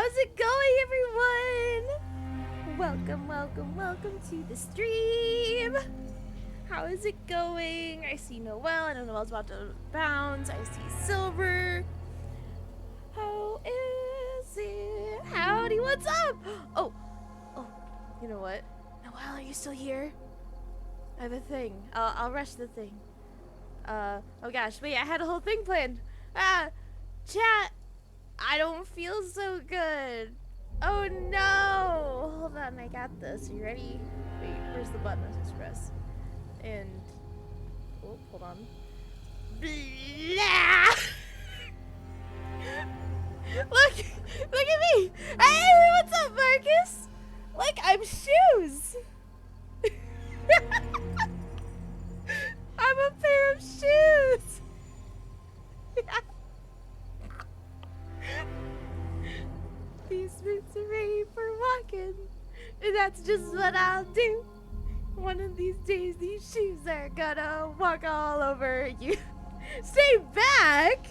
How's it going, everyone? Welcome to the stream. How is it going? I see Noelle. I know Noelle's about to bounce. I see Silver. How is it? Howdy, what's up? Oh, you know what? Noelle, are you still here? I have a thing. I'll rush the thing. Oh gosh, wait, I had a whole thing planned. Chat, I don't feel so good. Oh no! Hold on, I got this. Are you ready? Wait, where's the button I supposed to press? And oh, hold on. Blah! look at me! Hey, what's up, Marcus? Like I'm shoes. I'm a pair of shoes. These boots are made for walking, and that's just what I'll do. One of these days, these shoes are gonna walk all over you. Stay back!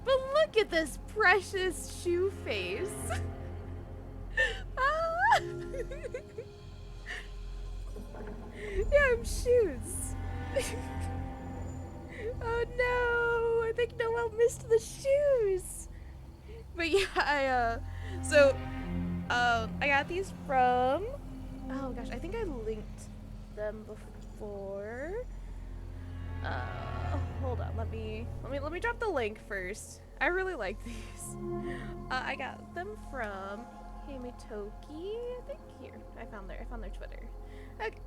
But look at this precious shoe face. Yeah, I'm shoes. Oh no, I think Noelle missed the shoes. But yeah, I got these from, oh gosh, I think I linked them before. Hold on, let me drop the link first. I really like these. I got them from Himetokki, I think. Here, I found their Twitter. Okay.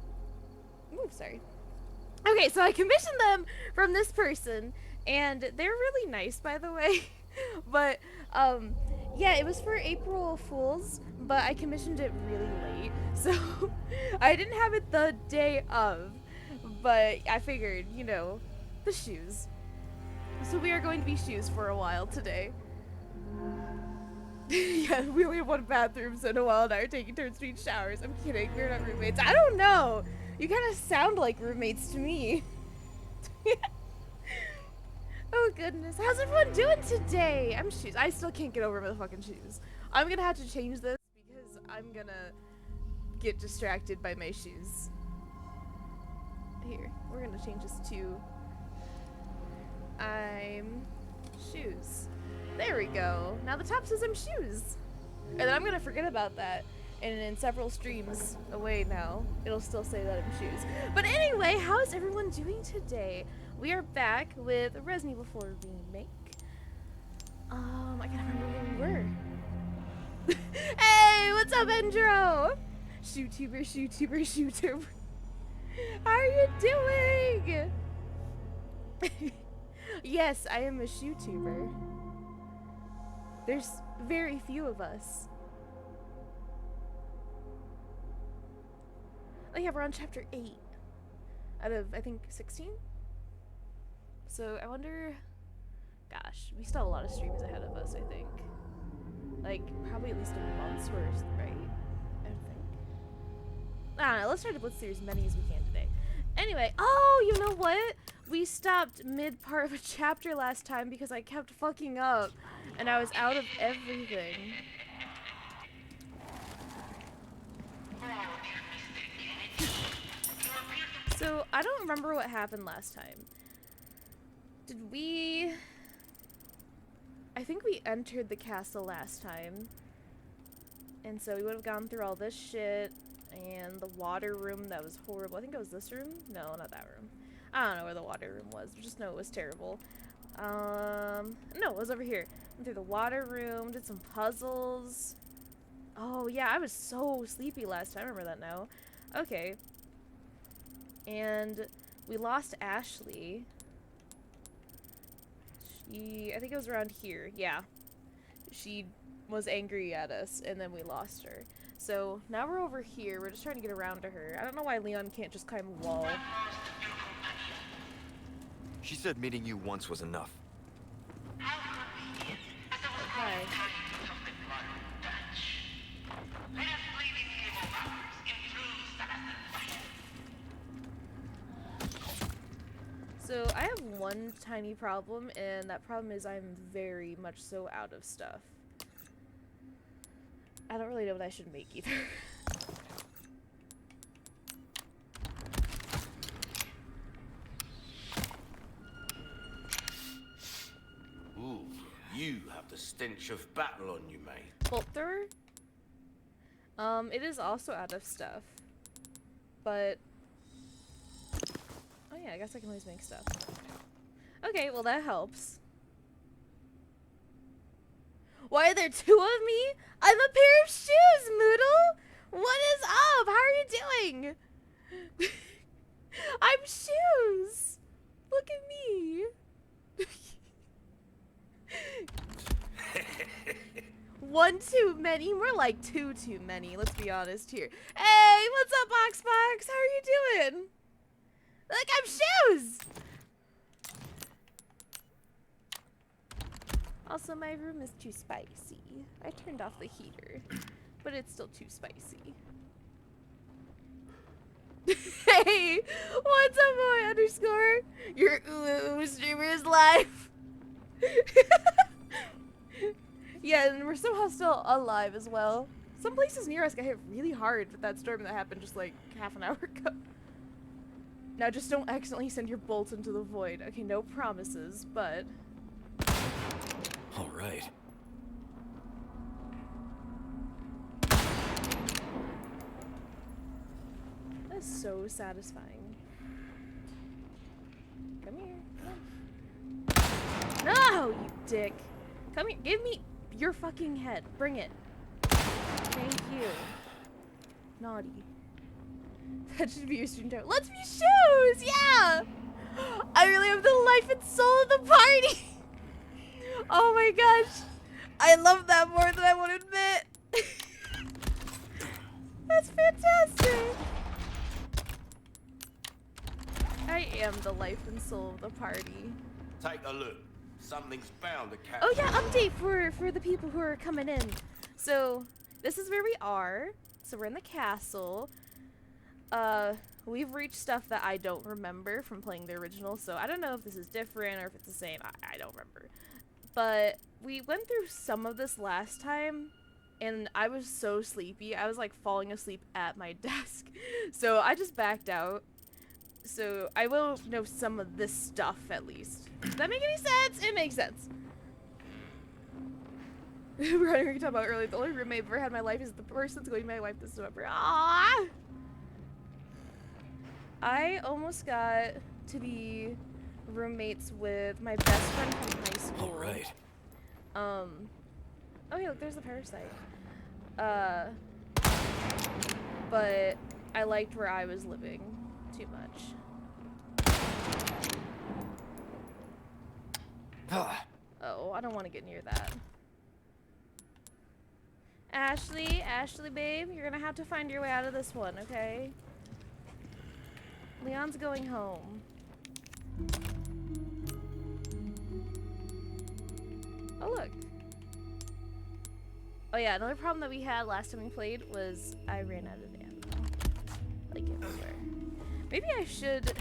Ooh, sorry. Okay, so I commissioned them from this person, and they're really nice, by the way. But yeah, it was for April Fools, but I commissioned it really late, so I didn't have it the day of. But I figured, you know, the shoes. So we are going to be shoes for a while today. Yeah, we only have one bathroom, so Noelle and I are taking turns to each showers. I'm kidding, we're not roommates. I don't know. You kind of sound like roommates to me. Oh goodness, how's everyone doing today? I'm shoes. I still can't get over my fucking shoes. I'm gonna have to change this because I'm gonna get distracted by my shoes. Here, we're gonna change this to I'm shoes. There we go. Now the top says I'm shoes. And then I'm gonna forget about that. And in several streams away now, it'll still say that I'm shoes. But anyway, how is everyone doing today? We are back with Resident Evil 4 Remake. I can't remember where we were. Hey, what's up, Endro? Shootuber. How are you doing? Yes, I am a shootuber. There's very few of us. Oh yeah, we're on chapter 8 out of, I think, 16? So I wonder, gosh, we still have a lot of streams ahead of us, I think. Like, probably at least a month's worth, right? I think. I don't know, let's try to blitz through as many as we can today. Anyway, oh, you know what? We stopped mid-part of a chapter last time because I kept fucking up and I was out of everything. So, I don't remember what happened last time. Did we... I think we entered the castle last time. And so we would have gone through all this shit. And the water room, that was horrible. I think it was this room? No, not that room. I don't know where the water room was. I just know it was terrible. No, it was over here. Went through the water room, did some puzzles. Oh, yeah, I was so sleepy last time. I remember that now. Okay. And we lost Ashley. I think it was around here. Yeah. She was angry at us, and then we lost her. So, now we're over here. We're just trying to get around to her. I don't know why Leon can't just climb a wall. She said meeting you once was enough. Hi. So, I have one tiny problem, and that problem is I'm very much so out of stuff. I don't really know what I should make either. Ooh, you have the stench of battle on you, mate. Bolt thrower? It is also out of stuff. But oh yeah, I guess I can always make stuff. Okay, well that helps. Why are there two of me? I'm a pair of shoes, Moodle! What is up? How are you doing? I'm shoes! Look at me! One too many? More like two too many, let's be honest here. Hey, what's up, Boxbox? How are you doing? Like, I'm shoes! Also, my room is too spicy. I turned off the heater, but it's still too spicy. Hey, what's up, boy underscore? Your ooh streamer is live. Yeah, and we're somehow still alive as well. Some places near us got hit really hard with that storm that happened just like half an hour ago. Now just don't accidentally send your bolts into the void. Okay, no promises, but... All right. That's so satisfying. Come here. Come on. No, you dick. Come here. Give me your fucking head. Bring it. Thank you. Naughty. That should be your student title. Let's be shoes! Yeah! I really am the life and soul of the party! Oh my gosh. I love that more than I want to admit. That's fantastic. I am the life and soul of the party. Take a look. Something's bound to catch. Oh yeah, update for the people who are coming in. So this is where we are. So we're in the castle. We've reached stuff that I don't remember from playing the original. So I don't know if this is different or if it's the same. I don't remember. But we went through some of this last time, and I was so sleepy. I was like falling asleep at my desk. So I just backed out. So I will know some of this stuff at least. Does that make any sense? It makes sense. We were talking about earlier. The only roommate I've ever had in my life is the person that's going to be my wife this November. Aww! I almost got to be roommates with my best friend from high school. All right. Oh yeah, look, there's the parasite. But I liked where I was living too much. Oh, I don't want to get near that. Ashley, babe, you're gonna have to find your way out of this one, okay? Leon's going home. Oh, look. Oh yeah, another problem that we had last time we played was I ran out of ammo. Like everywhere. Maybe I should...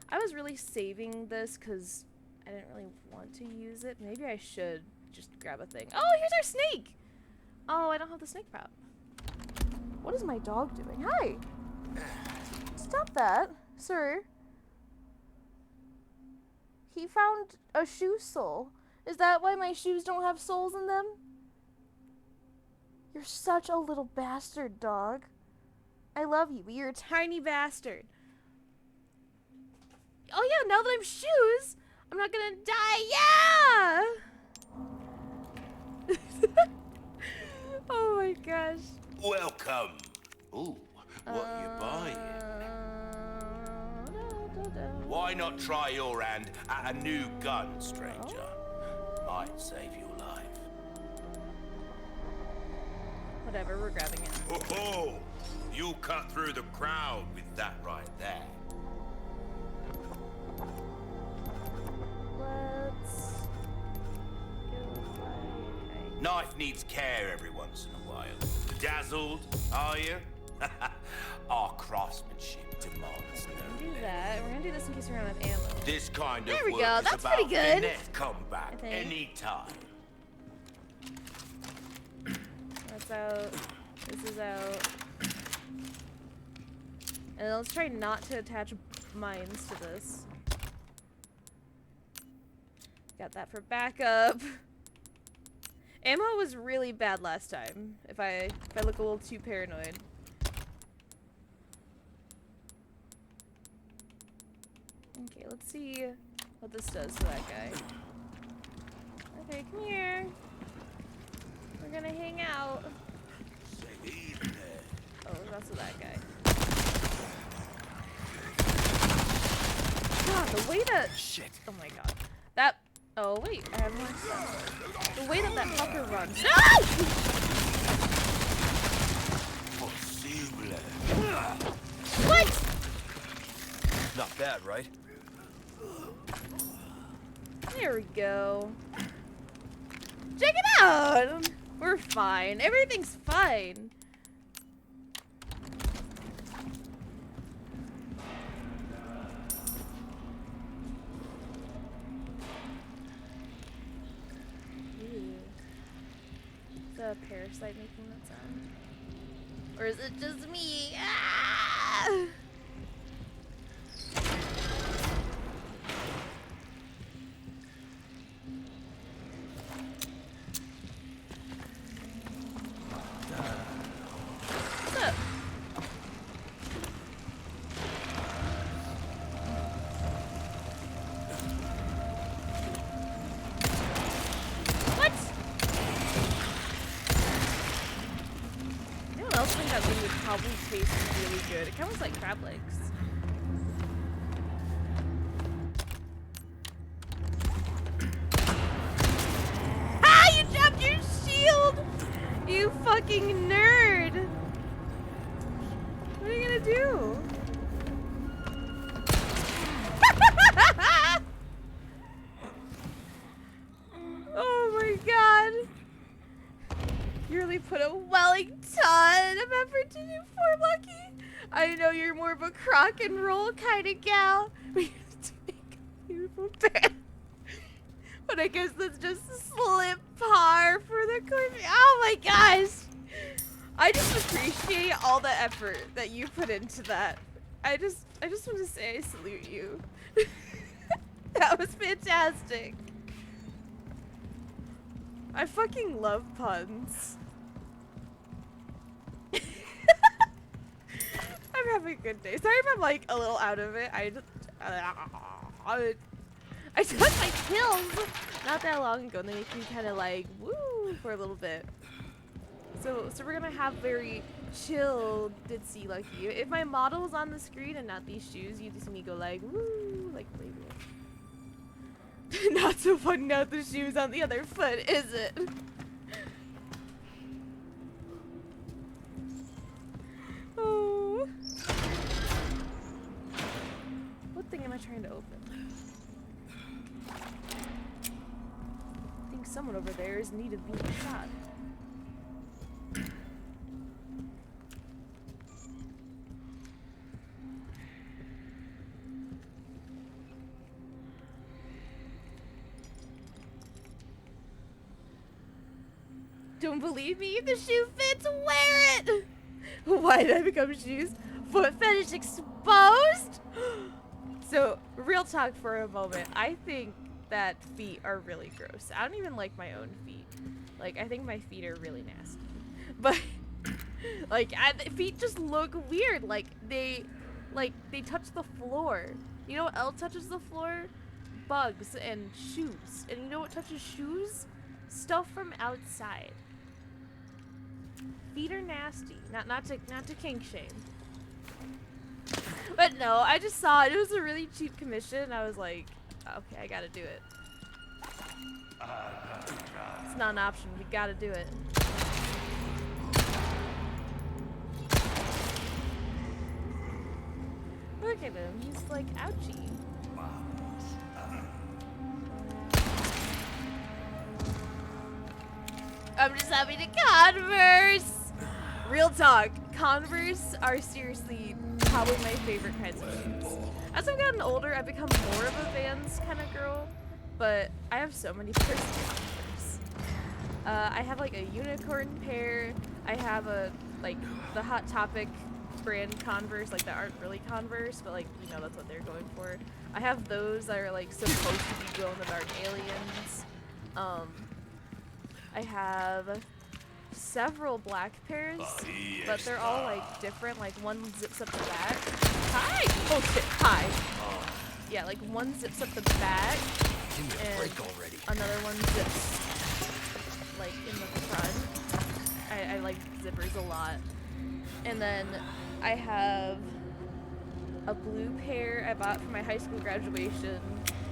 I was really saving this because I didn't really want to use it. Maybe I should just grab a thing. Oh, here's our snake! Oh, I don't have the snake prop. What is my dog doing? Hi! Stop that, sir. He found a shoe sole. Is that why my shoes don't have soles in them? You're such a little bastard, dog. I love you, but you're a tiny bastard. Oh yeah, now that I'm shoes, I'm not gonna die. Yeah! Oh my gosh. Welcome. Ooh, what you buying? Why not try your hand at a new gun, stranger? Might save your life. Whatever, we're grabbing it. Oh, you'll cut through the crowd with that right there. Let's go fly. Knife needs care every once in a while. Dazzled, are you? Our craftsmanship demands no Do less. that. We're gonna do this in case we don't have ammo. This kind There of we work go, is that's about pretty good. finesse combat I think. anytime. What's out. This is out. And then let's try not to attach mines to this. Got that for backup. Ammo was really bad last time. If I look a little too paranoid. Okay, let's see what this does to that guy. Okay, come here. We're gonna hang out. Oh, there's also that guy. God, the way that... Shit. Oh my god. That... Oh, wait. I have more stuff. The way that that fucker runs... No! What? Not bad, right? There we go. Check it out! We're fine. Everything's fine. Is that a parasite making that sound? Or is it just me? Ah! What's up? What? You know what else I think that thing would probably taste really good? It kind of looks like crab legs. Ah! You dropped your shield! You fucking nerd! What are you gonna do? Oh my god! You really put a welling ton of effort to do 4 Lucky. I know you're more of a crock and roll kind of gal, but you have to make a beautiful bed. But I guess that's just slip par for the queen. Oh my gosh! I just appreciate all the effort that you put into that. I just want to say I salute you. That was fantastic. I fucking love puns. I'm having a good day. Sorry if I'm like a little out of it. I took my kills not that long ago and they make me kind of like woo for a little bit. So we're gonna have very chill ditzy Lucky. If my model is on the screen and not these shoes, you just see me go like woo, like maybe. Not so fun now the shoes on the other foot, is it? Oh. What thing am I trying to open? I think someone over there is in need of being shot. Don't believe me? The shoe fits, wear it! Why did I become shoes? Foot fetish exposed? So, real talk for a moment. I think that feet are really gross. I don't even like my own feet. Like, I think my feet are really nasty. But, like, feet just look weird. Like, they touch the floor. You know what else touches the floor? Bugs and shoes. And you know what touches shoes? Stuff from outside. Feet are nasty. Not to kink shame. But no, I just saw it. It was a really cheap commission. I was like, okay, I gotta do it. It's not an option. We gotta do it. Look at him. He's like, ouchie. I'm just happy to Converse. Real talk, Converse are seriously probably my favorite kinds of shoes. As I've gotten older, I've become more of a Vans kind of girl, but I have so many pairs of Converse. I have like a unicorn pair. I have a like the Hot Topic brand Converse, like that aren't really Converse, but like you know that's what they're going for. I have those that are like supposed to be glow in the dark aliens. I have several black pairs, but they're all like different. Like one zips up the back. Hi! Oh shit! Hi. Yeah, like one zips up the back, Give me a and break already. another one zips like in the front. I like zippers a lot. And then I have a blue pair I bought for my high school graduation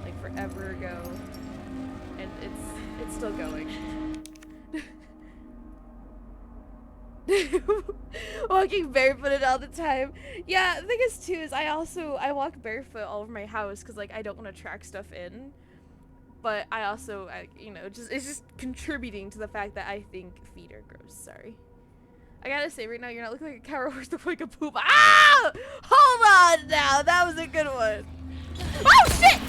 like forever ago, and it's still going. Walking barefooted all the time. Yeah, the thing is too is I walk barefoot all over my house because like I don't want to track stuff in, but I also you know it's just contributing to the fact that I think feet are gross. Sorry. I gotta say right now you're not looking like a cow or horse, look like a poop. Ah! Hold on now, that was a good one. Oh shit!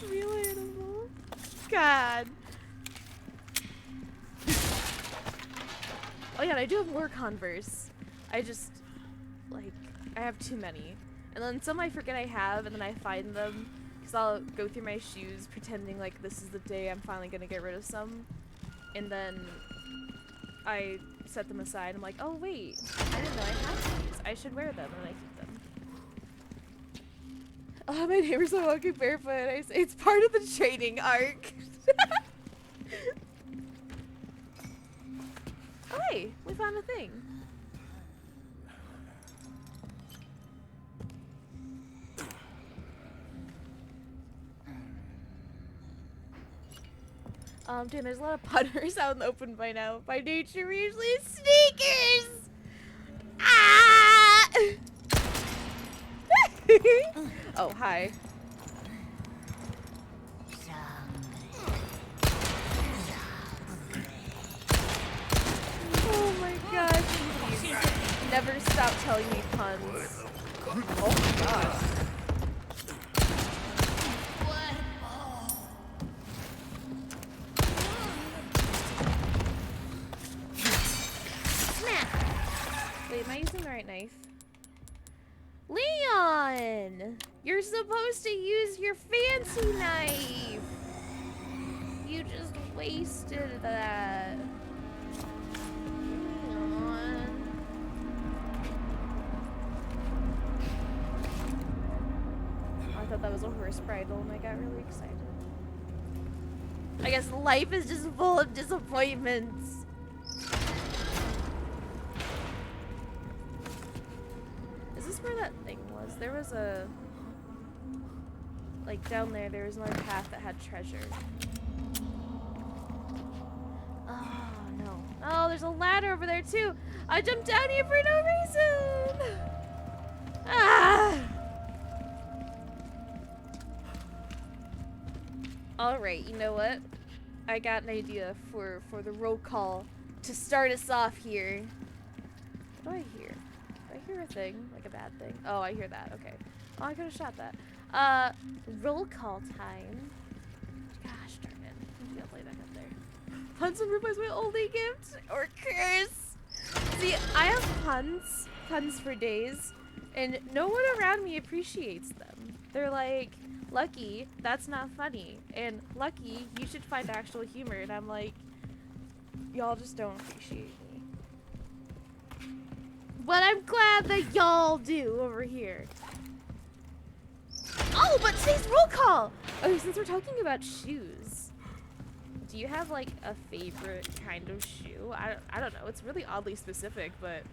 Real animal. God. Oh yeah, and I do have more Converse. I just, like, I have too many. And then some I forget I have, and then I find them. Because I'll go through my shoes pretending like this is the day I'm finally going to get rid of some. And then I set them aside. I'm like, oh wait, I didn't know I had these. I should wear them, and I keep them. Oh, my neighbors are walking barefoot. I say it's part of the training arc. Oh, hey, we found a thing. Damn, there's a lot of putters out in the open by now. By nature, we're usually sneakers! Ah! Oh, hi. Oh my gosh, please. Never stop telling me puns. Oh my gosh. Wait, am I using the right knife? Leon! You're supposed to use your fancy knife! You just wasted that. Leon. I thought that was a horse bridle and I got really excited. I guess life is just full of disappointments. Is this where that thing was? There was a... Like, down there, there was another path that had treasure. Oh, no. Oh, there's a ladder over there, too! I jumped down here for no reason! Ah! Alright, you know what? I got an idea for the roll call to start us off here. What do I hear? Do I hear a thing? Like a bad thing? Oh, I hear that. Okay. Oh, I could have shot that. Roll call time. Gosh darn it. I'm gonna play back up there. Puns and replace my only gift or curse. See, I have puns for days, and no one around me appreciates them. They're like, Lucky, that's not funny. And Lucky, you should find actual humor. And I'm like, y'all just don't appreciate me. But I'm glad that y'all do over here. Oh, but today's roll call! Okay, since we're talking about shoes, do you have like a favorite kind of shoe? I don't know. It's really oddly specific, but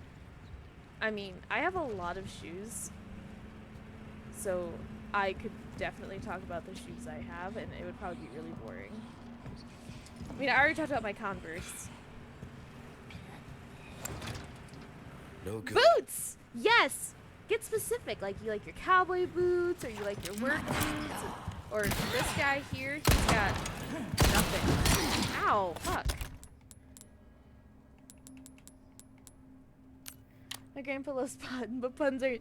I mean, I have a lot of shoes. So I could definitely talk about the shoes I have, and it would probably be really boring. I mean, I already talked about my Converse. No good. Boots! Yes! Get specific. Like, you like your cowboy boots, or you like your work boots, or this guy here, he's got Nothing. Ow, fuck. My grandpa loves puns, but puns are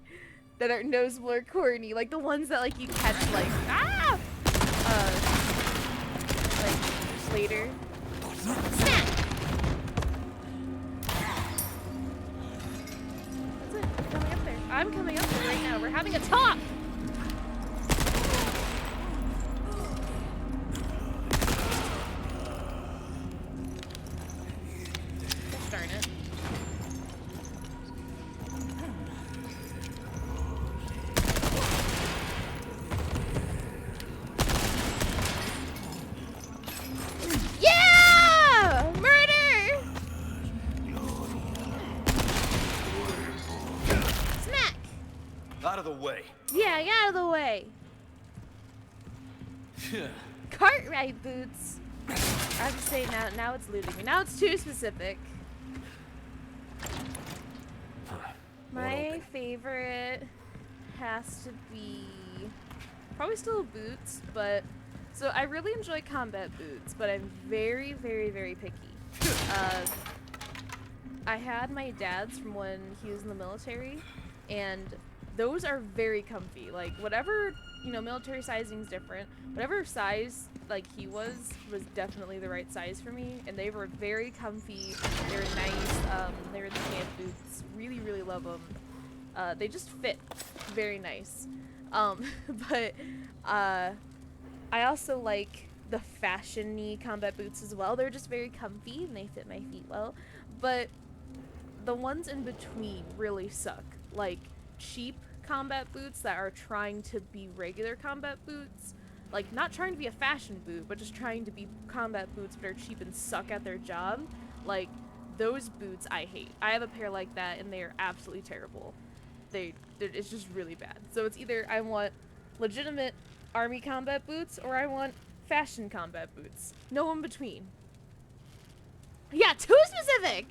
that are noticeable or corny, like the ones that like you catch like like later. Snap! That's it. You're coming up there. I'm coming up there right now. We're having a talk. Gosh darn it. Yeah! Murder! Smack! Out of the way. Yeah, get out of the way. Cartwright boots. I have to say now it's losing me. Now it's too specific. My favorite has to be probably still boots, but so I really enjoy combat boots, but I'm very, very, very picky. I had my dad's from when he was in the military, and those are very comfy. Like whatever, you know, military sizing's different. Whatever size like he was definitely the right size for me, and they were very comfy. They were nice. They were the camp boots. Really, really love them. They just fit very nice. But I also like the fashion-y combat boots as well. They're just very comfy and they fit my feet well. But the ones in between really suck. Like cheap combat boots that are trying to be regular combat boots. Like not trying to be a fashion boot, but just trying to be combat boots but are cheap and suck at their job. Like those boots I hate. I have a pair like that and they are absolutely terrible. It's just really bad. So it's either I want legitimate army combat boots or I want fashion combat boots. No in between. Yeah, too specific!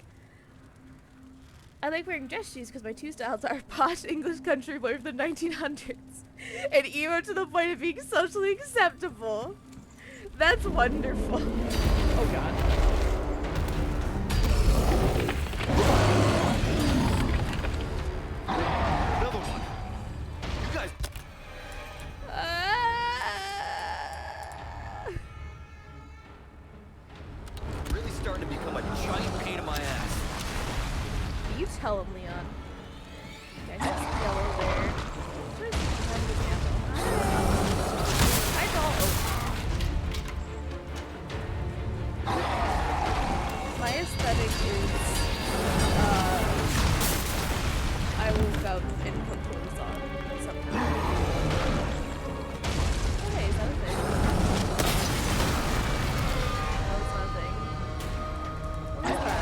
I like wearing dress shoes because my two styles are posh English country boy from the 1900s and emo to the point of being socially acceptable. That's wonderful. Oh god. Another one. You guys. Really starting to become a giant pain in my ass. You tell him, Leon. Okay, I see yellow there. Where's the Hi, doll. Oh. My aesthetic is, I will vote and put clothes on somehow. Oh, hey, is that a thing? No, it's not a thing. What is that?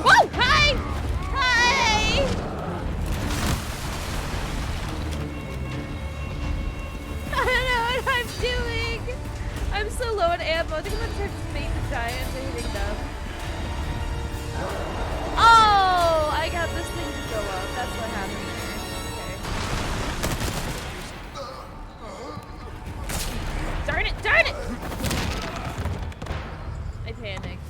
Whoa! Hi! Hi! I don't know what I'm doing! I'm so low on ammo. I think I'm gonna try to make the giant hitting them. Oh! I got this thing to go up. That's what happened there. Okay. Darn it! Darn it! I panicked.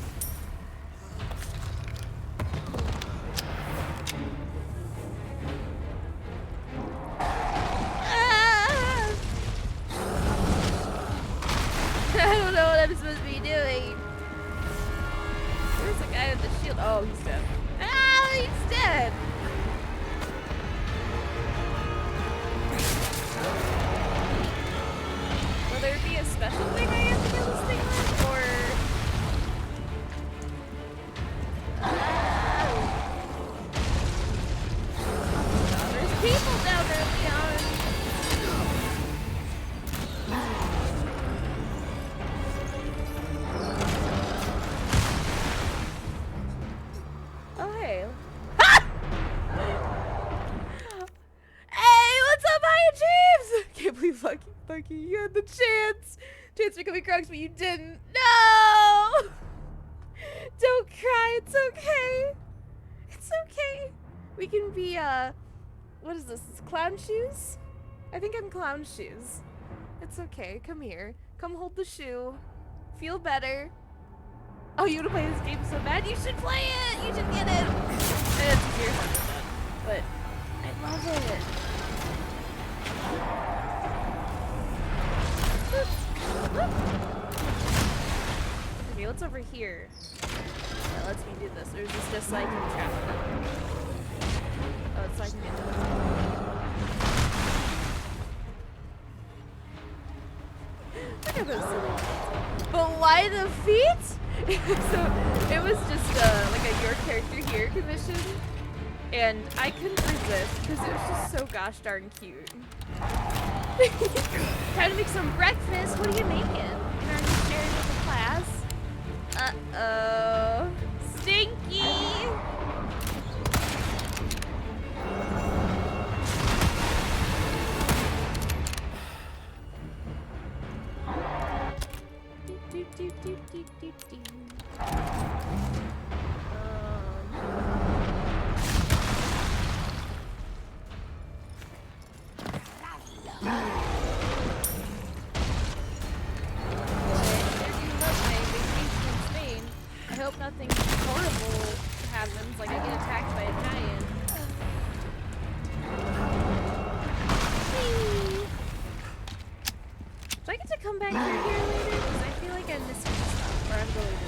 Ah! I don't know what I'm supposed to be doing. Where's the guy with the shield? Oh, he's dead. Ah, he's dead! Will there be a special thing I have to kill this thing with, or... There's people down there, Leon! Oh, hey. Ha! Hey, what's up, High Chiefs? Can't believe Lucky, you had the chance to becoming Crocs, but you didn't. No! Don't cry, it's okay. It's okay. We can be, what is this? It's Clown Shoes? I think I'm Clown Shoes. It's okay. Come here. Come hold the shoe. Feel better. Oh, you want to play this game so bad? You should play it! You should get it! And it's easier said than done, but I love it. Okay, what's over here? That lets me do this. Or is this just so I can trap them? Oh, it's so I can get them. Look at those silly ones. But why the feet? So it was just like a your character here commission, and I couldn't resist because it was just so gosh darn cute. Time to make some breakfast. What are you making? Are you sharing with the class? Uh-oh. Stinky! I hope nothing horrible happens, like I get attacked by a giant. Do I get to come back through here later? Because I feel like I'm missing stuff, or I'm going to.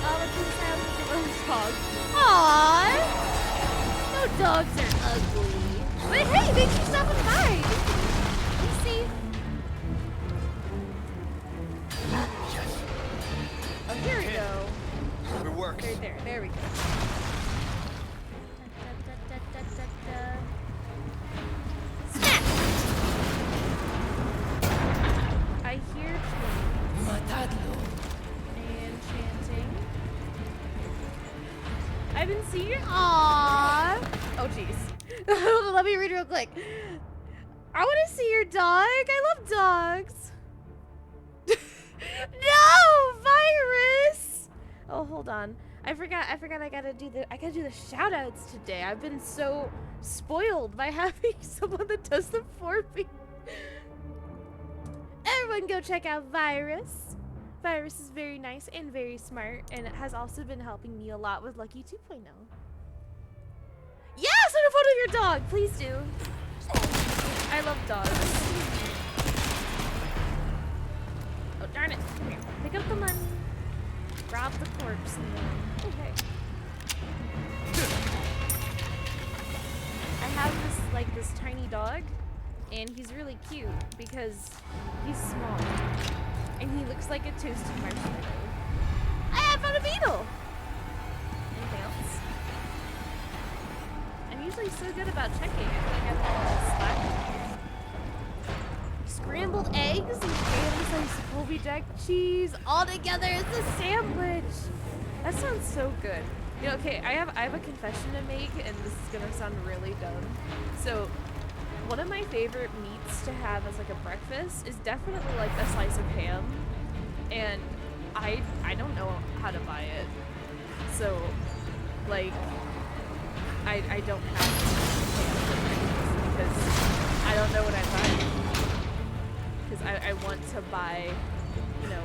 Oh, look who's having a little dog. Aww! No dogs are ugly. But hey, they keep stopping by. You see? Oh, here we go. It works. Right there. There we go. Snap! I hear Matadlo. and chanting. I've been seeing. Aww. Oh, jeez. Let me read real quick. I want to see your dog. I love dogs. No, virus. Oh, hold on. I forgot I gotta do the shout outs today. I've been so spoiled by having someone that does them for me. Everyone go check out Virus. Virus is very nice and very smart, and it has also been helping me a lot with Lucky 2.0. Yeah, send a photo of your dog, please do. I love dogs. Oh, darn it. Here, pick up the money. Rob the corpse and then... Oh, hey. I have this tiny dog, and he's really cute because he's small. And he looks like a toasted marshmallow. I found a beetle! Anything else? I'm usually so good about checking. I feel like I'm all slack. Scrambled eggs and ham sliced Colby Jack cheese all together. It's a sandwich. That sounds so good. You know, okay, I have a confession to make, and this is gonna sound really dumb. So, one of my favorite meats to have as like a breakfast is definitely like a slice of ham, and I don't know how to buy it. So, like, I don't have ham for breakfast because I don't know what I'm buying. Because I want to buy, you know,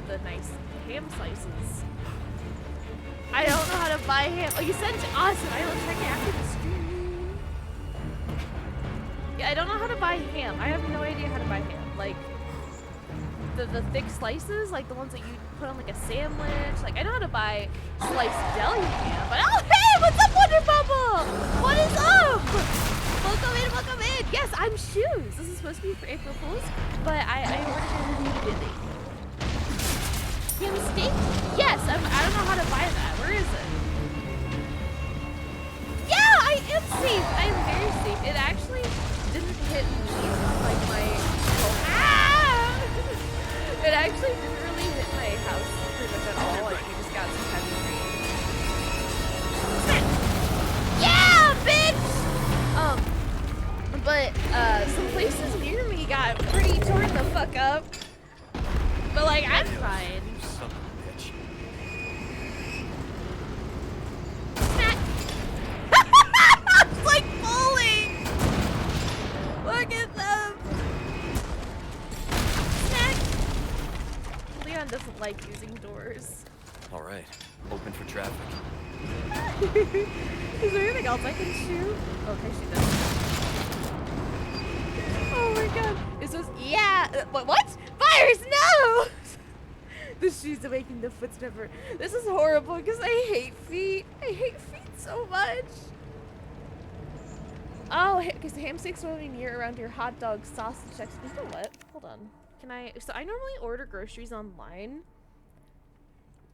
the nice ham slices. I don't know how to buy ham. Oh, you sent it? Awesome. I will check it after the stream. Yeah, I don't know how to buy ham. I have no idea how to buy ham. Like, the thick slices, like the ones that you put on like a sandwich. Like, I know how to buy sliced deli ham. But oh, hey, what's up, Wonder Bubble? What is up? Welcome in, welcome in. Yes, I'm Shoes. This is supposed to be for April Fools, but I ordered it immediately. Ham steak? Yes, I don't know how to buy that. Where is it? Yeah, I am safe. I am very safe. It actually didn't hit me like my... It actually didn't really hit my house pretty much at all. Like, we just got some heavy rain. Yeah, bitch! But some places near me got pretty torn the fuck up. But like, I'm fine. Son of a bitch. anything else I can shoot? Okay, she does. Oh my god. This was, yeah. What? Virus, no! The shoes are making the footstep. This is horrible because I hate feet. I hate feet so much. Oh, because ham steaks will be near around your hot dog sausage section. You know what? Hold on. Can I? So I normally order groceries online.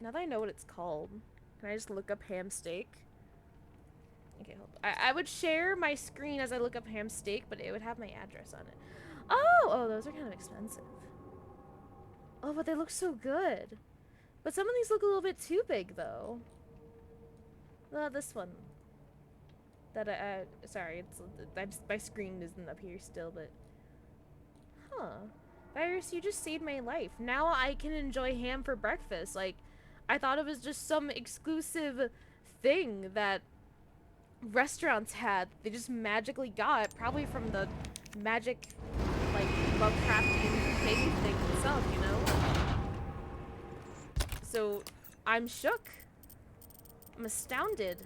Now that I know what it's called, can I just look up ham steak? Okay, hold on. I would share my screen as I look up ham steak, but it would have my address on it. Oh, those are kind of expensive. Oh, but they look so good. But some of these look a little bit too big, though. This one. Sorry, my screen isn't up here still, but... Huh. Virus, you just saved my life. Now I can enjoy ham for breakfast. Like, I thought it was just some exclusive thing that restaurants had. They just magically got, probably from the magic, like, Lovecraftian thing itself, you know? So, I'm shook. I'm astounded.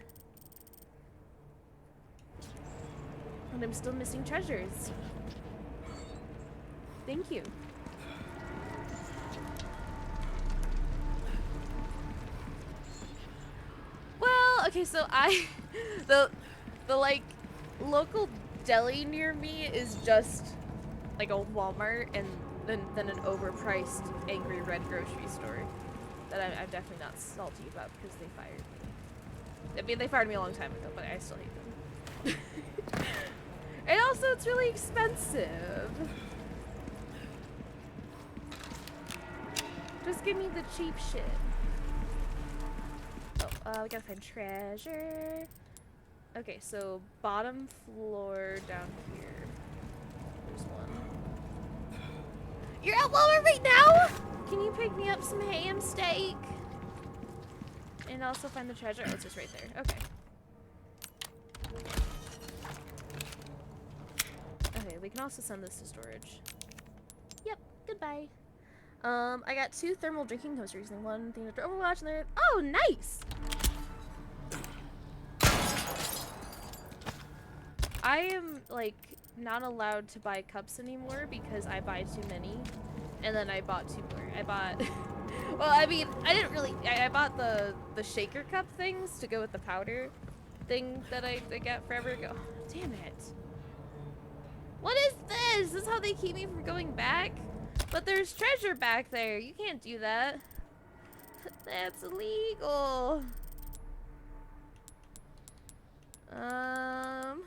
And I'm still missing treasures. Thank you. Well, okay, so the like local deli near me is just like a Walmart and then an overpriced Angry Red grocery store that I'm definitely not salty about because they fired me. I mean, they fired me a long time ago, but I still hate them. And also, it's really expensive. Just give me the cheap shit. Oh, we gotta find treasure. Okay, so bottom floor down here. There's one. You're at Walmart right now? Can you pick me up some ham steak? And also find the treasure. Oh, it's just right there. Okay. Okay, we can also send this to storage. Yep, goodbye. I got 2 thermal drinking cups recently. One thing after Overwatch and the oh, nice! I am, like, not allowed to buy cups anymore because I buy too many. And then I bought 2 more. I bought... well, I mean, I didn't really... I bought the shaker cup things to go with the powder thing that I got forever ago. Oh, damn it. What is this? This is how they keep me from going back? But there's treasure back there. You can't do that. That's illegal. Can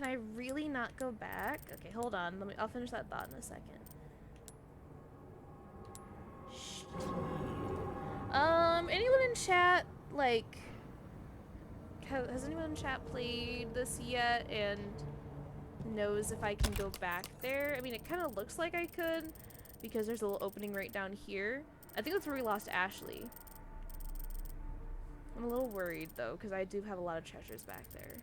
I really not go back? Okay, hold on. I'll finish that thought in a second. Shh. Anyone in chat, like, has anyone in chat played this yet and knows if I can go back there? I mean, it kind of looks like I could because there's a little opening right down here. I think that's where we lost Ashley. I'm a little worried though because I do have a lot of treasures back there.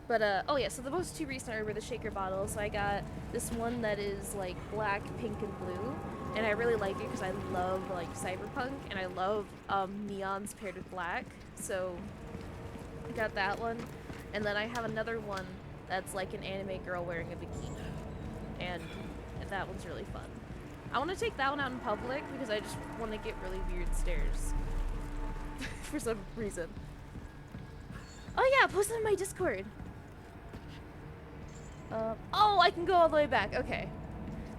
But oh yeah, so the most 2 recent were the shaker bottles. So I got this one that is like black, pink, and blue, and I really like it because I love like cyberpunk and I love neons paired with black. So I got that one. And then I have another one that's like an anime girl wearing a bikini. And that one's really fun. I want to take that one out in public because I just want to get really weird stares. For some reason. Oh yeah, post it in my Discord. Oh, I can go all the way back. Okay.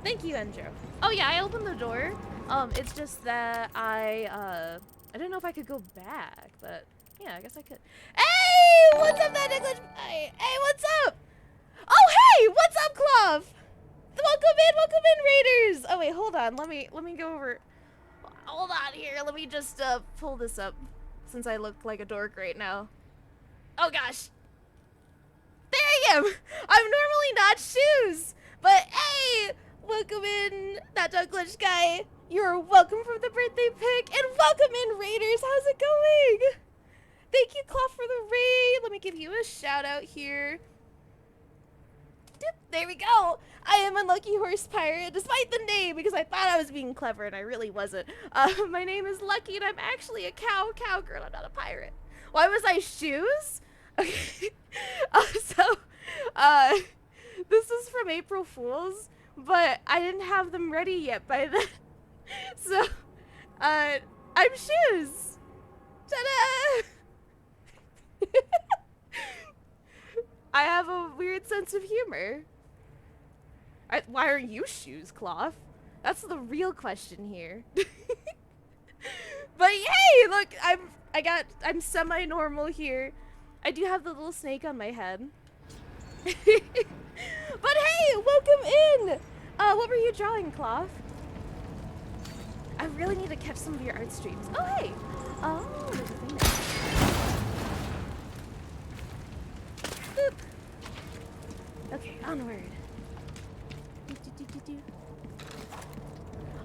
Thank you, Enjo. Oh yeah, I opened the door. It's just that I didn't know if I could go back, but... yeah, I guess I could. Hey! What's up, that English? Hey, what's up? Oh, hey! What's up, Clove? Welcome in, Raiders! Oh, wait, hold on. Let me go over. Hold on here. Let me just, pull this up. Since I look like a dork right now. Oh, gosh. There I am! I'm normally not shoes! But, hey! Welcome in, that Douglas guy. You're welcome for the birthday pic. And welcome in, Raiders. How's it going? Thank you, Claw, for the raid. Let me give you a shout out here. There we go. I am Unlucky Horse Pirate, despite the name, because I thought I was being clever and I really wasn't. My name is Lucky, and I'm actually a cowgirl. I'm not a pirate. Why was I shoes? Okay. This is from April Fool's, but I didn't have them ready yet by then. So, I'm shoes. Ta-da! I have a weird sense of humor. Why are you shoes, Cloth? That's the real question here. But hey, look, I'm semi-normal here. I do have the little snake on my head. But hey, welcome in! What were you drawing, Cloth? I really need to catch some of your art streams. Oh, hey! Oh, there's a thing there. Boop. Okay, onward.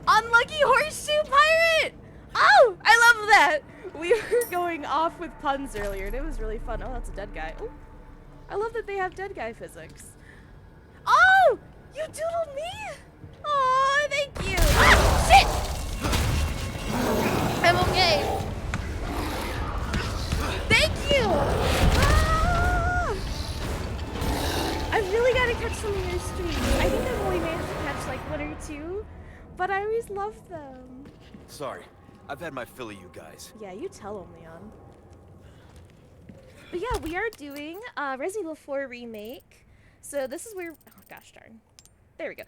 Unlucky Horseshoe Pirate! Oh, I love that! We were going off with puns earlier, and it was really fun. Oh, that's a dead guy. Oh, I love that they have dead guy physics. Oh, you doodled me? Oh, thank you. Ah, shit! I'm okay. Thank you. Ah! I really gotta catch some of your streams. I think I've only managed to catch like 1 or 2, but I always love them. Sorry, I've had my fill of you guys. Yeah, you tell them, Leon. But yeah, we are doing Resident Evil 4 Remake. So this is where, oh gosh darn. There we go.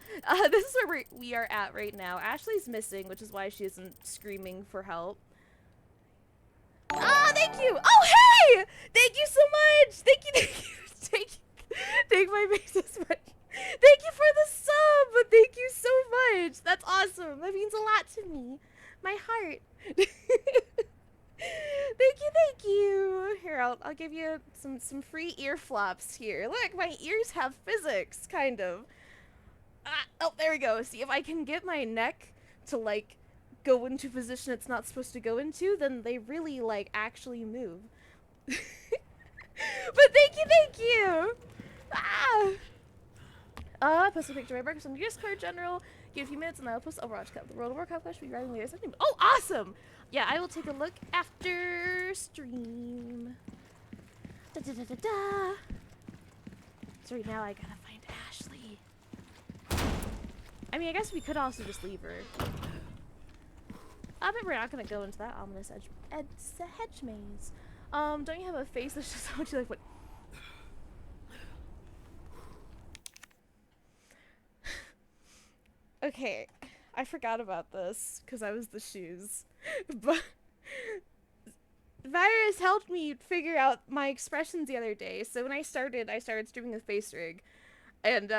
This is where we are at right now. Ashley's missing, which is why she isn't screaming for help. Ah, thank you! Oh, hey! Thank you so much! Thank you, take my face as much. Thank you for the sub! Thank you so much! That's awesome! That means a lot to me. My heart. Thank you! Here, I'll give you some free ear flops here. Look, my ears have physics, kind of. Oh, there we go. See, if I can get my neck to, like, go into a position it's not supposed to go into, then they really, like, actually move. But thank you! Post a picture of my breakfast on your Discord, General. Give a few minutes and I'll post Overwatch Cup. The World of Warcraft Clash will be arriving later. Oh, awesome! Yeah, I will take a look after stream. Da-da-da-da-da. So right now I gotta find Ashley. I mean, I guess we could also just leave her. But we're not gonna go into that ominous hedge maze. Don't you have a face that's just how much you like what? Okay, I forgot about this because I was the shoes, but Virus helped me figure out my expressions the other day. So when I started streaming with Face Rig, and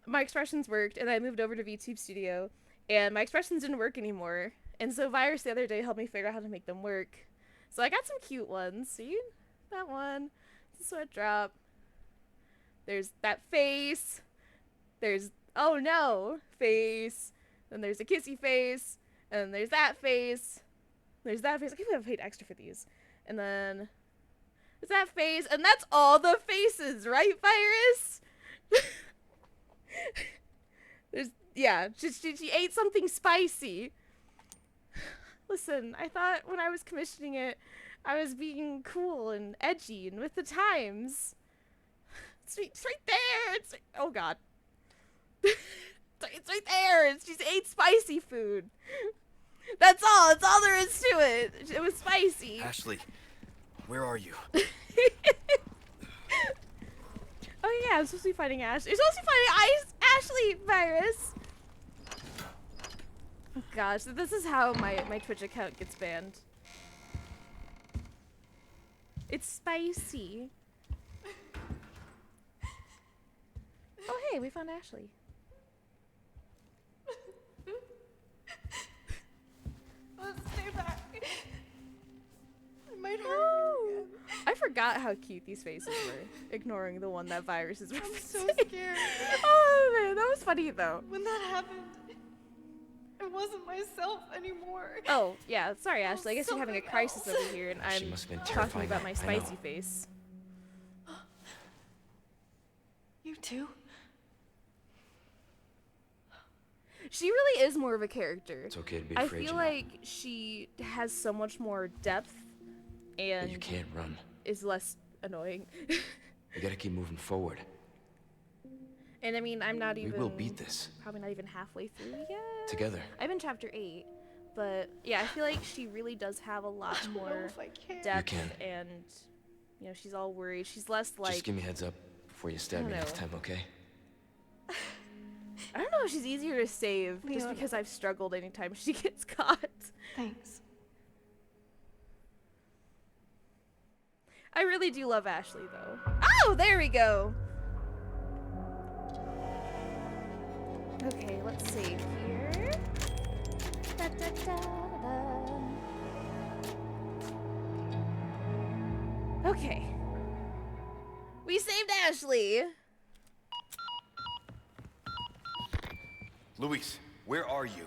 my expressions worked, and I moved over to VTube Studio, and my expressions didn't work anymore. And so Virus the other day helped me figure out how to make them work. So I got some cute ones. See? That one. It's a sweat drop. There's that face. There's, oh no, face. Then there's a kissy face. And then there's that face. There's that face. I can't believe I paid extra for these. And then there's that face. And that's all the faces, right, Virus? There's, yeah, she ate something spicy. Listen, I thought when I was commissioning it, I was being cool and edgy and with the times. It's right there. It's, oh god. It's right there. She ate spicy food. That's all. That's all there is to it. It was spicy. Ashley, where are you? Oh yeah, I'm supposed to be fighting Ashley. You're supposed to be fighting Ashley, Virus. Oh gosh, this is how my Twitch account gets banned. It's spicy. Oh hey, we found Ashley. Let's stay back. I might hurt you again. I forgot how cute these faces were, ignoring the one that Virus is referencing. I'm so scared. Oh man, that was funny though. When that happened, I wasn't myself anymore. Oh, yeah, sorry Ashley, I guess you're having a crisis over here and She I'm must have been talking terrifying. about my I know. spicy face. You too? She really is more of a character. It's okay to be I afraid. feel you know. like she has so much more depth But and you can't run. is less annoying. You gotta keep moving forward. And I mean, I'm not even. We will beat this. Probably not even halfway through yet. Together. I'm in chapter 8, but yeah, I feel like she really does have a lot I don't know more if I can. depth, can. and you know, she's all worried. She's less like. Just give me a heads up before you I stab don't me next know. time, okay? I don't know if she's easier to save just Leon. because I've struggled anytime she gets caught. Thanks. I really do love Ashley though. Oh, there we go. Okay, let's save here. Da, da, da, da. Okay. We saved Ashley. Luis, where are you?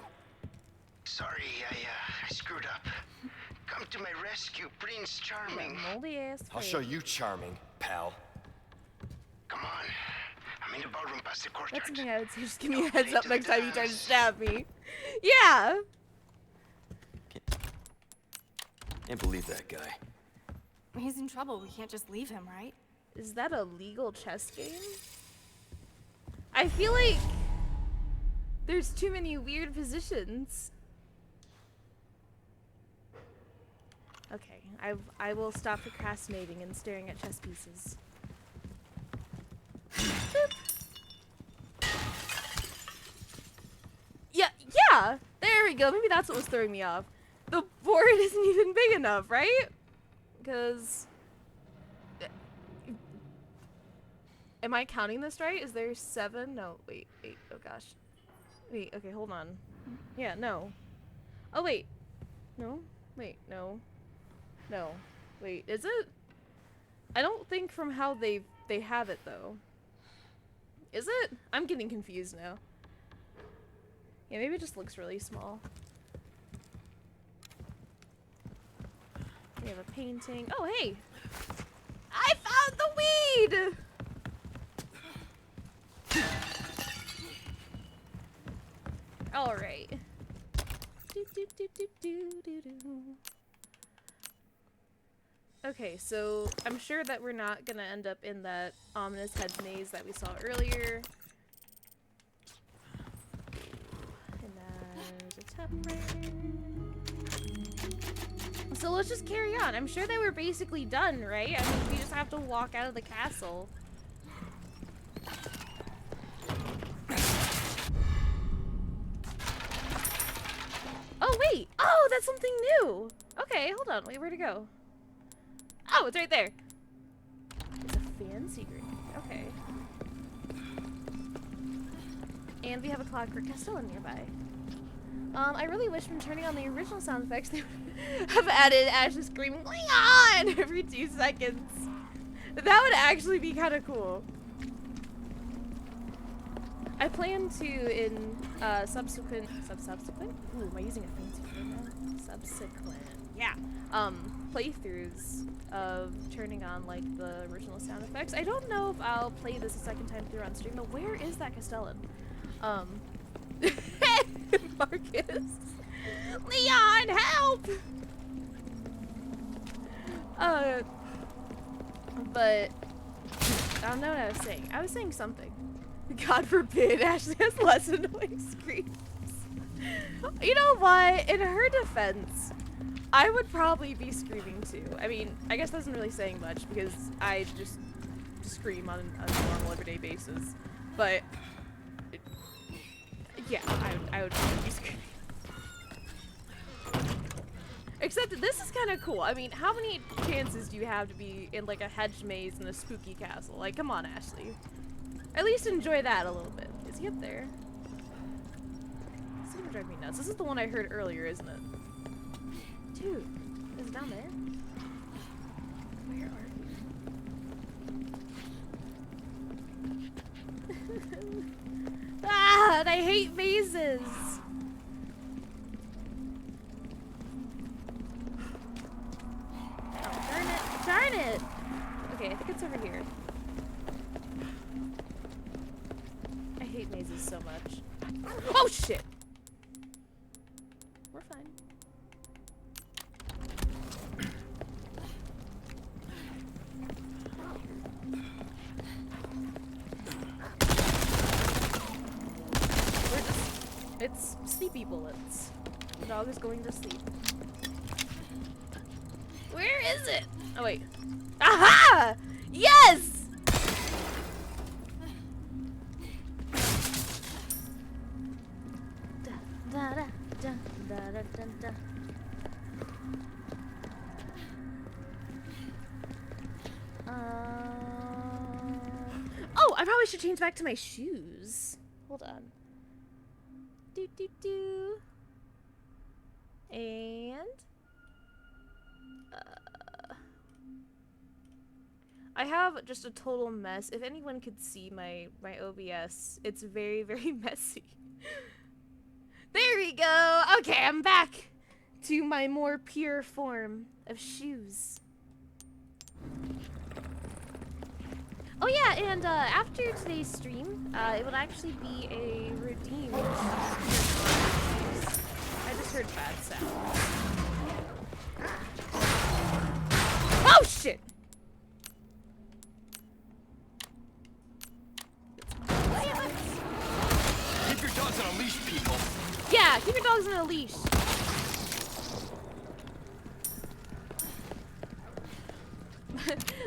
Sorry, I screwed up. Come to my rescue, Prince Charming. Moldy ass. I'll face. show you charming, pal. Come on. I'm in the ballroom past the courtyard. That's something I would say. Just give me a You're heads late up to the next time you try to dance. stab me. Yeah. Can't believe that guy. He's in trouble. We can't just leave him, right? Is that a legal chess game? I feel like there's too many weird positions. Okay, I will stop procrastinating and staring at chess pieces. Boop. Yeah, there we go. Maybe that's what was throwing me off. The board isn't even big enough, right? Because am I counting this right? Is there 7? No, wait, oh gosh. Wait, okay, hold on. Yeah, no. Oh, wait. No? Wait, no. No. Wait, is it? I don't think from how they have it, though. Is it? I'm getting confused now. Yeah, maybe it just looks really small. We have a painting. Oh, hey! I found the weed! Alright. Okay, so I'm sure that we're not gonna end up in that ominous head maze that we saw earlier. And there's a typewriter. So let's just carry on. I'm sure they were basically done, right? I mean, we just have to walk out of the castle. Oh, wait! Oh, that's something new! Okay, hold on. Wait, where'd it go? Oh, it's right there. It's a fancy green. Okay. And we have a Clockwork Castellan nearby. I really wish when turning on the original sound effects they would have added Ashley screaming "Leon!" every 2 seconds. That would actually be kind of cool. I plan to in subsequent. Ooh, am I using a fancy word now? Subsequent. Yeah. Playthroughs of turning on like the original sound effects. I don't know if I'll play this a second time through on stream, but where is that Castellan? Marcus. Leon, help! But I don't know what I was saying. I was saying something. God forbid Ashley has less annoying screams. You know what? In her defense, I would probably be screaming too. I mean, I guess that isn't really saying much because I just scream on a normal everyday basis. But yeah, I would probably be screaming. Except that this is kind of cool. I mean, how many chances do you have to be in like a hedge maze in a spooky castle? Like, come on, Ashley. At least enjoy that a little bit. Is he up there? This is gonna drive me nuts. This is the one I heard earlier, isn't it? Dude, is it down there? Where are you? Ah, and I hate mazes. Oh, darn it. Darn it! Okay, I think it's over here. I hate mazes so much. Oh, shit! bullets. Sleepy bullets. The dog is going to sleep. Where is it? Oh wait. Aha! Yes! Da, da, da, da, da, da, da. Oh, I probably should change back to my shoes. Hold on. Do do do. And I have just a total mess. If anyone could see my OBS, it's very, very messy. There we go. Okay, I'm back to my more pure form of shoes. Oh yeah, and after today's stream, it would actually be a redeem. I just heard bad sounds. Oh shit! Keep your dogs on a leash, people. Yeah, keep your dogs on a leash.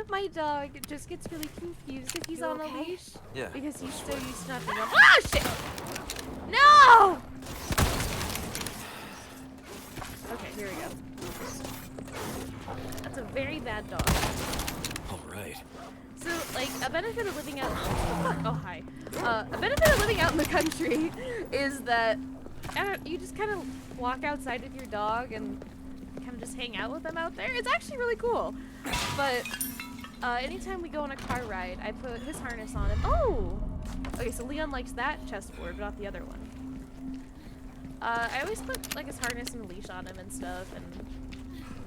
My dog just gets really confused if he's on a leash. Yeah. Because he's so used to not being on. Oh shit! No! Okay, here we go. That's a very bad dog. All right. So, like, a benefit of living out. Oh, hi. A benefit of living out in the country is that you just kind of walk outside with your dog and kind of just hang out with them out there. It's actually really cool. But anytime we go on a car ride, I put his harness on him. Oh! Okay, so Leon likes that chessboard, but not the other one. I always put, like, his harness and a leash on him and stuff, and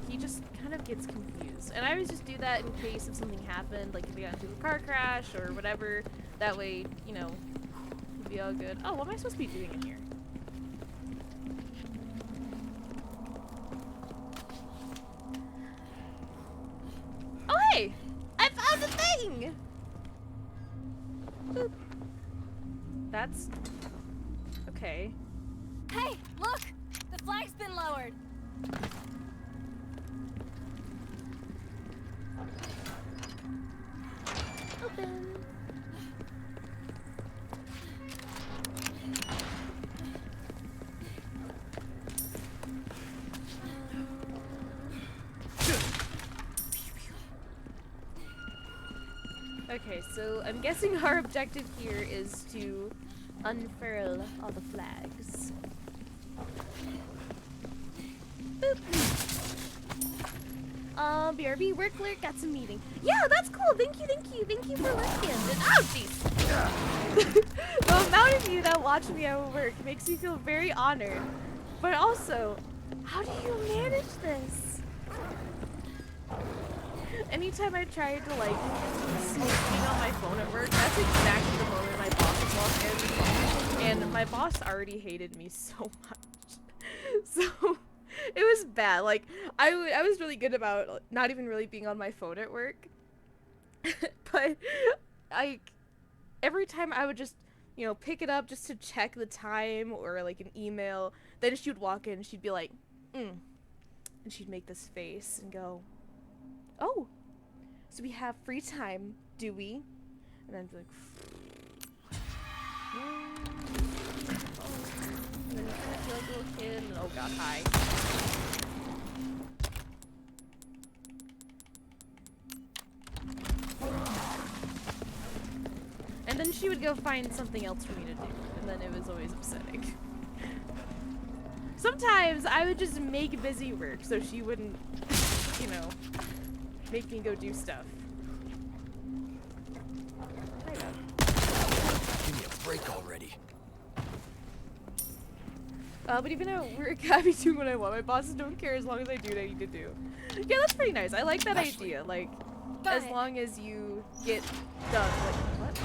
he just kind of gets confused. And I always just do that in case if something happened, like if he got into a car crash or whatever. That way, you know, he'd be all good. Oh, what am I supposed to be doing in here? Oh, hey! I found a thing! Boop. That's... okay. Hey, look! The flag's been lowered. Open. Okay, so I'm guessing our objective here is to unfurl all the flags. Boop. BRB, work alert, got some meeting. Yeah, that's cool. Thank you for looking. Oh, jeez. The amount of you that watch me at work makes me feel very honored. But also, how do you manage this? Anytime I try to, like, sneak being on my phone at work, that's exactly the moment my boss would walk in. And my boss already hated me so much. So... it was bad. Like, I was really good about not even really being on my phone at work. But, every time I would just, you know, pick it up just to check the time or, like, an email, then she would walk in and she'd be like, and she'd make this face and go, oh, so we have free time, do we? And then I'd be like, and then I feel like a little kid, and oh god, hi. And then she would go find something else for me to do, and then it was always upsetting. Sometimes I would just make busy work so she wouldn't, you know, make me go do stuff. Give me a break already. But even at work, I be doing what I want. My bosses don't care as long as I do what I need to do. Yeah, that's pretty nice. I like that idea. Like, as long as you get done. What?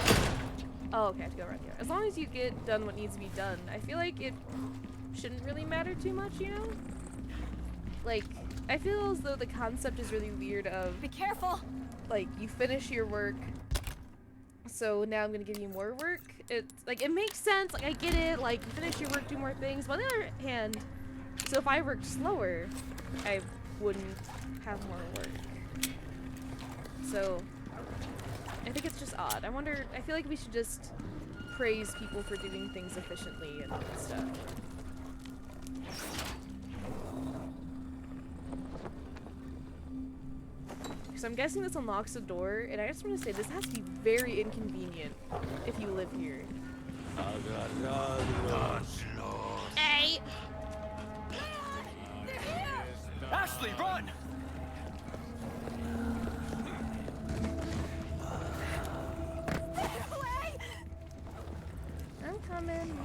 Oh, okay, I have to go around here. As long as you get done what needs to be done, I feel like it shouldn't really matter too much, you know? Like, I feel as though the concept is really weird of... Be careful! Like, you finish your work, So now I'm gonna give you more work. It's like, it makes sense, like I get it, like you finish your work, do more things. But on the other hand, so if I worked slower, I wouldn't have more work. So I think it's just odd. I wonder, I feel like we should just praise people for doing things efficiently and stuff. So I'm guessing this unlocks the door, and I just want to say this has to be very inconvenient if you live here. Hey! Ashley, run! I'm coming.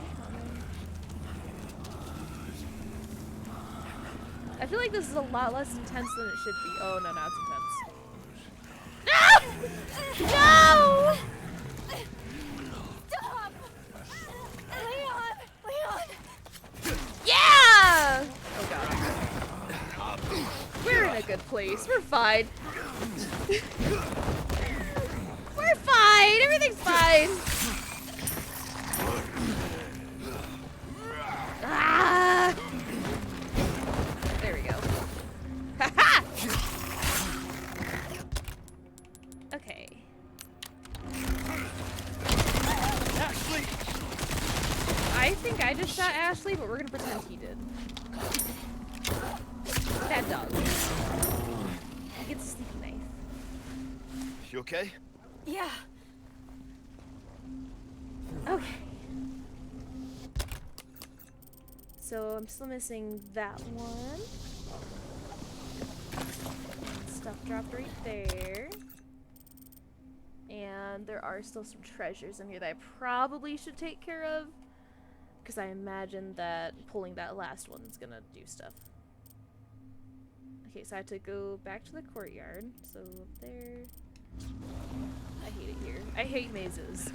I feel like this is a lot less intense than it should be. Oh no, now it's intense. No! No! Stop! Leon! Leon! Yeah! Oh god. We're in a good place. We're fine. We're fine. Everything's fine. Ah! There we go. Ha-ha! Okay. Ashley! I think I just shot Ashley, but we're gonna pretend he did. Bad dog. He gets a sneaky knife. You okay? Yeah. Okay. So I'm still missing that one. Stuff dropped right there. And there are still some treasures in here that I probably should take care of, because I imagine that pulling that last one's gonna do stuff. Okay, so I have to go back to the courtyard. So up there. I hate it here. I hate mazes.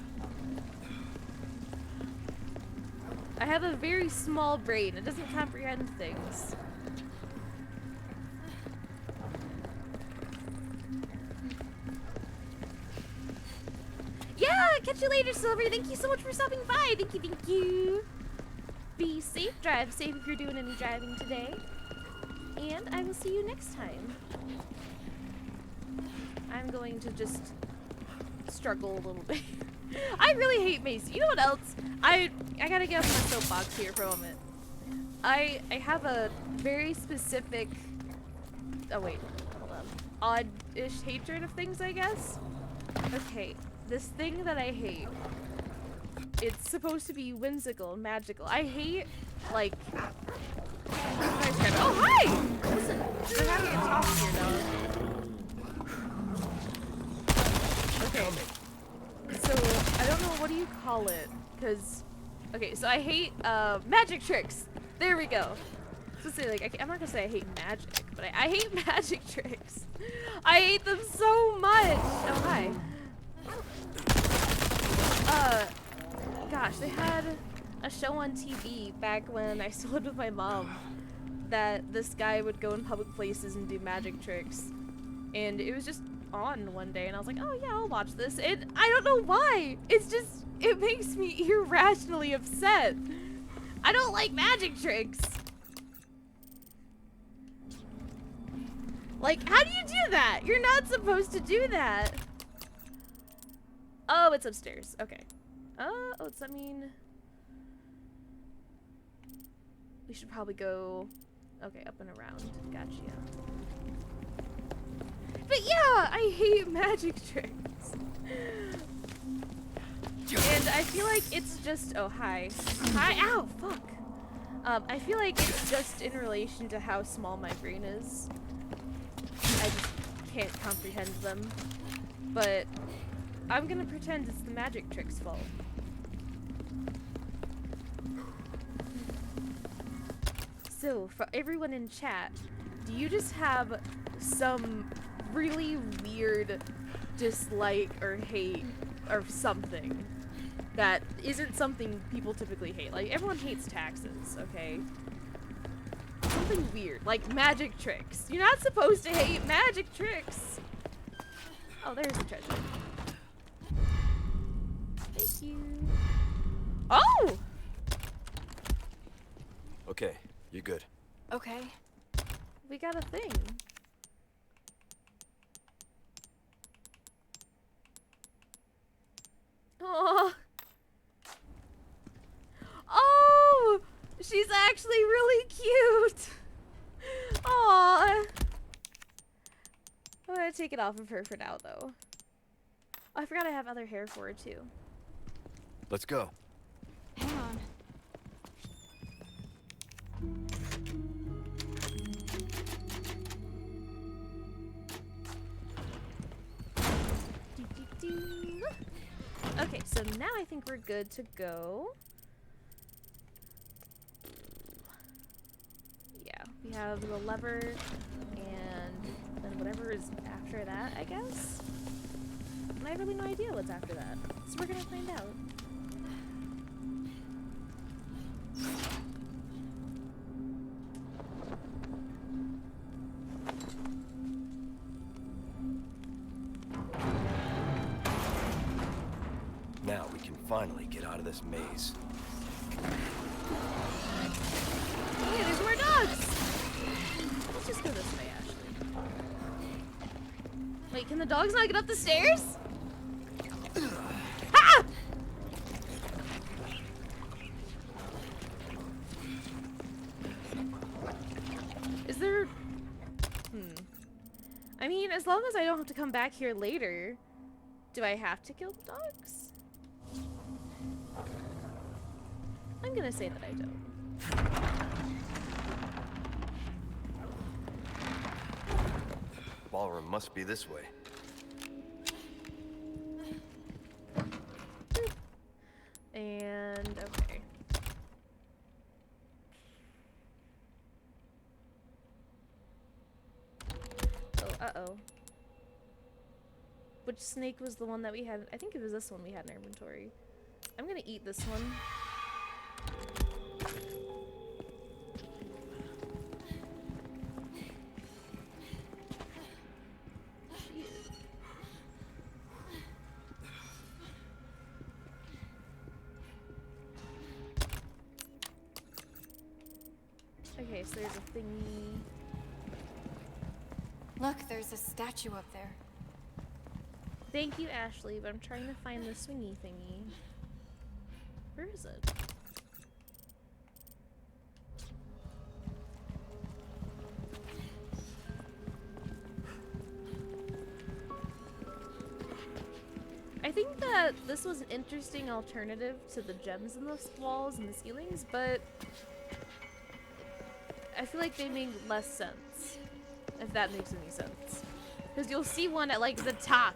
I have a very small brain. It doesn't comprehend things. Yeah, catch you later, Silver. Thank you so much for stopping by. Thank you, thank you. Be safe. Drive safe if you're doing any driving today. And I will see you next time. I'm going to just struggle a little bit. I really hate Mace. You know what else? I gotta get off my soapbox here for a moment. I have a very specific, oh wait, hold on, odd-ish hatred of things, I guess. Okay, this thing that I hate, it's supposed to be whimsical and magical. I hate, like, oh hi! Listen, we're having a talk here now. Okay. So, I don't know, what do you call it? Because, okay, so I hate, magic tricks. There we go. So say, like, I'm not gonna say I hate magic, but I hate magic tricks. I hate them so much. Oh, hi. Gosh, they had a show on TV back when I still lived with my mom that this guy would go in public places and do magic tricks. And it was just on one day, and I was like, oh yeah, I'll watch this. And I don't know why. It's just, it makes me irrationally upset. I don't like magic tricks. Like, how do you do that? You're not supposed to do that. Oh, it's upstairs. Okay. Oh, does that mean we should probably go, okay, up and around. Gotcha. But yeah, I hate magic tricks. And I feel like it's just, oh, hi. Hi, ow, fuck. I feel like it's just in relation to how small my brain is. I just can't comprehend them. But I'm gonna pretend it's the magic trick's fault. So, for everyone in chat, do you just have some really weird dislike or hate or something that isn't something people typically hate? Like, everyone hates taxes, okay? Something weird, like magic tricks. You're not supposed to hate magic tricks. Oh, there's the treasure. Thank you. Oh! Okay, you're good. Okay. We got a thing. Oh. Oh! She's actually really cute. Aw. I'm gonna take it off of her for now, though. Oh, I forgot I have other hair for her, too. Let's go. Hang on. Do. Okay, so now I think we're good to go. Yeah, we have the lever and then whatever is after that, I guess? And I have really no idea what's after that. So we're gonna find out. Now we can finally get out of this maze. Hey, there's more dogs! Let's just go this way, Ashley. Wait, can the dogs not get up the stairs? Ah! Is there... I mean, as long as I don't have to come back here later, do I have to kill the dogs? I'm gonna say that I don't. Ballroom must be this way. And okay. Oh, uh-oh. Which snake was the one that we had? I think it was this one we had in our inventory. I'm gonna eat this one. Okay, so there's a thingy. Look, there's a statue up there. Thank you, Ashley, but I'm trying to find the swingy thingy. Where is it? I think that this was an interesting alternative to the gems in the walls and the ceilings, but I feel like they make less sense, if that makes any sense. Because you'll see one at like the top.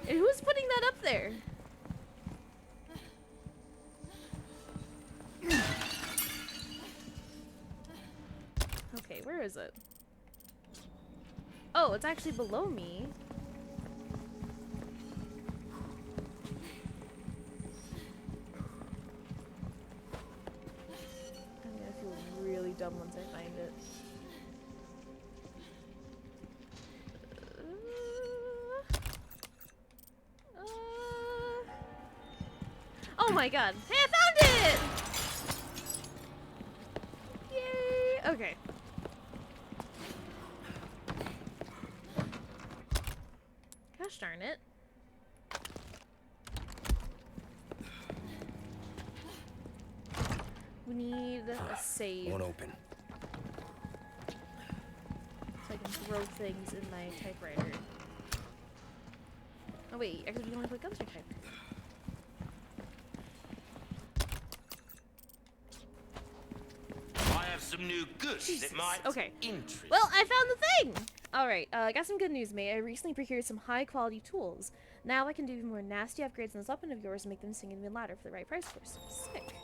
And who's putting that up there? Okay, where is it? Oh, it's actually below me. I'm gonna feel really dumb once I find it. Oh my god. Hey, I found it! Yay! Okay. Gosh darn it. We need a save. Won't open. So I can throw things in my typewriter. Oh wait, actually you can only put guns in your typewriter. I have some new goods Jesus. that might Okay. interest. Well, I found the thing! Alright, I got some good news, mate. I recently procured some high-quality tools. Now I can do even more nasty upgrades on this weapon of yours and make them sing even louder for the right price for us. Sick.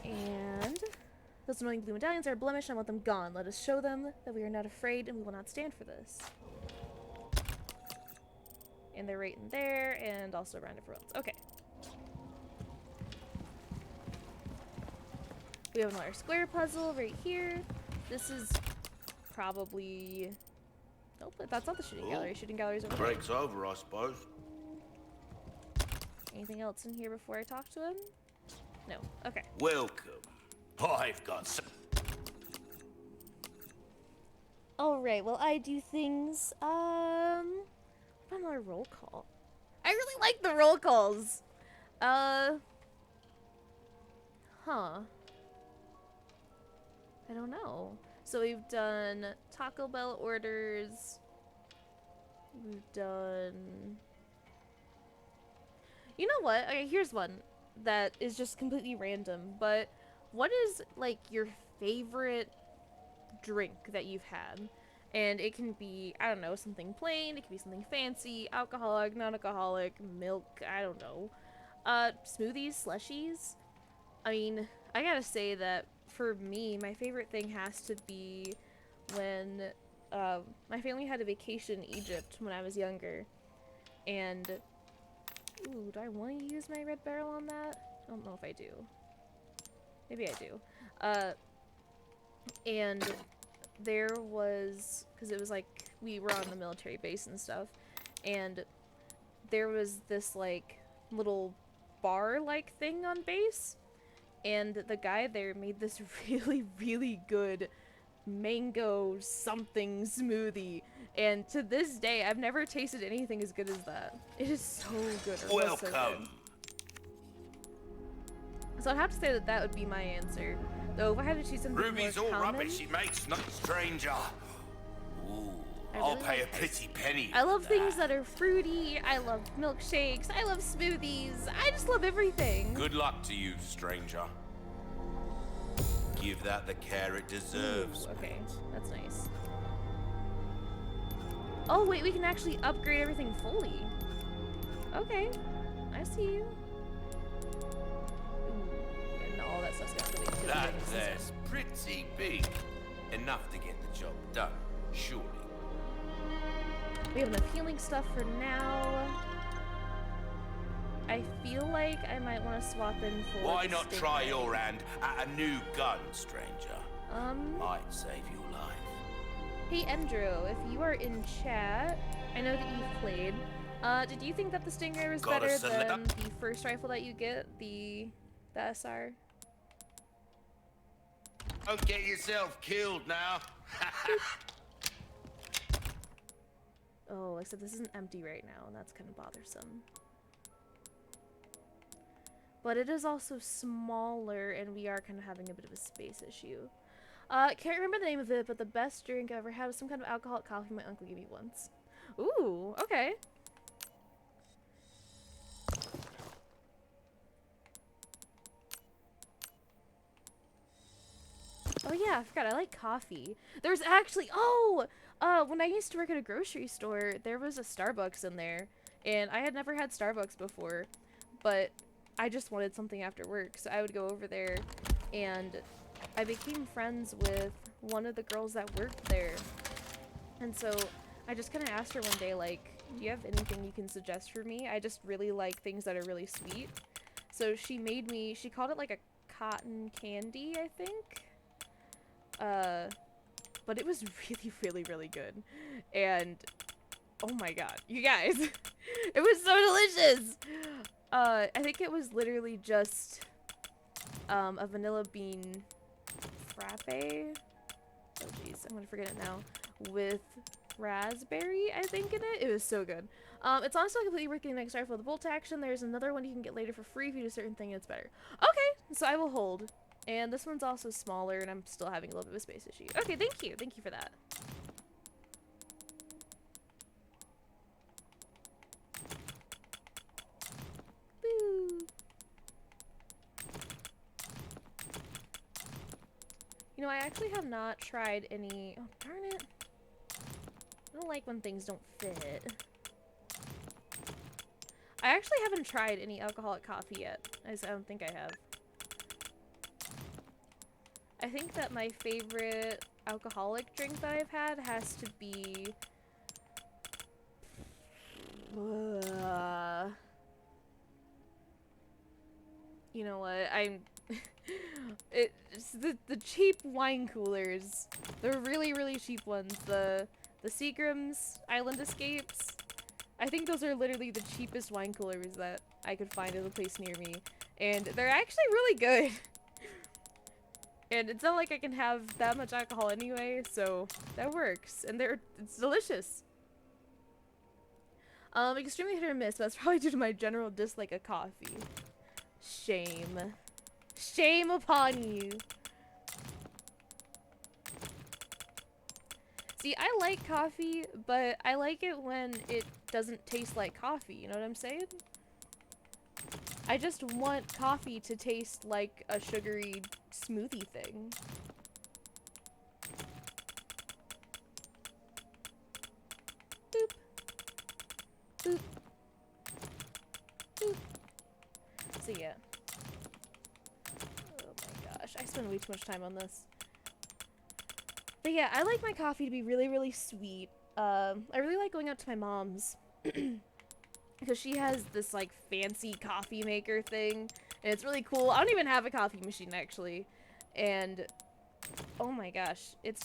And those annoying blue medallions are a blemish and I want them gone. Let us show them that we are not afraid and we will not stand for this. And they're right in there and also around everyone else. Okay. We have another square puzzle right here. This is probably... Nope, that's not the shooting gallery. Shooting gallery's over there. Break's over, I suppose. Anything else in here before I talk to him? No. Okay. Welcome. I've got some. Alright, well, I do things. What about our roll call? I really like the roll calls. Huh. I don't know. So we've done Taco Bell orders. We've done... You know what? Okay, here's one that is just completely random, but what is, like, your favorite drink that you've had? And it can be, I don't know, something plain, it can be something fancy, alcoholic, non-alcoholic, milk, I don't know. Smoothies, slushies. I mean, I gotta say that for me, my favorite thing has to be when my family had a vacation in Egypt when I was younger. And, ooh, do I want to use my red barrel on that? I don't know if I do. Maybe I do. And there was, because it was like, we were on the military base and stuff, and there was this, like, little bar-like thing on base, and the guy there made this really, really good mango something smoothie, and to this day, I've never tasted anything as good as that. It is so good. It was so Welcome. good. So I'd have to say that that would be my answer. Though if I had to choose something Ruby's more all common, rubbish. He makes no stranger. Ooh, I I'll really pay like a pretty penny. I love for things that are fruity. I love milkshakes. I love smoothies. I just love everything. Good luck to you, stranger. Give that the care it deserves. Ooh, okay, that's nice. Oh wait, we can actually upgrade everything fully. Okay, I see you. Ooh, and all that stuff's got really good That things. there's pretty big. Enough to get the job done, surely. We have enough healing stuff for now. I feel like I might want to swap in for Why the not try stingray. your hand at a new gun, stranger? Might save your life. Hey Endro, if you are in chat, I know that you've played. Did you think that the Stingray was Gotta better select- than the first rifle that you get, the SR? Don't get yourself killed now. Oh, except this isn't empty right now, and that's kind of bothersome. But it is also smaller, and we are kind of having a bit of a space issue. Can't remember the name of it, but the best drink I ever had was some kind of alcoholic coffee my uncle gave me once. Ooh, okay. Oh yeah, I forgot, I like coffee. There's actually, when I used to work at a grocery store, there was a Starbucks in there, and I had never had Starbucks before, but I just wanted something after work, so I would go over there, and I became friends with one of the girls that worked there, and so I just kind of asked her one day, like, do you have anything you can suggest for me? I just really like things that are really sweet. So she made me, she called it like a cotton candy, I think? But it was really, really, really good. And, oh my god, you guys, it was so delicious! I think it was literally just, a vanilla bean frappe. Oh jeez, I'm gonna forget it now. With raspberry, I think, in it. It was so good. It's honestly completely worth getting the next rifle with the bolt action. There's another one you can get later for free if you do a certain thing and it's better. Okay, so I will hold. And this one's also smaller, and I'm still having a little bit of a space issue. Okay, thank you. Thank you for that. Boo. You know, I actually have not tried any... Oh, darn it. I don't like when things don't fit. I actually haven't tried any alcoholic coffee yet. I don't think I have. I think that my favorite alcoholic drink that I've had has to be... you know what? It's the cheap wine coolers. The really, really cheap ones. The Seagram's Island Escapes. I think those are literally the cheapest wine coolers that I could find at a place near me. And they're actually really good. And it's not like I can have that much alcohol anyway, so that works. And it's delicious. Extremely hit or miss, but that's probably due to my general dislike of coffee. Shame. Shame upon you. See, I like coffee, but I like it when it doesn't taste like coffee, you know what I'm saying? I just want coffee to taste like a sugary smoothie thing. Boop. Boop. Boop. So yeah. Oh my gosh, I spend way too much time on this. But yeah, I like my coffee to be really, really sweet. I really like going out to my mom's. Because she has this, like, fancy coffee maker thing. And it's really cool. I don't even have a coffee machine, actually. And, oh my gosh. It's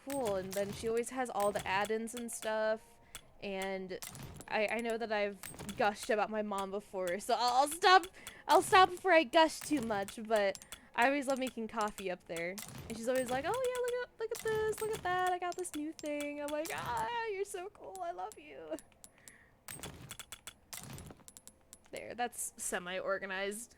cool. And then she always has all the add-ins and stuff. And I know that I've gushed about my mom before. So I'll stop before I gush too much. But I always love making coffee up there. And she's always like, oh yeah, look at this, look at that. I got this new thing. I'm like, ah, you're so cool. I love you. There, that's semi-organized.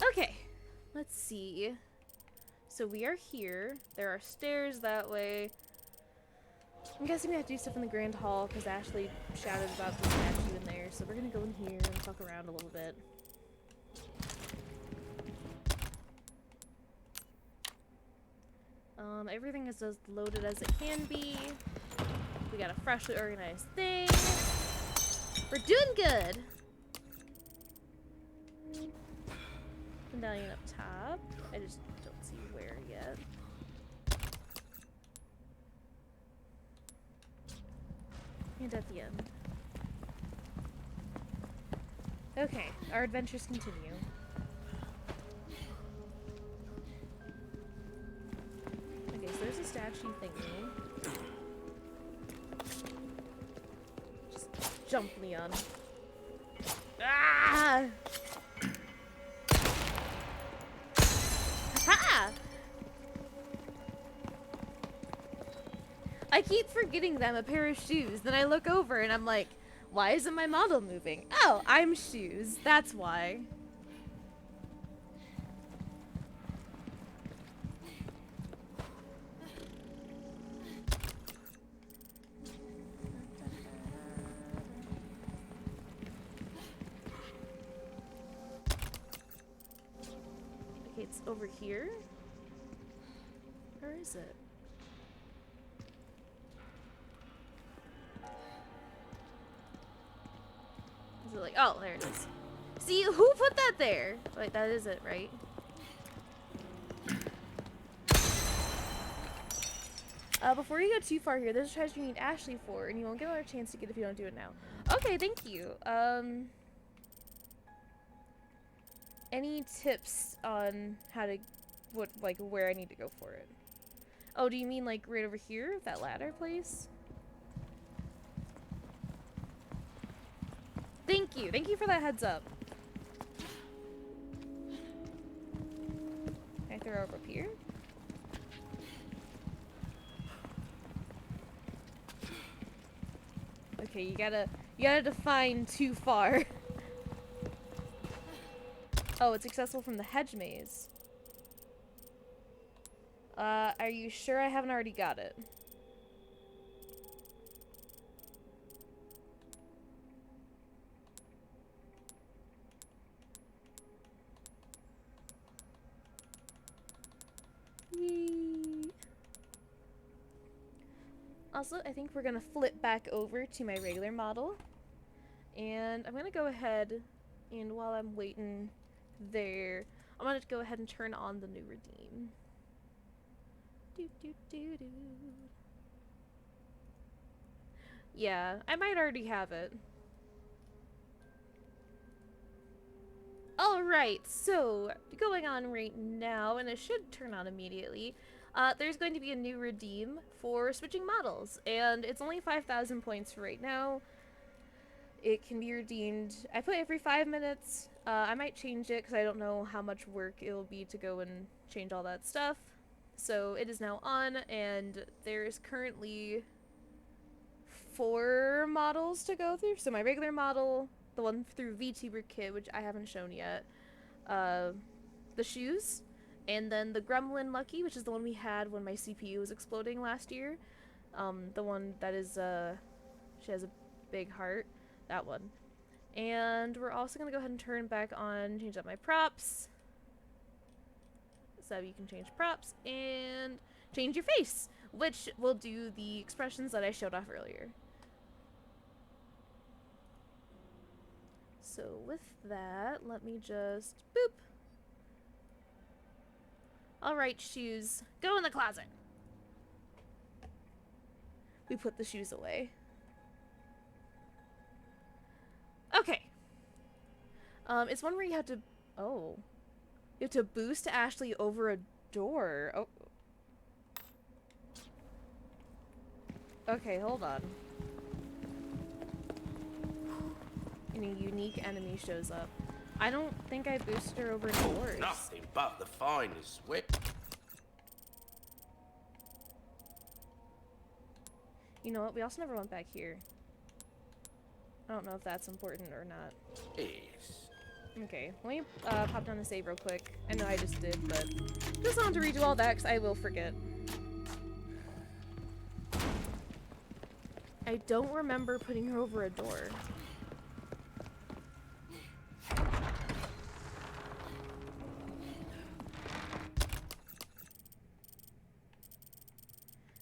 Okay, let's see. So we are here. There are stairs that way. I'm guessing we have to do stuff in the Grand Hall because Ashley shouted about the statue in there. So we're gonna go in here and fuck around a little bit. Everything is as loaded as it can be. We got a freshly organized thing. We're doing good. Medallion up top. I just don't see where yet. And at the end. Okay, our adventures continue. Okay, so there's a statue thingy. Just jump, Leon. Ah! Ha! I keep forgetting that I'm a pair of shoes. Then I look over and I'm like, why isn't my model moving? Oh, I'm shoes. That's why. Okay, it's over here. Where is it? Is it like, oh, there it is. See, who put that there? Wait, that is it, right? Before you go too far here, there's a treasure you need Ashley for, and you won't get another chance to get if you don't do it now. Okay, thank you. Any tips on how to, where I need to go for it? Oh, do you mean, like, right over here? That ladder place? Thank you. Thank you for that heads up. Can I throw her up here? Okay, you gotta define too far. Oh, it's accessible from the hedge maze. Are you sure I haven't already got it? Yee. Also, I think we're gonna flip back over to my regular model. And I'm gonna go ahead, and while I'm waiting there, I'm gonna go ahead and turn on the new redeem. Do, do, do, do. Yeah, I might already have it. Oh, Alright, so going on right now, and it should turn on immediately, there's going to be a new redeem for switching models, and it's only 5,000 points for right now. It can be redeemed, I put every 5 minutes. I might change it because I don't know how much work it'll be to go and change all that stuff. So it is now on, and there's currently 4 models to go through. So my regular model, the one through VTuber kit, which I haven't shown yet, the shoes, and then the Gremlin Lucky, which is the one we had when my CPU was exploding last year. The one that is, she has a big heart, that one. And we're also going to go ahead and turn back on, change up my props. So you can change props and change your face, which will do the expressions that I showed off earlier. So with that, let me just boop. Alright, shoes, go in the closet. We put the shoes away. Okay. It's one where you have to, you have to boost Ashley over a door. Oh. Okay, hold on. And a unique enemy shows up. I don't think I boosted her over doors. Nothing but the finest whip. You know what? We also never went back here. I don't know if that's important or not. Yes. Okay, let me pop down and save real quick. I know I just did, but just want to redo all that because I will forget. I don't remember putting her over a door.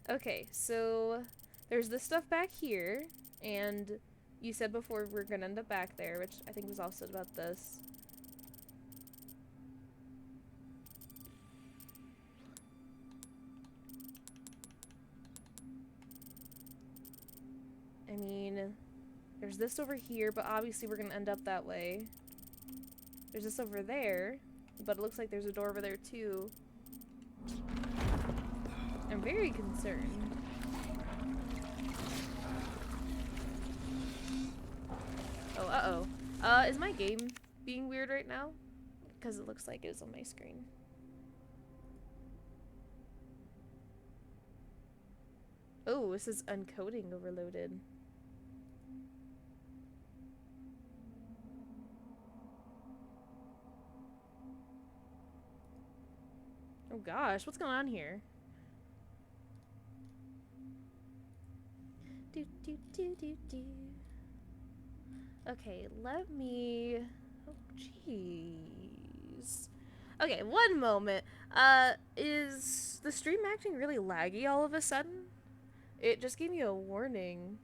Okay, so there's this stuff back here, and you said before we're gonna end up back there, which I think was also about this. I mean, there's this over here, but obviously we're gonna end up that way. There's this over there, but it looks like there's a door over there too. I'm very concerned. Oh, uh-oh. Is my game being weird right now? Because it looks like it is on my screen. Oh, this is encoding overloaded. Oh gosh, what's going on here? Do do do do do. Okay, let me. Oh jeez. Okay, one moment. Is the stream acting really laggy all of a sudden? It just gave me a warning.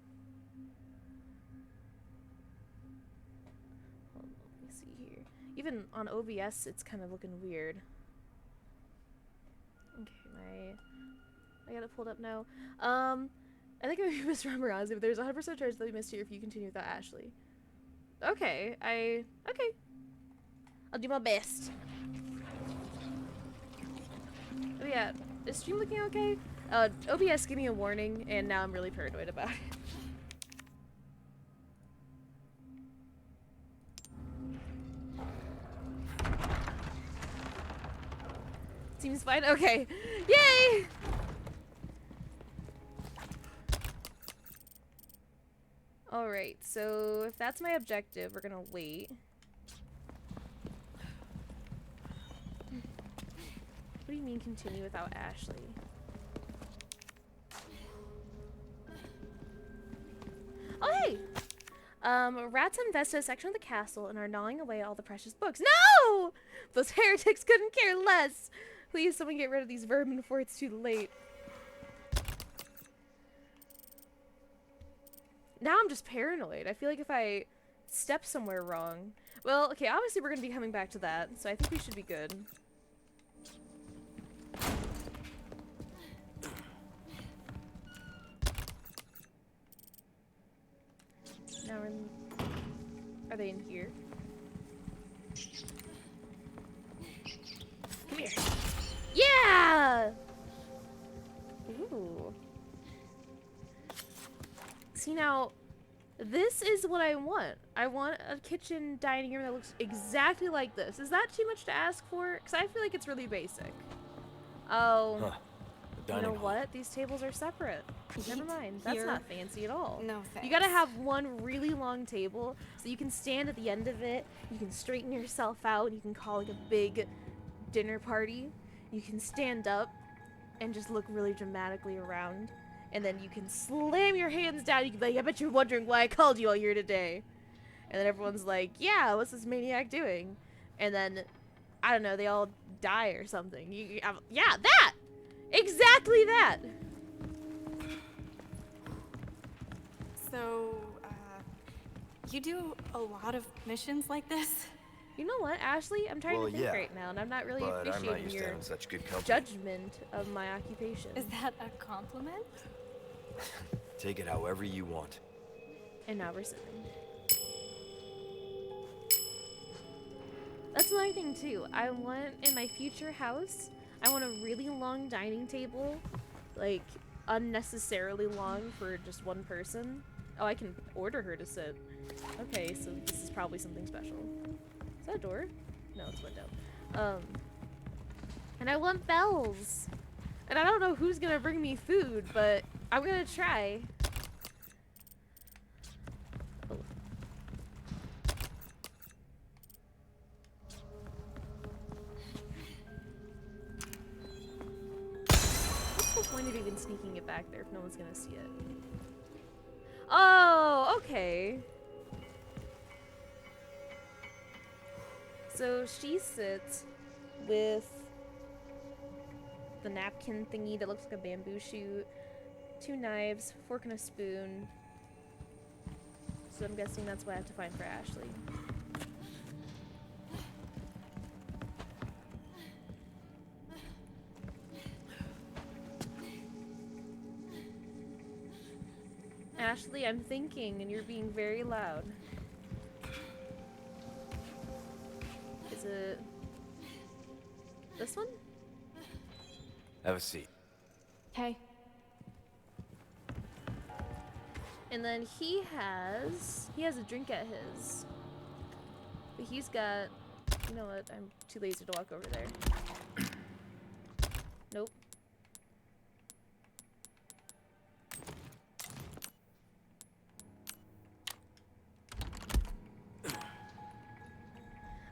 Hold on, let me see here. Even on OBS, it's kind of looking weird. Okay, I got it pulled up now. I think I missed Ramirez, but there's a 100% chance that we missed here if you continue without Ashley. Okay, okay. I'll do my best. Oh yeah, is stream looking okay? OBS gave me a warning, and now I'm really paranoid about it. Seems fine? Okay. Yay! Alright, so if that's my objective, we're gonna wait. What do you mean continue without Ashley? Oh hey! Rats infested a section of the castle and are gnawing away all the precious books. No! Those heretics couldn't care less! Please, someone get rid of these vermin before it's too late. Now I'm just paranoid. I feel like if I step somewhere wrong... Well, okay, obviously we're going to be coming back to that, so I think we should be good. Now we're in... Are they in here? Now, this is what I want. I want a kitchen dining room that looks exactly like this. Is that too much to ask for? Because I feel like it's really basic. Oh, Huh. The you dining know hall. what? These tables are separate. Never mind. That's Here? not fancy at all. No thanks. You gotta have one really long table so you can stand at the end of it. You can straighten yourself out and you can call like a big dinner party. You can stand up and just look really dramatically around. And then you can slam your hands down. You can be like, I bet you're wondering why I called you all here today. And then everyone's like, yeah, what's this maniac doing? And then, I don't know, they all die or something. Yeah, that! Exactly that! So, you do a lot of missions like this? You know what, Ashley? I'm trying Well, to think yeah, right now, and I'm not really But I'm not appreciating used to your having such good company. judgment of my occupation. Is that a compliment? Take it however you want. And now we're sitting. That's another thing too. I want in my future house, I want a really long dining table, like unnecessarily long for just one person. Oh, I can order her to sit. Okay, so this is probably something special. Is that a door? No, it's a window. And I want bells. And I don't know who's gonna bring me food, but I'm gonna try. Oh. What's the point of even sneaking it back there if no one's gonna see it? Oh, okay. So she sits with the napkin thingy that looks like a bamboo shoot, 2 knives, fork and a spoon. So I'm guessing that's what I have to find for Ashley. Ashley, I'm thinking and you're being very loud. Is it this one? Have a seat. Hey. And then he has a drink at his. But he's got, you know what, I'm too lazy to walk over there. Nope.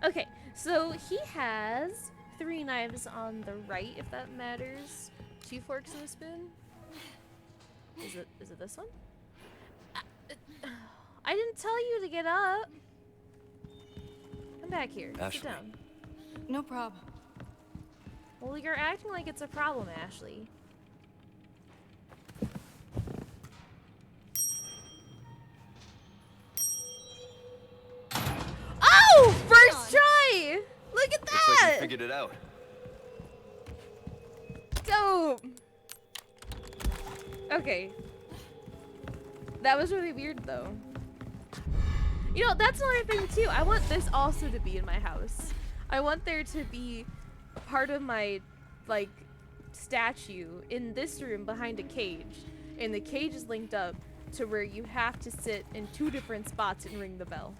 Okay, so he has 3 knives on the right, if that matters. 2 forks and a spoon. Is it this one? I didn't tell you to get up. Come back here. Ashley. Sit down. No problem. Well, you're acting like it's a problem, Ashley. Oh! First try! Look at Looks like that! you figured it out. Dope! Okay. That was really weird, though. You know, that's another thing, too. I want this also to be in my house. I want there to be part of my, like, statue in this room behind a cage. And the cage is linked up to where you have to sit in 2 different spots and ring the bell.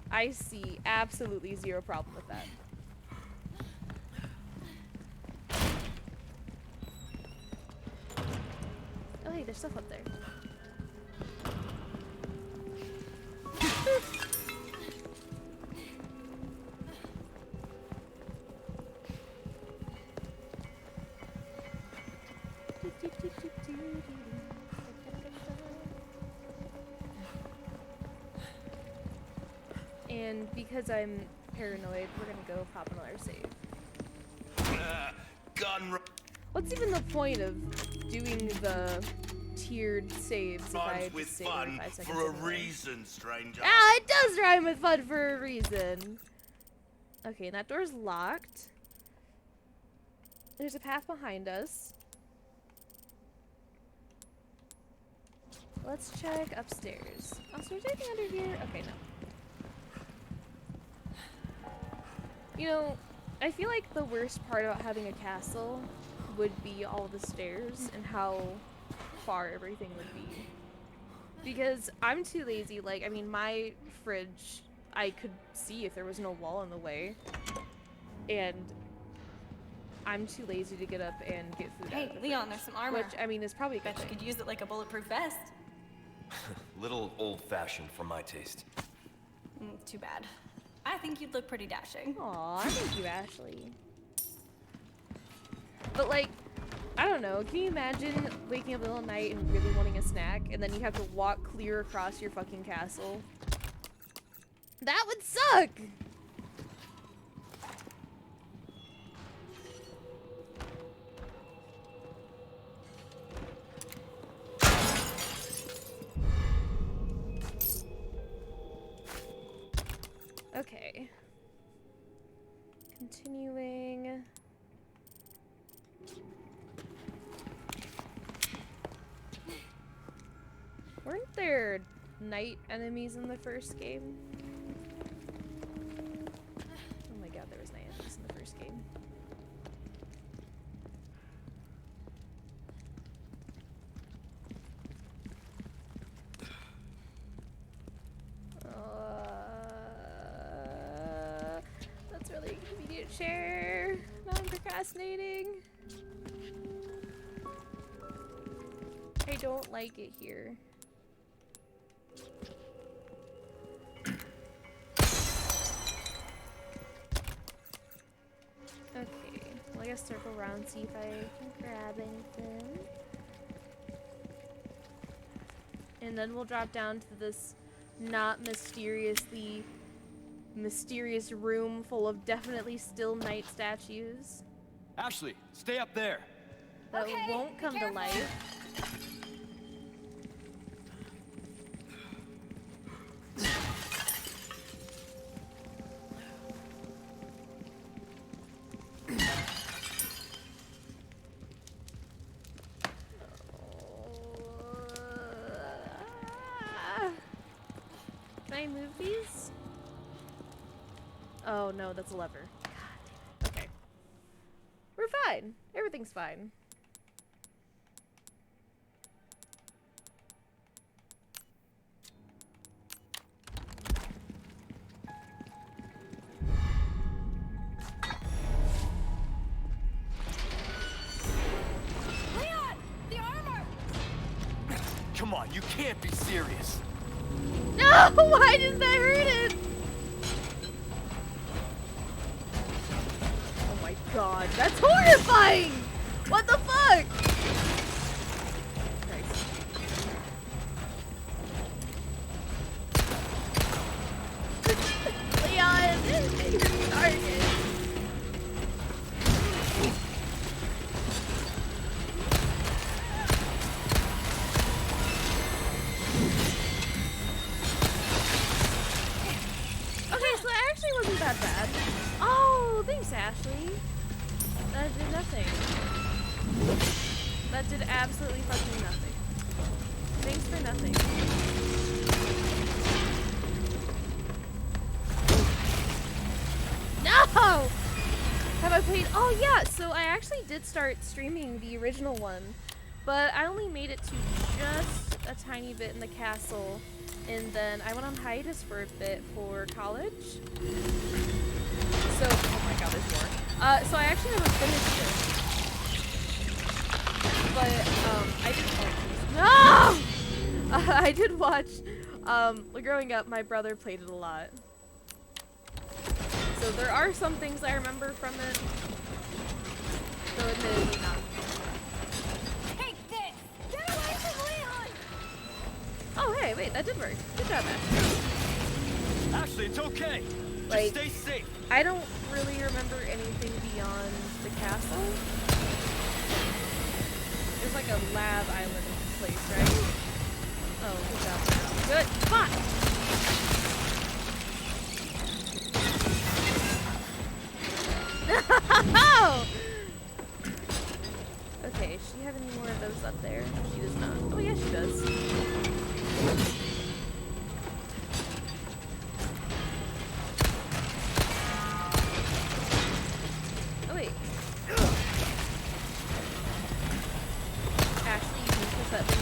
I see absolutely 0 problem with that. Oh, hey, there's stuff up there. And because I'm paranoid, we're gonna go pop another save. Gun What's even the point of doing the tiered saves if I rhymes just with save every fun 5 seconds for a anyway? reason, stranger. Ah, it does rhyme with fun for a reason. Okay, and that door's locked. There's a path behind us. Let's check upstairs. Oh, so there's anything under here? Okay, no. You know, I feel like the worst part about having a castle would be all the stairs and how far everything would be. Because I'm too lazy. Like, I mean, my fridge, I could see if there was no wall in the way. And I'm too lazy to get up and get food out Hey, of the Leon, fridge, there's some armor. which, I mean, is probably a good Bet you thing. could use it like a bulletproof vest. Little old-fashioned for my taste. Too bad. I think you'd look pretty dashing. Aw, thank you, Ashley. But like, I don't know, can you imagine waking up in the middle of the night and really wanting a snack, and then you have to walk clear across your fucking castle? That would suck! Okay. Continuing. Weren't there night enemies in the first game? Oh my god, there was night enemies in the first game. That's really a convenient chair. Now I'm procrastinating. I don't like it here. Okay, well I guess circle around, see if I can grab anything. And then we'll drop down to this not mysterious room full of definitely still night statues Ashley, stay up there. that Okay, won't be come to careful. life. Can I move these? Oh no, that's a lever. God. Okay. We're fine. Everything's fine. Leon! The armor! Come on, you can't be serious. No! Why did that hurt it? Oh my god, that's horrifying! What the fuck? Christ. Leon, you're target. Okay, so that actually wasn't that bad. Oh, thanks, Ashley. That did nothing. That did absolutely fucking nothing. Thanks for nothing. No! Have I played? Oh yeah, so I actually did start streaming the original one, but I only made it to just a tiny bit in the castle, and then I went on hiatus for a bit for college. So, oh my god, there's more. So I actually haven't finished it. But, I did, oh, no! I did watch, growing up, my brother played it a lot. So there are some things I remember from it. So admittedly not. Take this! Get away from Leon! Oh, hey, wait, that did work. Good job, Ashley. Ashley, it's okay. Like, Just stay safe. I don't really remember anything beyond the castle. There's like a lab island place, right? Oh, good job. Good. Spot! No! Okay, does she have any more of those up there? She does not. Oh, yeah, she does. Oh, wait. Ashley, you can push that thing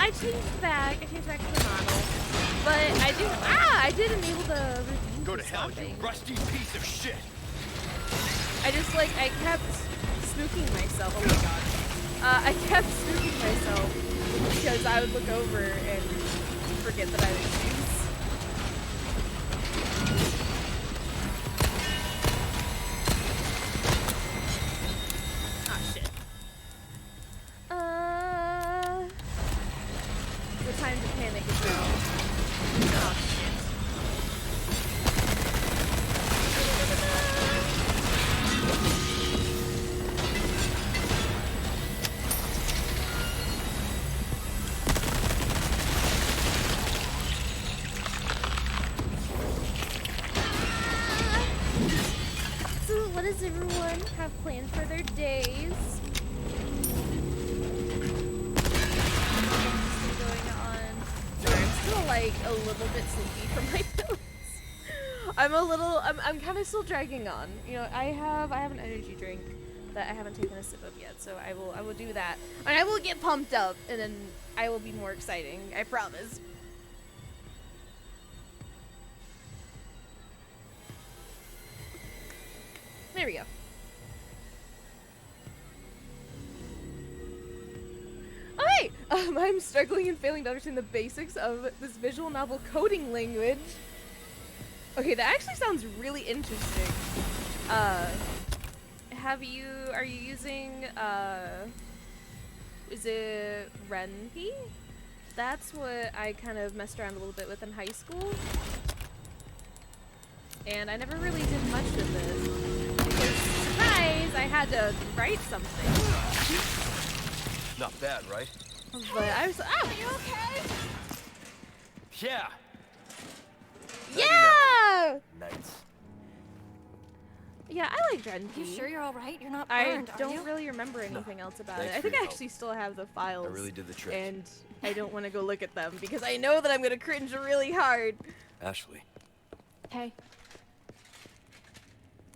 I changed back. I changed back to the model. But I did enable the redeem Go for to hell, you stopping. rusty piece of shit! I just like, I kept spooking myself. Oh my god. I kept spooking myself because I would look over and forget that I had shoes. Ah, shit. The time to panic is now. Oh, shit. So, what does everyone have planned for their days? Going on. Sorry, I'm still like a little bit sleepy from my pills. I'm kind of still dragging on. You know, I have an energy drink that I haven't taken a sip of yet, so I will do that. And I will get pumped up, and then I will be more exciting. I promise. There we go. Oh, hey! I'm struggling and failing to understand the basics of this visual novel coding language. Okay, that actually sounds really interesting. Are you using, is it Ren'Py? That's what I kind of messed around a little bit with in high school. And I never really did much with it. Because, surprise, I had to write something. Not bad, right? But I was, ah! Are you okay? Yeah! Yeah! Nice. Yeah, I like Ren'Py. You sure you're all right? You're not I burned, are you? don't really remember anything else about it. Thanks I for think your I help. actually still have the files. I really did the trick. And I don't want to go look at them because I know that I'm going to cringe really hard. Ashley. Hey.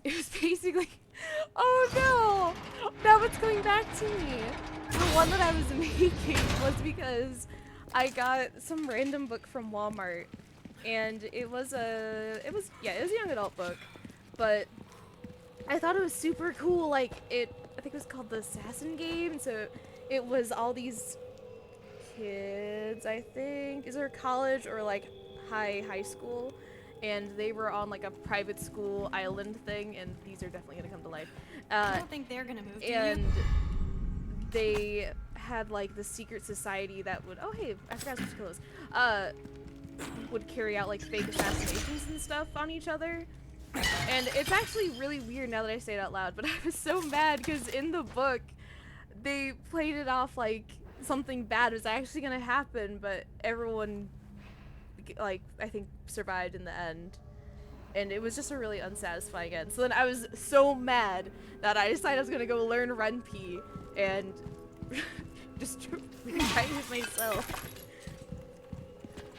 It was basically, oh no, now it's coming back to me. The one that I was making was because I got some random book from Walmart, and it was a young adult book, but I thought it was super cool. Like I think it was called the Assassin Game. So it was all these kids. I think is there college or like high school. And they were on like a private school island thing, and these are definitely gonna come to life. I don't think they're gonna move, do And you? they had like the secret society that would, oh hey, I forgot to close. Would carry out like fake assassinations and stuff on each other. And it's actually really weird now that I say it out loud, but I was so mad because in the book they played it off like something bad was actually gonna happen, but everyone, like, I think survived in the end, and it was just a really unsatisfying end. So then I was so mad that I decided I was gonna go learn Ren'Py and just rewrite it myself.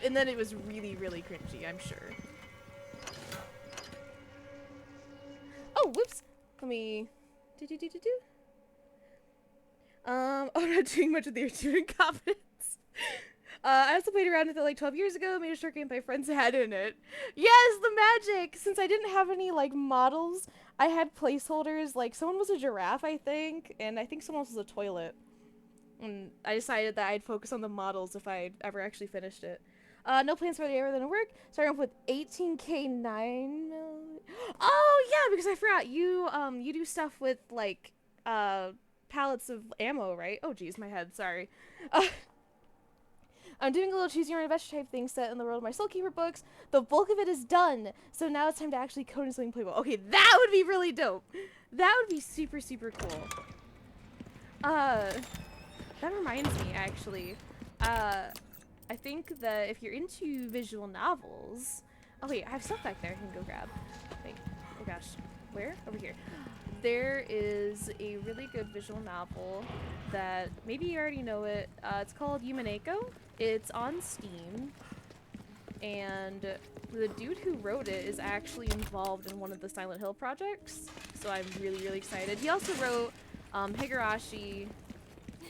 And then it was really, really cringy, I'm sure. Oh, whoops! Let me I'm not doing much with the student confidence. I also played around with it like 12 years ago, made a short game my friends had in it. Yes, the magic! Since I didn't have any, like, models, I had placeholders, like, someone was a giraffe, I think, and I think someone else was a toilet. And I decided that I'd focus on the models if I'd ever actually finished it. No plans for the year than work, starting off with 18k 9 million. Oh, yeah, because I forgot, you do stuff with, like, pallets of ammo, right? Oh, geez, my head, sorry. I'm doing a little choose your own adventure type thing set in the world of my Soulkeeper books. The bulk of it is done, so now it's time to actually code and something playable. Okay, that would be really dope. That would be super, super cool. That reminds me, actually. I think that if you're into visual novels... Oh, wait, I have stuff back there I can go grab. Wait, oh gosh. Where? Over here. There is a really good visual novel that maybe you already know it. It's called Yumeneko. It's on Steam, and the dude who wrote it is actually involved in one of the Silent Hill projects, so I'm really, really excited. He also wrote Higurashi,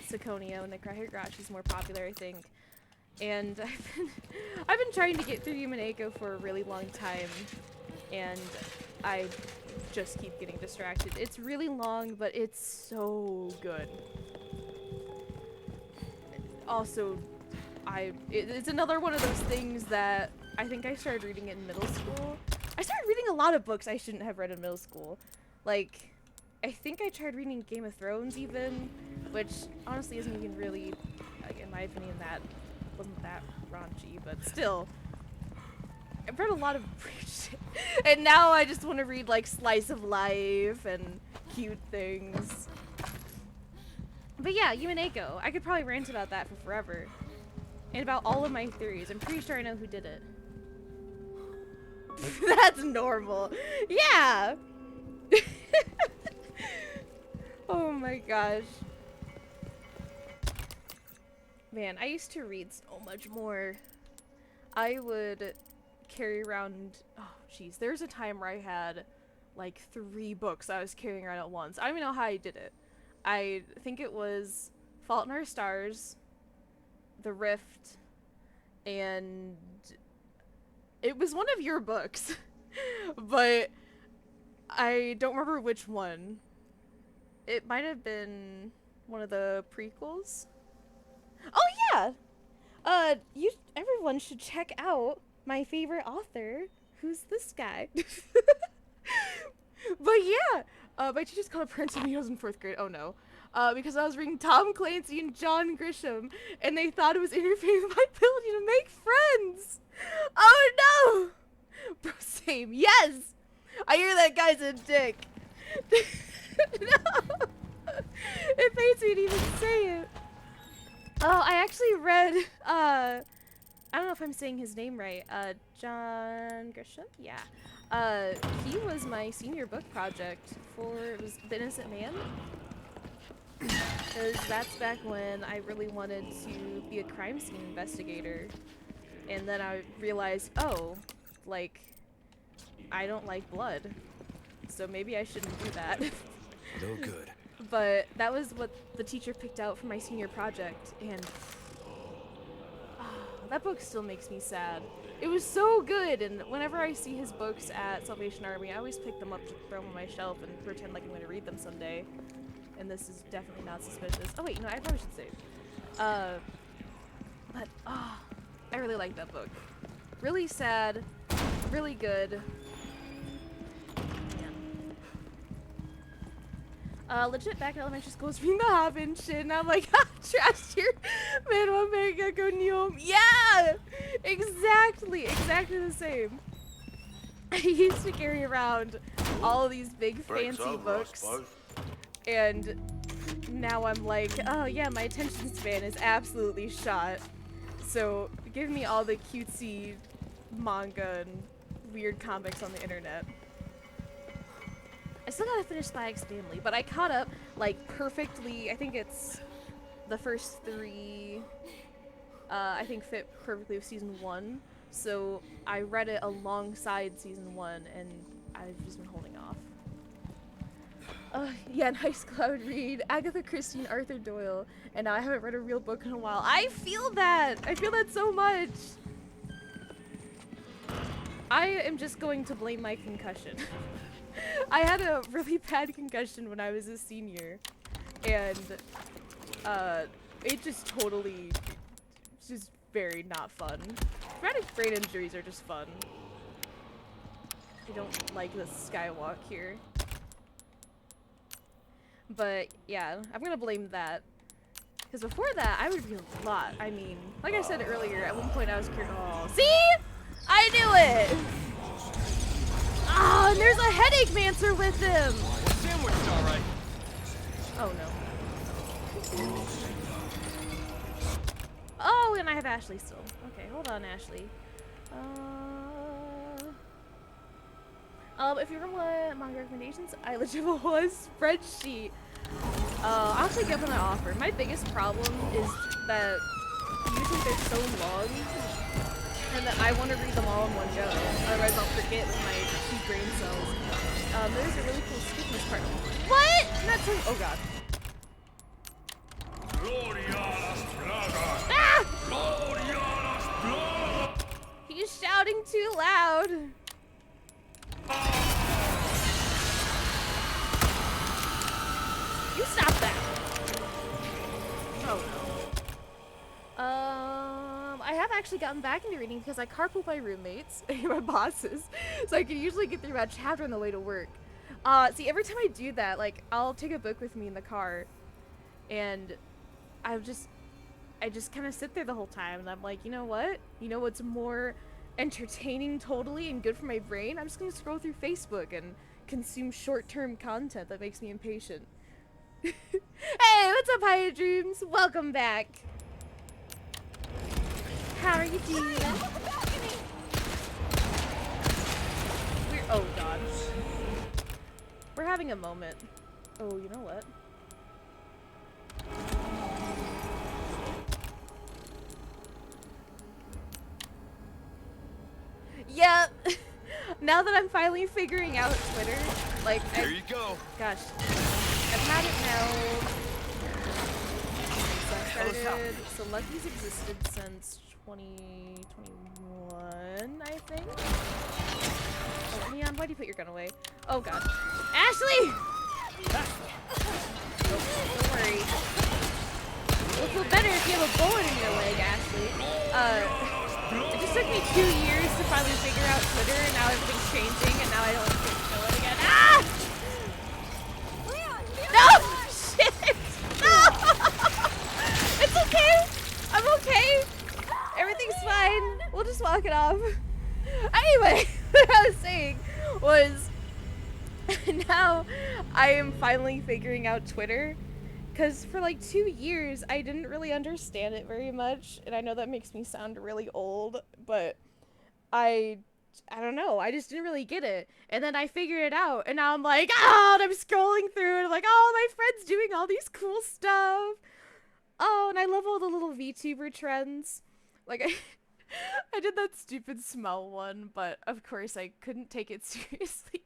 Sakonio, and Higurashi's more popular, I think. And I've been trying to get through Himetokki for a really long time, and I just keep getting distracted. It's really long, but it's so good. Also, it's another one of those things that I think I started reading in middle school. I started reading a lot of books I shouldn't have read in middle school. Like, I think I tried reading Game of Thrones even, which honestly isn't even really, like, in my opinion, that wasn't that raunchy, but still. I've read a lot of shit. And now I just want to read, like, slice of life and cute things. But yeah, Himetokki. I could probably rant about that for forever. And about all of my theories. I'm pretty sure I know who did it. That's normal. Yeah! Oh my gosh. Man, I used to read so much more. I would carry around, oh jeez, there's a time where I had like 3 books I was carrying around at once. I don't even know how I did it. I think it was Fault in Our Stars, The Rift, and it was one of your books, but I don't remember which one. It might have been one of the prequels. Oh yeah! Everyone should check out my favorite author, who's this guy. But yeah, my teachers called parents when I was in 4th grade. Oh no. Because I was reading Tom Clancy and John Grisham, and they thought it was interfering with my ability to make friends. Oh no! Bro, same. Yes! I hear that guy's a dick. No! It pains me to even say it. Oh, I actually read, I don't know if I'm saying his name right, John Grisham? Yeah. He was my senior book project for, it was The Innocent Man. Because that's back when I really wanted to be a crime scene investigator. And then I realized, oh, like, I don't like blood. So maybe I shouldn't do that. No good. But that was what the teacher picked out for my senior project, and that book still makes me sad. It was so good, and whenever I see his books at Salvation Army, I always pick them up to throw them on my shelf and pretend like I'm going to read them someday. And this is definitely not suspicious. Oh wait, no, I probably should save. But, I really like that book. Really sad, really good. Legit back in elementary school was reading The Hobbit and shit, and I'm like, ha, trash here, man, one mega go new. Yeah! Exactly the same. I used to carry around all of these big fancy books, and now I'm like, oh yeah, my attention span is absolutely shot. So give me all the cutesy manga and weird comics on the internet. I still gotta finish Spy X Family, but I caught up, like, perfectly. I think it's the first 3, I think fit perfectly with season 1. So I read it alongside season 1, and I've just been holding off. Yeah, in high school I would read Agatha Christie and Arthur Doyle, and now I haven't read a real book in a while. I feel that! I feel that so much! I am just going to blame my concussion. I had a really bad concussion when I was a senior, and it just totally, just very not fun. Traumatic brain injuries are just fun. I don't like the skywalk here. But yeah, I'm gonna blame that. Because before that, I would read a lot. I mean, like I said earlier, at one point I was curious. Oh, see? I knew it! Oh, and there's a headache mancer with him! The sandwich is alright. Oh no. Oh, and I have Ashley still. Okay, hold on, Ashley. If you remember what manga recommendations, I legit have a whole spreadsheet. I'll take up on that offer. My biggest problem is that usually they're so long, and that I want to read them all in one go. Otherwise, I'll forget with my 2 brain cells. There's a really cool stickiness part. What? Not so. Oh god. Ah! I have actually gotten back into reading because I carpool my roommates, my bosses, so I can usually get through that chapter on the way to work. See, every time I do that, like, I'll take a book with me in the car, and I just kind of sit there the whole time, and I'm like, you know what? You know what's more entertaining totally and good for my brain? I'm just gonna scroll through Facebook and consume short-term content that makes me impatient. Hey, what's up, Hyatt Dreams? Welcome back. How are you doing? Oh god. We're having a moment. Oh, you know what? Yep. Now that I'm finally figuring out Twitter, like, Here you go. gosh, I've had it now. Since I started, so Lucky's existed since 2021, I think. Oh, Leon, why do you put your gun away? Oh god. Ashley! Oh, don't worry. It'll feel better if you have a bullet in your leg, Ashley. It just took me 2 years to finally figure out Twitter, and now everything's changing, and now I don't know it again. Ah! No! Shit! No! It's okay! I'm okay! Everything's fine. We'll just walk it off. Anyway, what I was saying was, now I am finally figuring out Twitter. Because for like 2 years, I didn't really understand it very much. And I know that makes me sound really old, but I don't know. I just didn't really get it. And then I figured it out. And now I'm like, oh, and I'm scrolling through and I'm like, oh, my friend's doing all these cool stuff. Oh, and I love all the little VTuber trends. Like, I did that stupid smell one, but of course I couldn't take it seriously.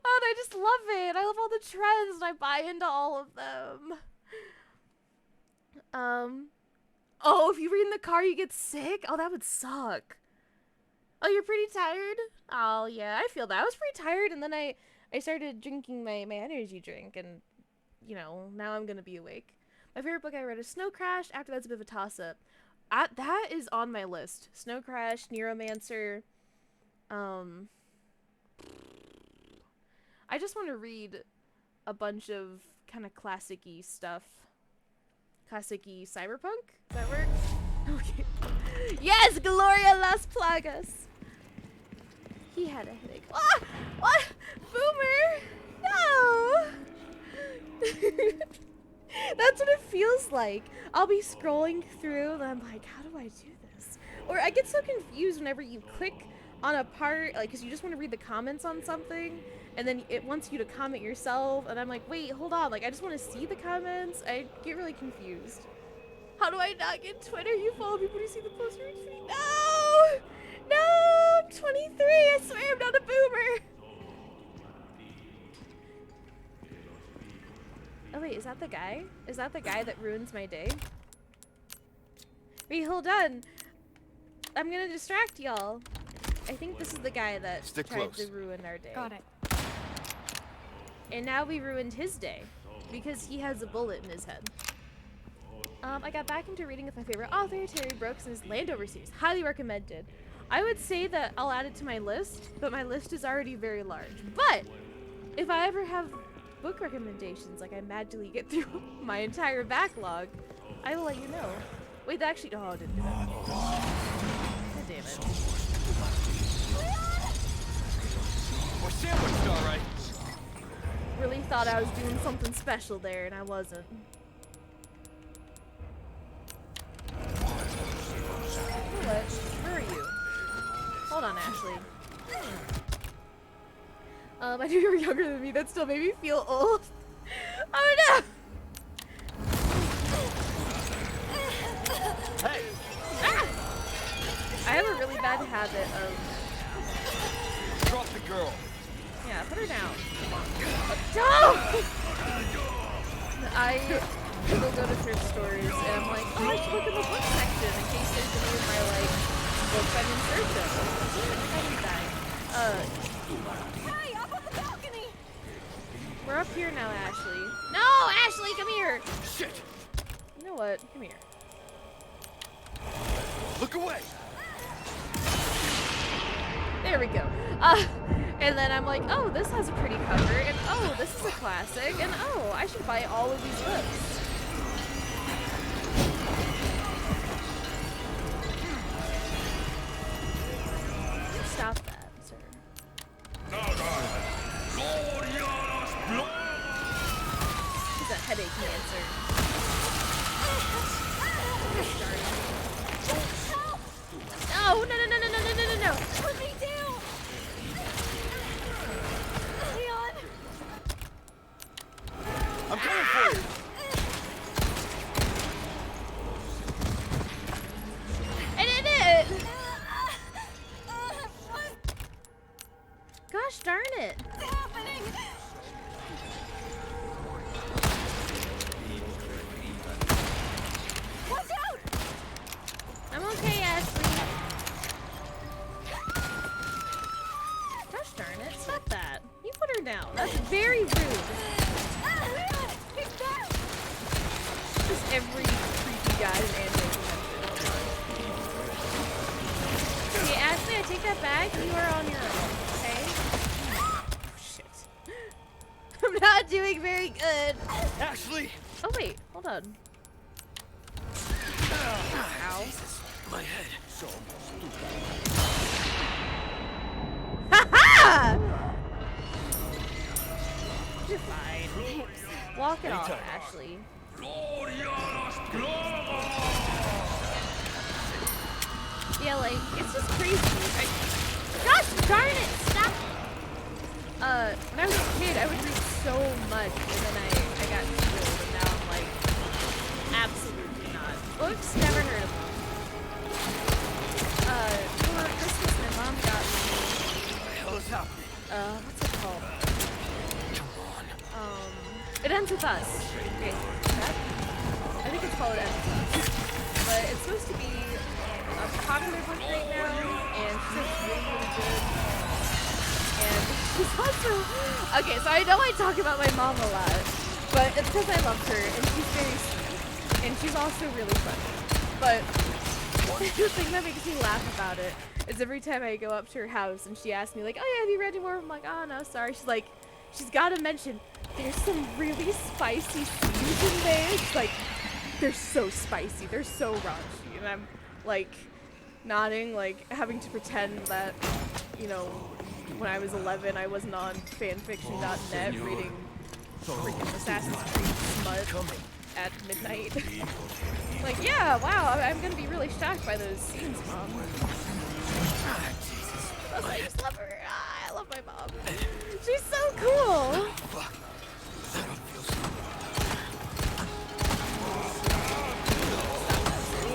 Oh, and I just love it. I love all the trends, and I buy into all of them. Oh, if you read in the car, you get sick? Oh, that would suck. Oh, you're pretty tired? Oh, yeah, I feel that. I was pretty tired, and then I started drinking my energy drink, and, you know, now I'm gonna be awake. My favorite book I read is Snow Crash. After that's a bit of a toss-up. That is on my list. Snow Crash, Neuromancer, I just want to read a bunch of kind of classic-y stuff. Classic-y cyberpunk? Does that work? Okay. Yes! Gloria Las Plagas! He had a headache. Ah! What? Boomer! No! That's what it feels like. I'll be scrolling through and I'm like, how do I do this? Or I get so confused whenever you click on a part, like, because you just want to read the comments on something, and then it wants you to comment yourself, and I'm like, wait, hold on, like, I just want to see the comments. I get really confused. How do I not get Twitter? You follow people to see the post retweet. No! No! I'm 23! I swear I'm not a boomer! Oh wait, is that the guy? Is that the guy that ruins my day? Wait, hold on. I'm gonna distract y'all. I think this is the guy that tried to ruin our day. Got it. And now we ruined his day because he has a bullet in his head. I got back into reading with my favorite author, Terry Brooks, and his Landover series. Highly recommended. I would say that I'll add it to my list, but my list is already very large. But if I ever have book recommendations, like I magically get through my entire backlog, I will let you know. Wait, that actually, oh, it didn't do that. God damn it. We're sandwiched, all right. Really thought I was doing something special there, and I wasn't. What? Where are you? Hold on, Ashley. I knew you were younger than me. That still made me feel old. Oh no! Hey! Ah! I have a really bad habit of... Drop the girl. Yeah, put her down. No! I will go to thrift stores and I'm like, oh, I should look in the book section in case there's any of my, like, books I'm in search of. I need that. Hey, up on the balcony! We're up here now, Ashley. No, Ashley, come here! Shit! You know what? Come here. Look away! There we go. And then I'm like, oh, this has a pretty cover, and oh, this is a classic, and oh, I should buy all of these books. Stop that, sir. He's a headache cancer. No, no, no, no, no, no, no, no, no. Put me down! Leon! I'm coming for you! I did it! Gosh darn it. What's happening? Watch out! I'm okay, Ashley. Gosh darn it, stop that. You put her down. That's very rude. Leon! He's back! Just every creepy guy in anime convention. Okay, Ashley, I take that back. You are on your own, okay? Oh, shit. I'm not doing very good. Ashley! Oh, wait, hold on. Ow. My head. So Ha-ha! You're fine. Walk it off, Ashley. Yeah, like, it's just crazy. Gosh darn it! Stop! When I was a kid, I would read so much, and then I got schooled, and now I'm like, absolutely not. Books, never heard of them. For Christmas, my mom got me, what the hell is happening? what's it called? Come on. It Ends With Us. Okay, that? I think it's called It Ends With Us. But it's supposed to be a popular book right now, and she's really, really good. And she's also... Okay, so I know I talk about my mom a lot, but it's because I love her, and she's very sweet. And she's also really funny. But the thing that makes me laugh about it is every time I go up to her house and she asks me, like, oh yeah, have you read any more? I'm like, oh no, sorry. She's like, she's got to mention, there's some really spicy scenes in there. It's like, they're so spicy. They're so raunchy. And I'm, like, nodding, like, having to pretend that, you know, when I was 11, I wasn't on fanfiction.net reading freaking Assassin's Creed smut at midnight. Like, yeah, wow, I'm gonna be really shocked by those scenes, Mom. I just love her. I love my mom. She's so cool. Fuck. I don't feel so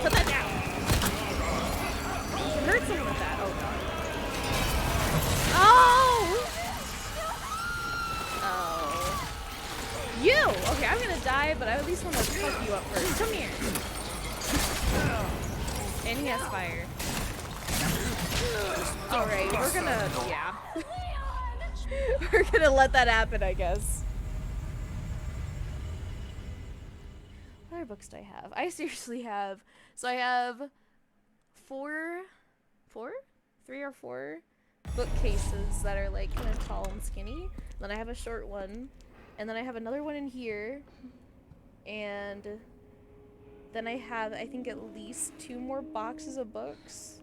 Put that down. You hurt someone with that. Oh, God. Oh! Oh. You! Okay, I'm gonna die, but I at least want to fuck you up first. Come here. And he has fire. Alright, we're gonna... Yeah. We're gonna let that happen, I guess. What other books do I have? I seriously have... So I have three or four bookcases that are like kind of tall and skinny. Then I have a short one. And then I have another one in here. And then I have, I think, at least 2 more boxes of books.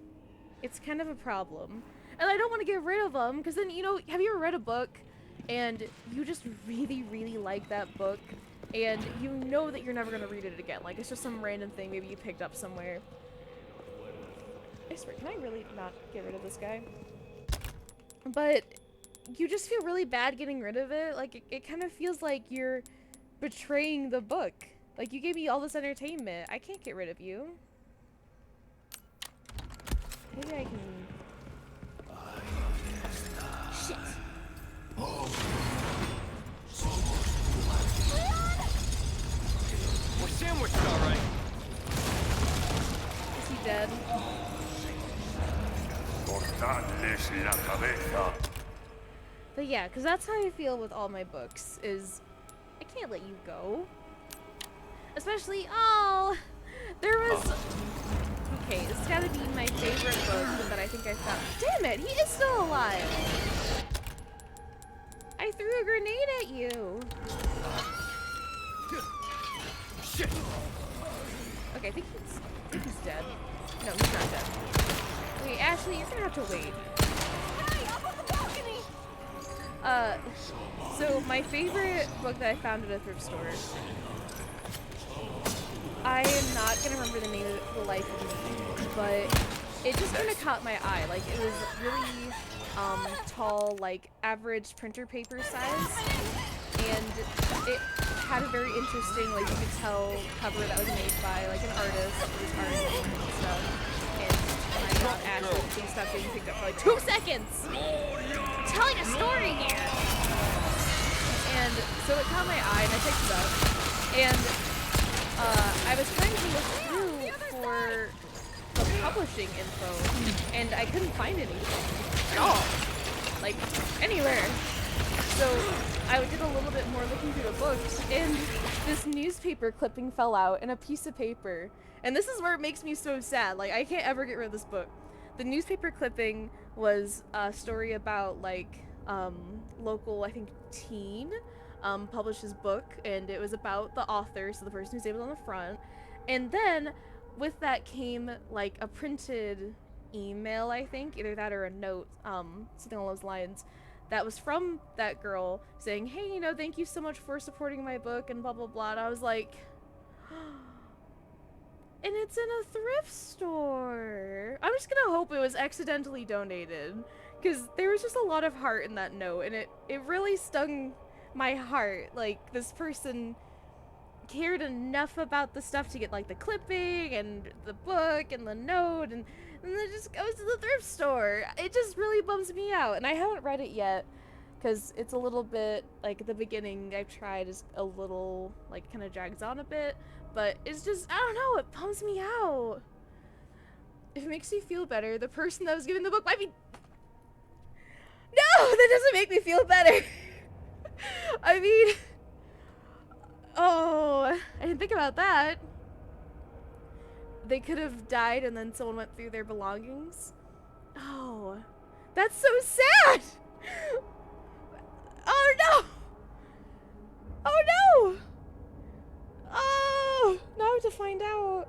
It's kind of a problem. And I don't want to get rid of them, because then, you know, have you ever read a book and you just really, really like that book, and you know that you're never going to read it again? Like, it's just some random thing maybe you picked up somewhere. I swear, can I really not get rid of this guy? But you just feel really bad getting rid of it. Like, it kind of feels like you're betraying the book. Like, you gave me all this entertainment. I can't get rid of you. Maybe I can... Shit. We're sandwiched, alright. Is he dead? But yeah, because that's how I feel with all my books, is I can't let you go. Especially, oh, there was... Okay, this has got to be my favorite book that I think I found. Damn it, he is still alive. I threw a grenade at you. Shit! Okay, I think he's dead. No, he's not dead. Wait, Ashley, you're gonna have to wait. Hey, up on the balcony! So my favorite book that I found at a thrift store. I am not gonna remember the name of the life of me, but it just kind of caught my eye. Like, it was really tall, like average printer paper size, and it had a very interesting, like, you could tell cover that was made by like an artist who was artist and stuff. And my god, Ashley, please stop getting picked up for like 2 seconds. I'm telling a story here. And so it caught my eye, and I picked it up, and I was trying to look through for the publishing info, and I couldn't find anything at all, like anywhere. So I did a little bit more looking through the books, and this newspaper clipping fell out in a piece of paper. And this is where it makes me so sad. Like, I can't ever get rid of this book. The newspaper clipping was a story about, like, local, I think, teen published his book, and it was about the author, so the person whose name was on the front. And then with that came like a printed email, I think, either that or a note, something along those lines, that was from that girl saying, hey, you know, thank you so much for supporting my book and blah blah blah. And I was like, and it's in a thrift store. I'm just gonna hope it was accidentally donated, because there was just a lot of heart in that note, and it really stung my heart. Like, this person cared enough about the stuff to get like the clipping and the book and the note, and then it just goes to the thrift store. It just really bums me out, and I haven't read it yet because it's a little bit, like, at the beginning I've tried is a little, like, kind of drags on a bit, but it's just, I don't know, it bums me out. If it makes me feel better, the person that was giving the book might be... No, that doesn't make me feel better. I mean, oh, I didn't think about that. They could have died and then someone went through their belongings. Oh, that's so sad. Oh no. Oh no. Oh, now I have to find out.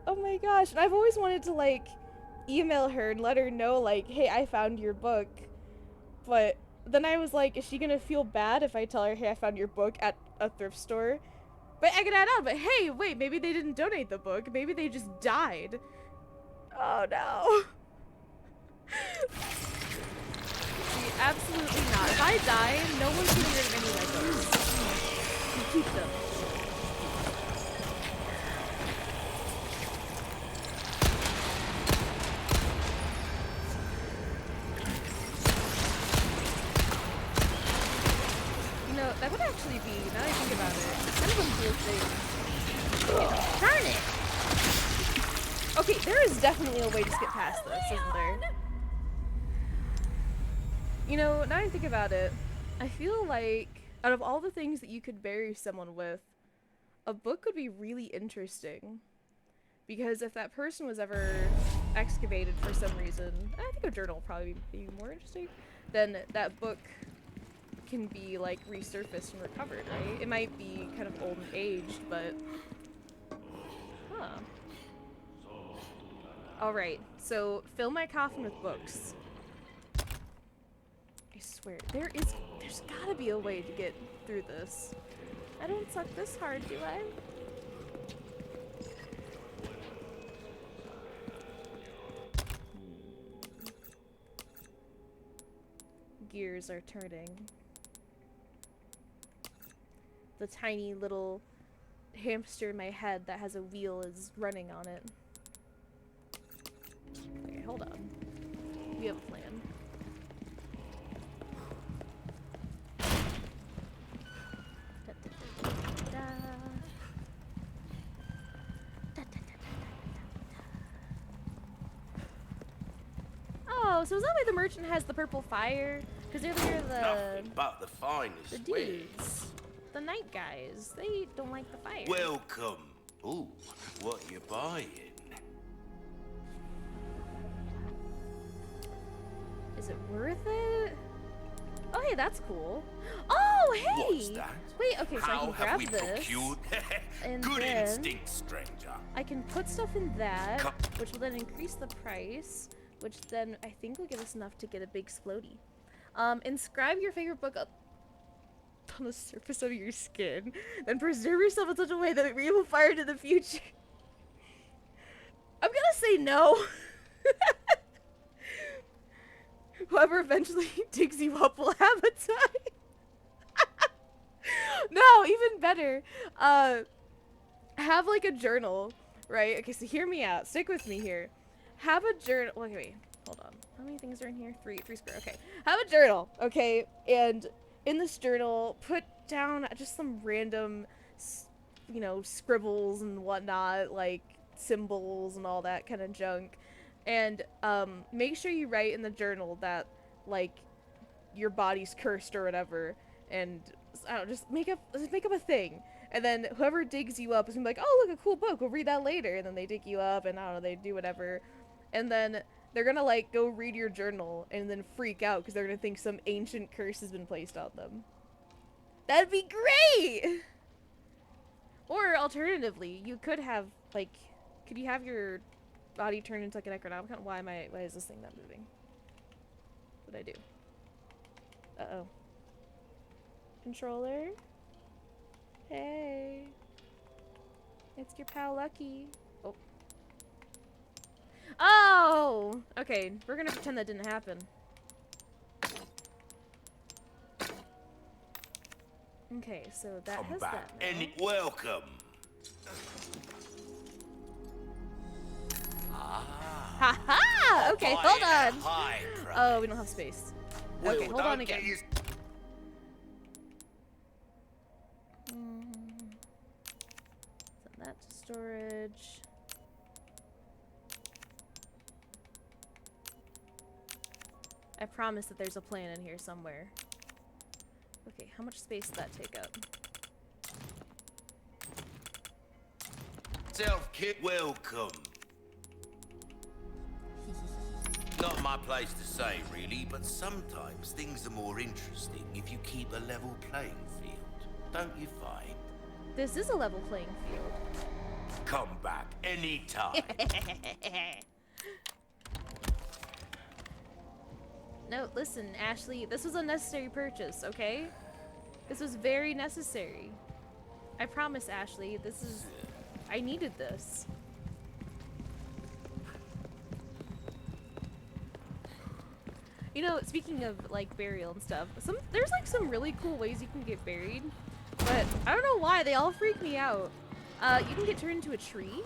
Oh my gosh. And I've always wanted to, like, email her and let her know, like, hey, I found your book. But then I was like, is she gonna feel bad if I tell her, hey, I found your book at a thrift store? But I can add on, but hey, wait, maybe they didn't donate the book. Maybe they just died. Oh no. See, absolutely not. If I die, no one's gonna get any of my books. You keep them. You know, that would actually be, now that I think about it, kind of a cool thing. Darn it! Okay, there is definitely a way to skip past this, isn't there? You know, now that I think about it, I feel like out of all the things that you could bury someone with, a book would be really interesting. Because if that person was ever excavated for some reason, I think a journal would probably be more interesting, then that book can be, like, resurfaced and recovered, right? It might be kind of old and aged, but... Huh. Alright, so fill my coffin with books. I swear, there's gotta be a way to get through this. I don't suck this hard, do I? Gears are turning. The tiny little hamster in my head that has a wheel is running on it. Okay, hold on. We have a plan. Oh, so is that why the merchant has the purple fire? Because they're Nothing but the finest the wares. dudes. The night guys. They don't like the fire. Welcome. Ooh, what you buying? Is it worth it? Oh, hey, that's cool. Oh, hey! What's that? Wait, okay, so I How can have grab we this. procured? and Good then instinct, stranger. I can put stuff in that, Come. which will then increase the price, which then I think will give us enough to get a big splody. Inscribe your favorite book up on the surface of your skin, then preserve yourself in such a way that it will fire into the future. I'm gonna say no. Whoever eventually digs you up will have a time. No, even better. Have like a journal, right? Okay, so hear me out. Stick with me here. Have a journal. Wait, hold on. How many things are in here? Three square. Okay. Have a journal, okay? And in this journal, put down just some random, you know, scribbles and whatnot, like symbols and all that kind of junk. And make sure you write in the journal that like your body's cursed or whatever, and I don't know, just make up a thing. And then whoever digs you up is gonna be like, oh, look, a cool book, we'll read that later. And then they dig you up, and I don't know, they do whatever. And then they're gonna like go read your journal and then freak out because they're gonna think some ancient curse has been placed on them. That'd be great. Or alternatively, you could have like, could you have your body turned into like an Necronomicon? Why is this thing not moving? What'd I do? Uh-oh. Controller? Hey. It's your pal Lucky. Oh. Oh! Okay, we're gonna pretend that didn't happen. Okay, so that Come has back. that now. Welcome. Ha-ha! Okay, hold on. Hi, Oh, we don't have space. Okay, Well, hold on don't get again. used- Send that to storage. I promise that there's a plan in here somewhere. Okay, how much space did that take up? Self-kit. Welcome. Not my place to say, really, but sometimes things are more interesting if you keep a level playing field. Don't you find? This is a level playing field. Come back anytime. No, listen, Ashley, this was a necessary purchase, okay? This was very necessary. I promise, Ashley, this is... I needed this. You know, speaking of, like, burial and stuff, there's, like, some really cool ways you can get buried, but I don't know why, they all freak me out. You can get turned into a tree,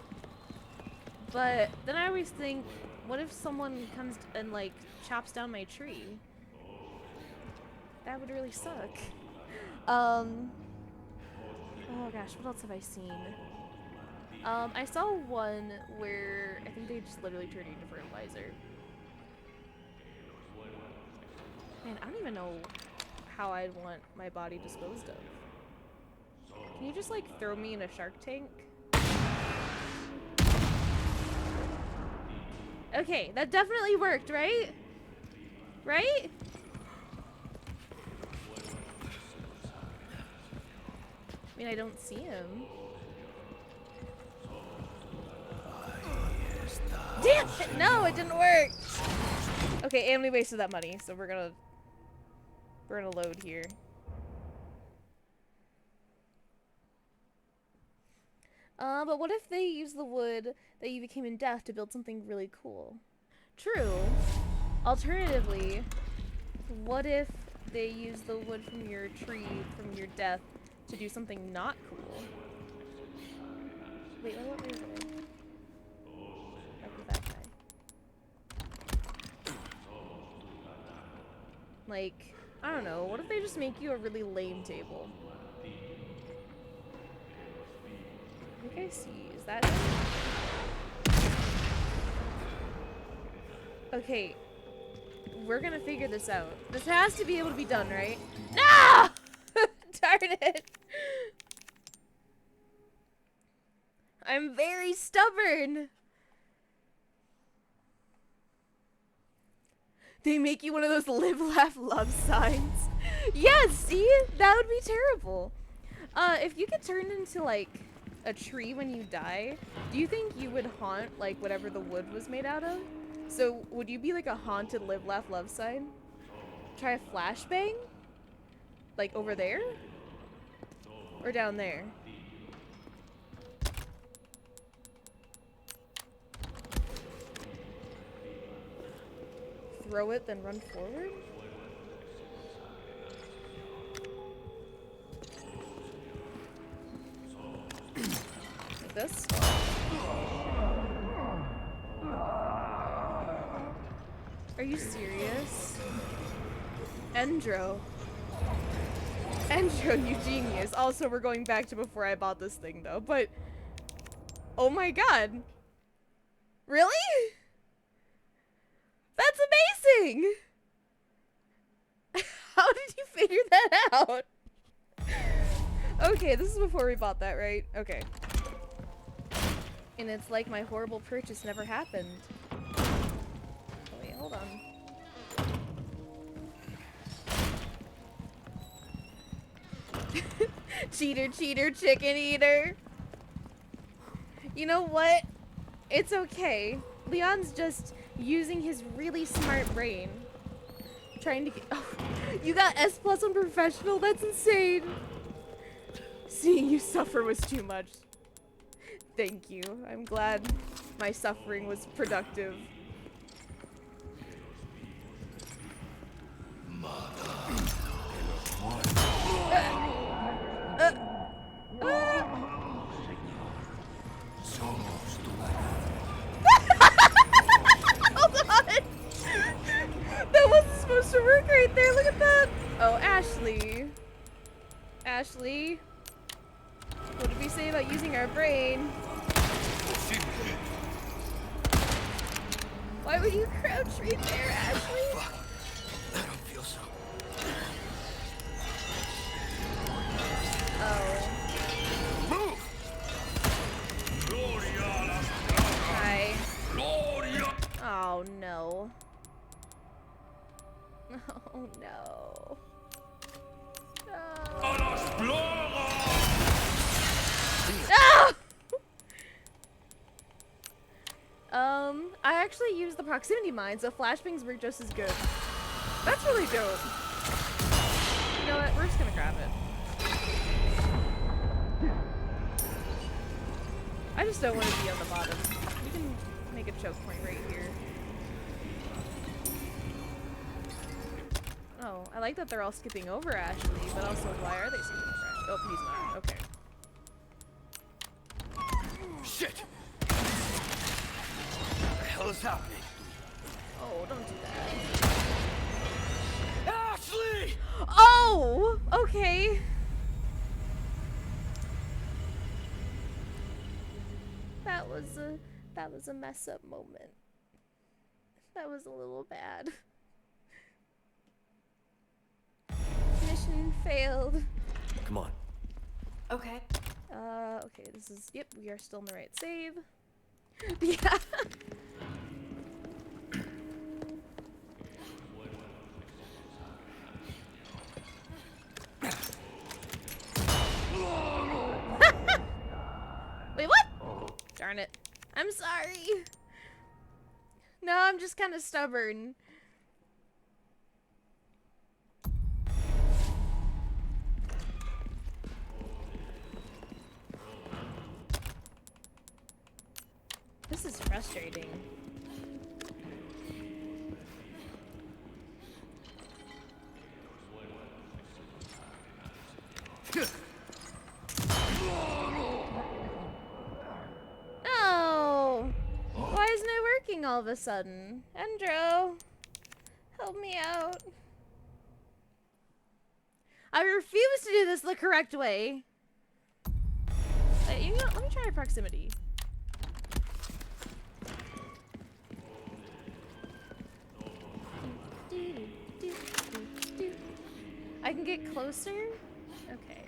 but then I always think, what if someone comes and, like, chops down my tree? That would really suck. Oh gosh, what else have I seen? I saw one where I think they just literally turned into fertilizer. Man, I don't even know how I'd want my body disposed of. Can you just like throw me in a shark tank? Okay, that definitely worked, right? Right? I mean, I don't see him. Damn it! No, it didn't work! Okay, and we wasted that money, so we're gonna load here. But what if they use the wood that you became in death to build something really cool? True. Alternatively, what if they use the wood from your tree, from your death, to do something not cool? Wait, what way is it? Back with that guy. Like, I don't know, what if they just make you a really lame table? I think I see. Is that it? Okay. We're gonna figure this out. This has to be able to be done, right? No! Darn it! I'm very stubborn! They make you one of those live, laugh, love signs. Yes, see? That would be terrible. If you get turned into, like, a tree when you die, do you think you would haunt, like, whatever the wood was made out of? So, would you be, like, a haunted live, laugh, love sign? Try a flashbang? Like, over there? Or down there? Throw it, then run forward? Like this? Are you serious? Endro. Endro, you genius. Also, we're going back to before I bought this thing, though, but... Oh my god. Really? That's amazing! How did you figure that out? Okay, this is before we bought that, right? Okay. And it's like my horrible purchase never happened. Oh wait, hold on. Cheater, cheater, chicken eater. You know what? It's okay. Leon's just using his really smart brain. Trying to get... Oh, you got S+ on professional? That's insane. Seeing you suffer was too much. Thank you. I'm glad my suffering was productive. Hold on! That wasn't supposed to work right there. Look at that. Oh, Ashley. Ashley. What did we say about using our brain? Why would you crouch right there, Ashley? Fuck. I don't feel so. Oh. Move! Hi. Oh no. Oh no. No! I actually used the proximity mine, so flashbangs work just as good. That's really dope. You know what? We're just gonna grab it. I just don't want to be on the bottom. We can make a choke point right here. Oh, I like that they're all skipping over Ashley, but also why are they skipping over Ashley? Oh, he's not. Okay. Shit! What the hell is happening? Oh, don't do that. Ashley! Oh! Okay. That was a mess up moment. That was a little bad. Mission failed. Come on. Okay. Okay, this is, yep, we are still in the right save. Yeah. Wait, what? Darn it. I'm sorry. No, I'm just kind of stubborn. This is frustrating. No! Why isn't it working all of a sudden? Endro, help me out. I refuse to do this the correct way. You know, let me try proximity. I can get closer? Okay.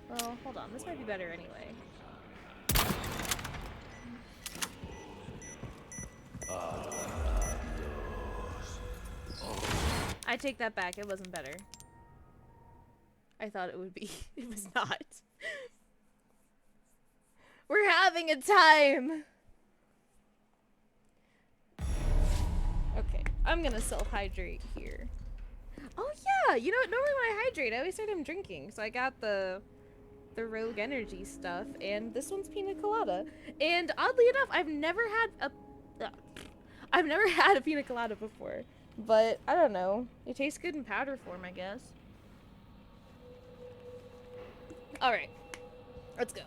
Well, hold on. This might be better anyway. I take that back. It wasn't better. I thought it would be. It was not. We're having a time. Okay, I'm gonna self-hydrate here. Oh yeah, you know what? Normally when I hydrate, I always say I'm drinking. So I got the Rogue Energy stuff, and this one's pina colada. And oddly enough, I've never had a pina colada before. But I don't know. It tastes good in powder form, I guess. All right, let's go.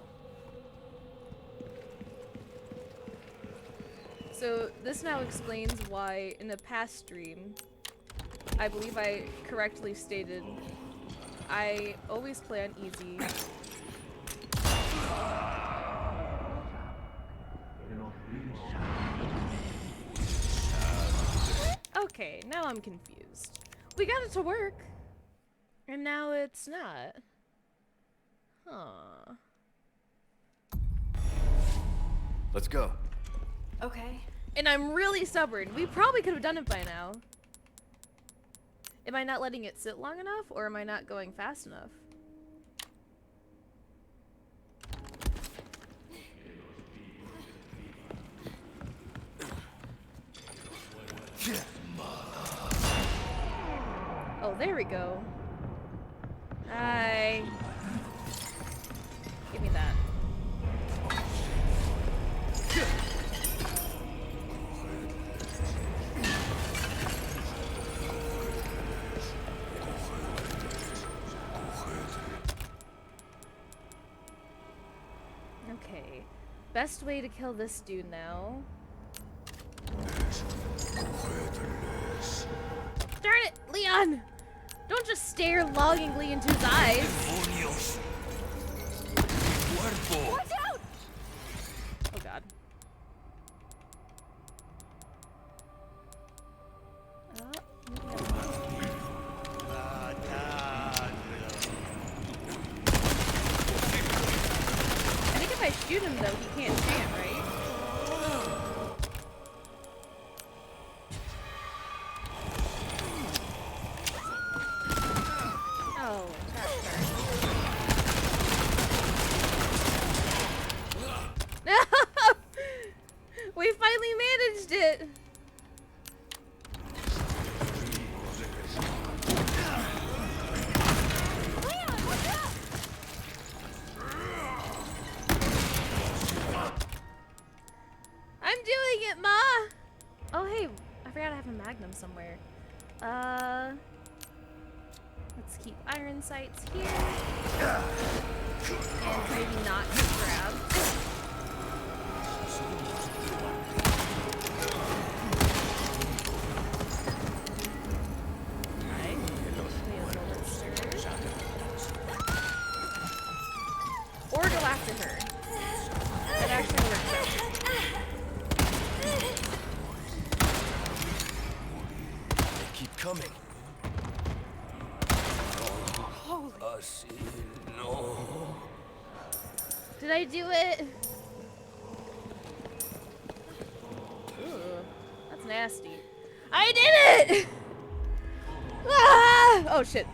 So this now explains why in a past stream, I believe I correctly stated, I always play on easy. Okay, now I'm confused. We got it to work, and now it's not. Huh. Let's go. Okay. And I'm really stubborn. We probably could have done it by now. Am I not letting it sit long enough, or am I not going fast enough? Oh, there we go. Hi. Give me that. Okay. Best way to kill this dude now. Darn it, Leon! Don't just stare longingly into his eyes. Watch out! Oh god. I think if I shoot him though, he can't chant, right? Oh, no! We finally managed it! I'm doing it, Ma! Oh, hey, I forgot I have a magnum somewhere. Let's keep iron sights here. And maybe not get grabbed. Or go after her. That actually works out. They keep coming. Holy. No. Did I do it? Ooh, that's nasty. I did it! Ah! Oh shit.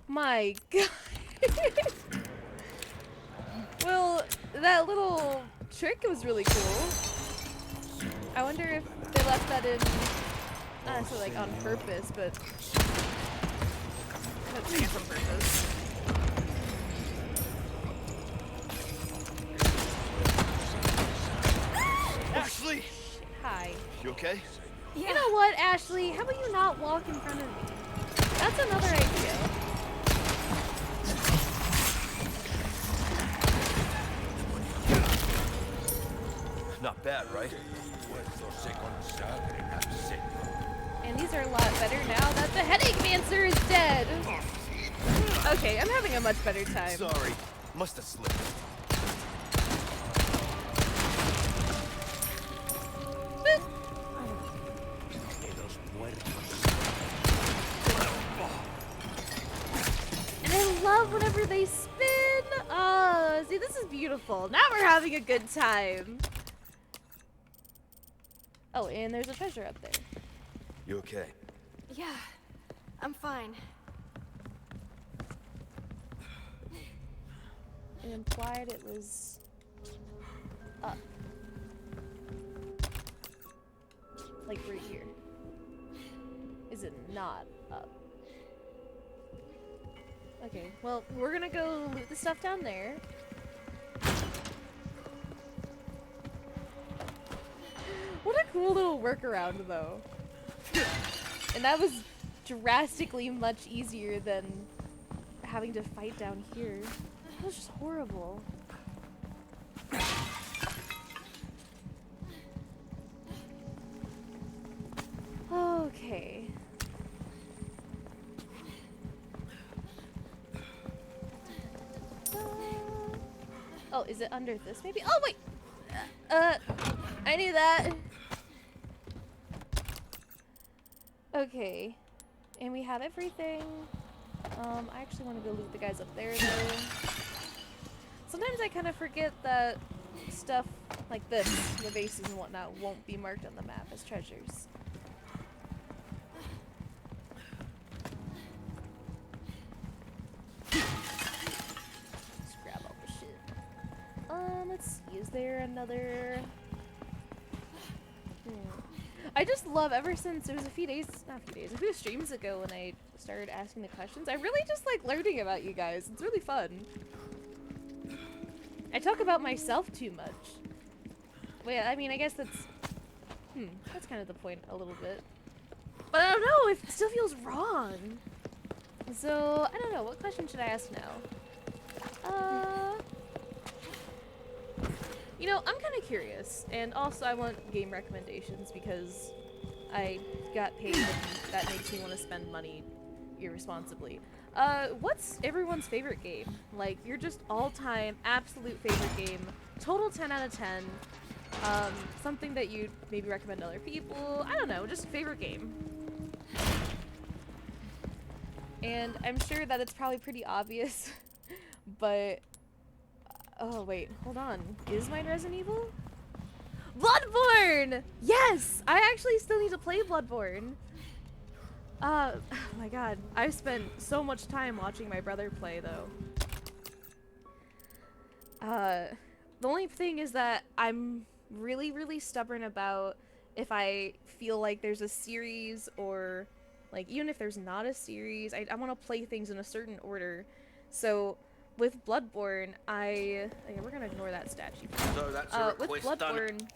My god. Well, that little trick was really cool. I wonder if they left that in, not necessarily like on purpose, but that's doing it on purpose. Ashley! Hi. You okay? Yeah. You know what, Ashley? How about you not walk in front of me? That's another idea. Not bad, right? And these are a lot better now that the headache mancer is dead. Okay, I'm having a much better time. Sorry. Must have slipped. And I love whenever they spin. Oh, see, this is beautiful. Now we're having a good time. Oh, and there's a treasure up there. You okay? Yeah, I'm fine. It implied it was up. Like right here. Is it not up? Okay, well, we're gonna go loot the stuff down there. What a cool little workaround, though. And that was drastically much easier than having to fight down here. That was just horrible. Okay. Oh, is it under this maybe? Oh, wait! I knew that. Okay. And we have everything. I actually want to go loot the guys up there, though. Sometimes I kind of forget that stuff like this, the bases and whatnot, won't be marked on the map as treasures. Just grab all the shit. Let's see, is there another... I just love, ever since it was a few streams ago when I started asking the questions, I really just like learning about you guys. It's really fun. I talk about myself too much. Wait, I mean, I guess that's kind of the point a little bit. But I don't know, it still feels wrong. So, I don't know, what question should I ask now? You know, I'm kind of curious, and also I want game recommendations because I got paid and that makes me want to spend money irresponsibly. What's everyone's favorite game? Like, your just all-time absolute favorite game, total 10 out of 10, something that you'd maybe recommend to other people, I don't know, just favorite game. And I'm sure that it's probably pretty obvious, but... Oh, wait, hold on. Is mine Resident Evil? Bloodborne! Yes! I actually still need to play Bloodborne. Oh my god. I've spent so much time watching my brother play, though. The only thing is that I'm really, really stubborn about if I feel like there's a series or, like, even if there's not a series, I want to play things in a certain order. So... with Bloodborne, okay, we're gonna ignore that statue. So that's a with request done. Bloodborne,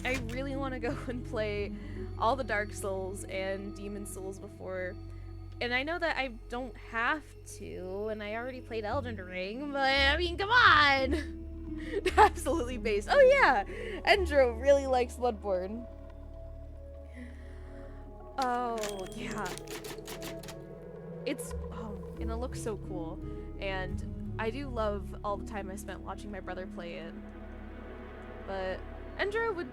I really want to go and play all the Dark Souls and Demon Souls before. And I know that I don't have to, and I already played Elden Ring, but I mean, come on! Absolutely based. Oh yeah! Endro really likes Bloodborne. Oh, yeah. And it looks so cool. And I do love all the time I spent watching my brother play it. But Endra, would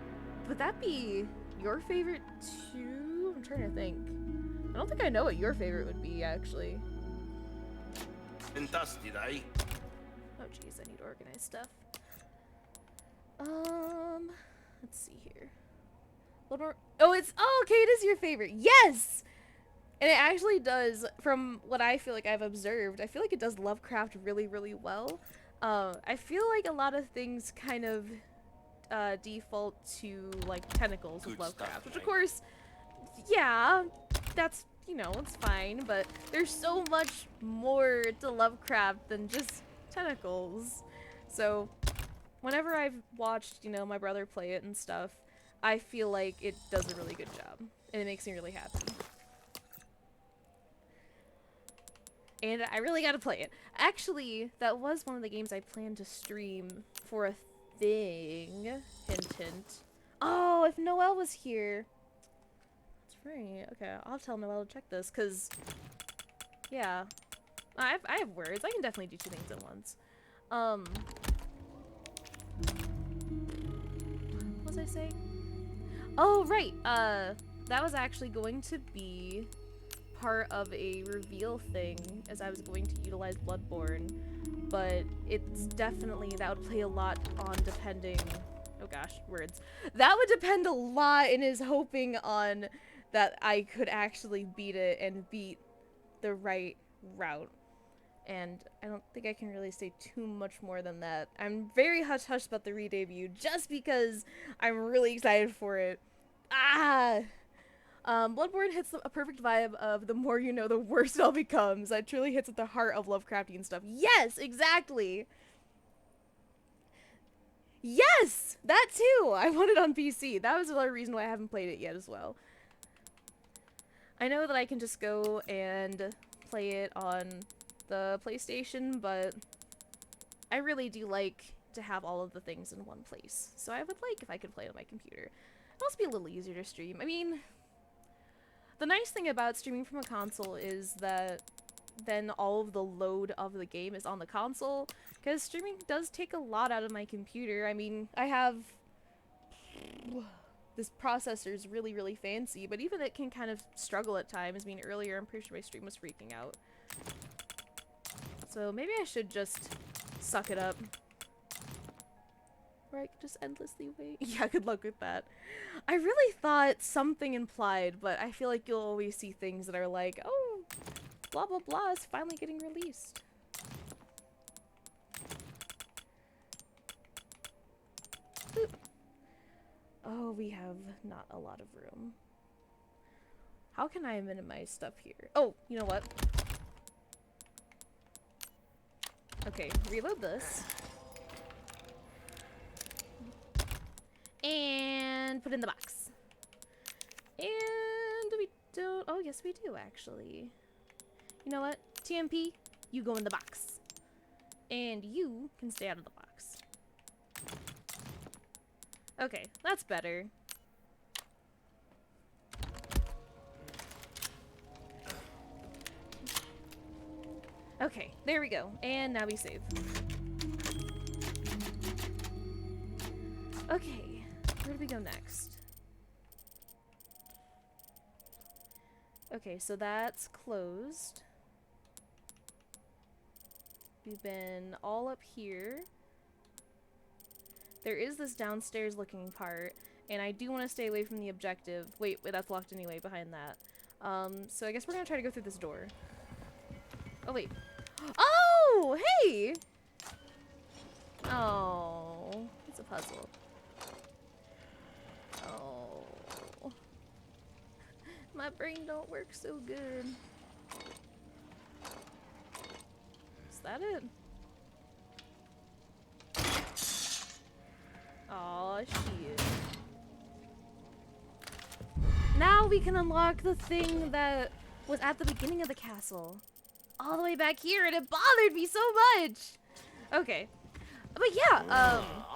that be your favorite too? I'm trying to think. I don't think I know what your favorite would be, actually. Been dusted, eh? Oh jeez, I need to organize stuff. Let's see here. Oh, okay, it is your favorite. Yes! And it actually does, from what I feel like I've observed, I feel like it does Lovecraft really, really well. I feel like a lot of things kind of default to, like, tentacles with Lovecraft, which of course, yeah, that's, you know, it's fine, but there's so much more to Lovecraft than just tentacles. So, whenever I've watched, you know, my brother play it and stuff, I feel like it does a really good job, and it makes me really happy. And I really gotta play it. Actually, that was one of the games I planned to stream for a thing. Hint, hint. Oh, if Noelle was here. That's right. Okay, I'll tell Noelle to check this, because, yeah. I have words. I can definitely do two things at once. What was I saying? Oh, right. That was actually going to be part of a reveal thing as I was going to utilize Bloodborne, but it's definitely, that would play a lot on depending oh gosh, words. That would depend a lot and is hoping on that I could actually beat it and beat the right route. And I don't think I can really say too much more than that. I'm very hush-hush about the re-debut just because I'm really excited for it. Bloodborne hits a perfect vibe of the more you know, the worse it all becomes. That truly hits at the heart of Lovecraftian stuff. Yes, exactly! Yes! That too! I want it on PC. That was another reason why I haven't played it yet as well. I know that I can just go and play it on the PlayStation, but I really do like to have all of the things in one place. So I would like if I could play it on my computer. It'd also be a little easier to stream. I mean, the nice thing about streaming from a console is that then all of the load of the game is on the console, because streaming does take a lot out of my computer. I mean, I have this processor is really, really fancy, but even it can kind of struggle at times. I mean, earlier I'm pretty sure my stream was freaking out. So maybe I should just suck it up. Or I could just endlessly wait. Yeah, good luck with that. I really thought something implied, but I feel like you'll always see things that are like, oh, blah blah blah is finally getting released. Boop. Oh, we have not a lot of room. How can I minimize stuff here? Oh, you know what? Okay, reload this. And put in the box. And we don't... Oh, yes we do, actually. You know what? TMP, you go in the box. And you can stay out of the box. Okay, that's better. Okay, there we go. And now we save. Okay, where do we go next? Okay, so that's closed. We've been all up here. There is this downstairs looking part, and I do want to stay away from the objective. Wait, that's locked anyway behind that. So I guess we're gonna try to go through this door. Oh, wait. Oh, hey! Oh, it's a puzzle. Oh. My brain don't work so good. Is that it? Aw, shit. Now we can unlock the thing that was at the beginning of the castle. All the way back here, and it bothered me so much! Okay. But yeah,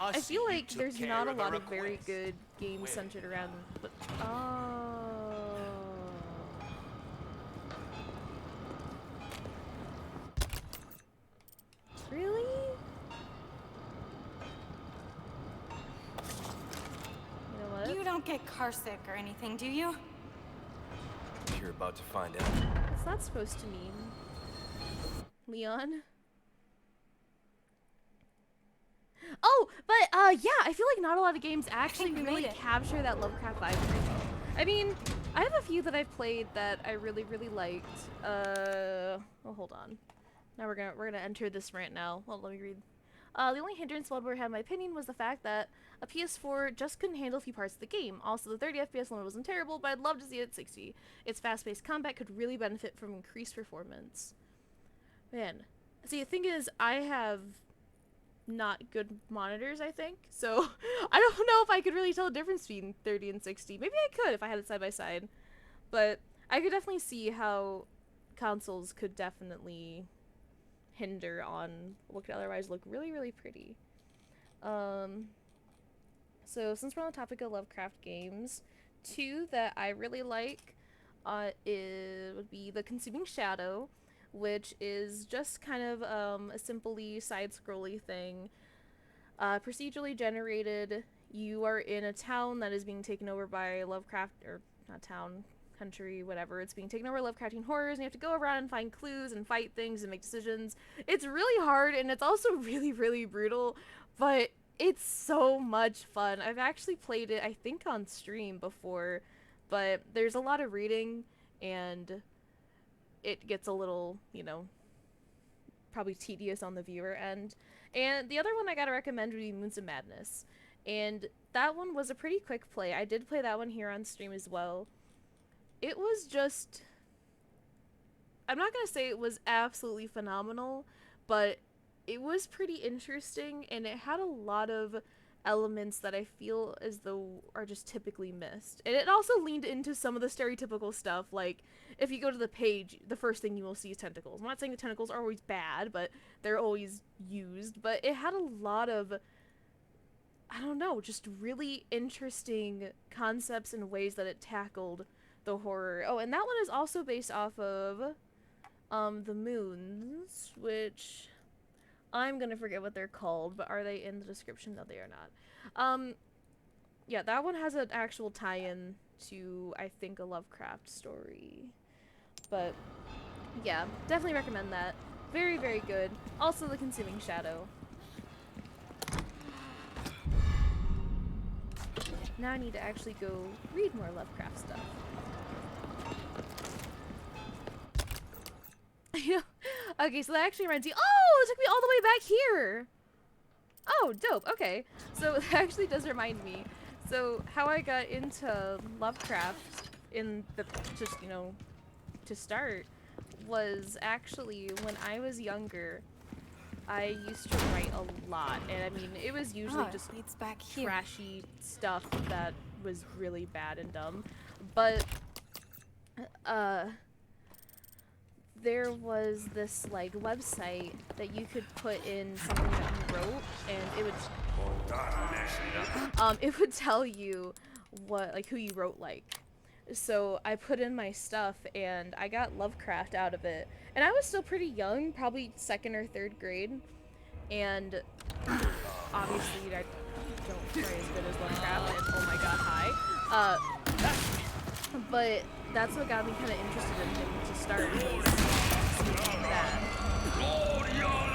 I feel like there's not a lot of very good games centered around... But, oh... Really? You know what? You don't get carsick or anything, do you? You're about to find out. What's that supposed to mean? Leon? Oh, but yeah, I feel like not a lot of games actually really capture that Lovecraft vibe very well. I mean, I have a few that I've played that I really, really liked. Oh, hold on. Now we're gonna enter this rant now. Well, let me read. The only hindrance Bloodborne had, in my opinion, was the fact that a PS4 just couldn't handle a few parts of the game. Also, the 30 FPS limit wasn't terrible, but I'd love to see it at 60. Its fast-paced combat could really benefit from increased performance. Man. See, the thing is, I have not good monitors, I think. So, I don't know if I could really tell the difference between 30 and 60. Maybe I could if I had it side by side. But I could definitely see how consoles could definitely hinder on what could otherwise look really, really pretty. So since we're on the topic of Lovecraft games, two that I really like would be The Consuming Shadow, which is just kind of a simply side-scrolly thing. Procedurally generated. You are in a town that is being taken over by Lovecraft, or not town, country, whatever. It's being taken over by Lovecraftian horrors, and you have to go around and find clues and fight things and make decisions. It's really hard, and it's also really, really brutal, but It's so much fun. I've actually played it, I think, on stream before, but there's a lot of reading, and it gets a little, you know, probably tedious on the viewer end. And the other one I gotta recommend would be Moons of Madness. And that one was a pretty quick play. I did play that one here on stream as well. It was just... I'm not gonna say it was absolutely phenomenal, but it was pretty interesting, and it had a lot of elements that I feel as though are just typically missed. And it also leaned into some of the stereotypical stuff, like if you go to the page, the first thing you will see is tentacles. I'm not saying the tentacles are always bad, but they're always used. But it had a lot of, I don't know, just really interesting concepts and ways that it tackled the horror. Oh, and that one is also based off of the Moons, which I'm gonna forget what they're called, but are they in the description? No, they are not. Yeah, that one has an actual tie-in to, I think, a Lovecraft story. But yeah, definitely recommend that. Very, very good. Also, The Consuming Shadow. Now I need to actually go read more Lovecraft stuff. Okay, so that actually reminds me. Oh, it took me all the way back here. Oh, dope. Okay, so that actually does remind me. So how I got into Lovecraft in the just to start was actually when I was younger. I used to write a lot, and I mean it was usually just it's back here. trashy stuff that was really bad and dumb, but there was this like website that you could put in something that you wrote, and it would tell you what, like, who you wrote like. So I put in my stuff and I got Lovecraft out of it, and I was still pretty young, probably 2nd or 3rd grade, and obviously I don't play as good as Lovecraft, and oh my god, hi. But that's what got me kind of interested in him to start, was seeing that.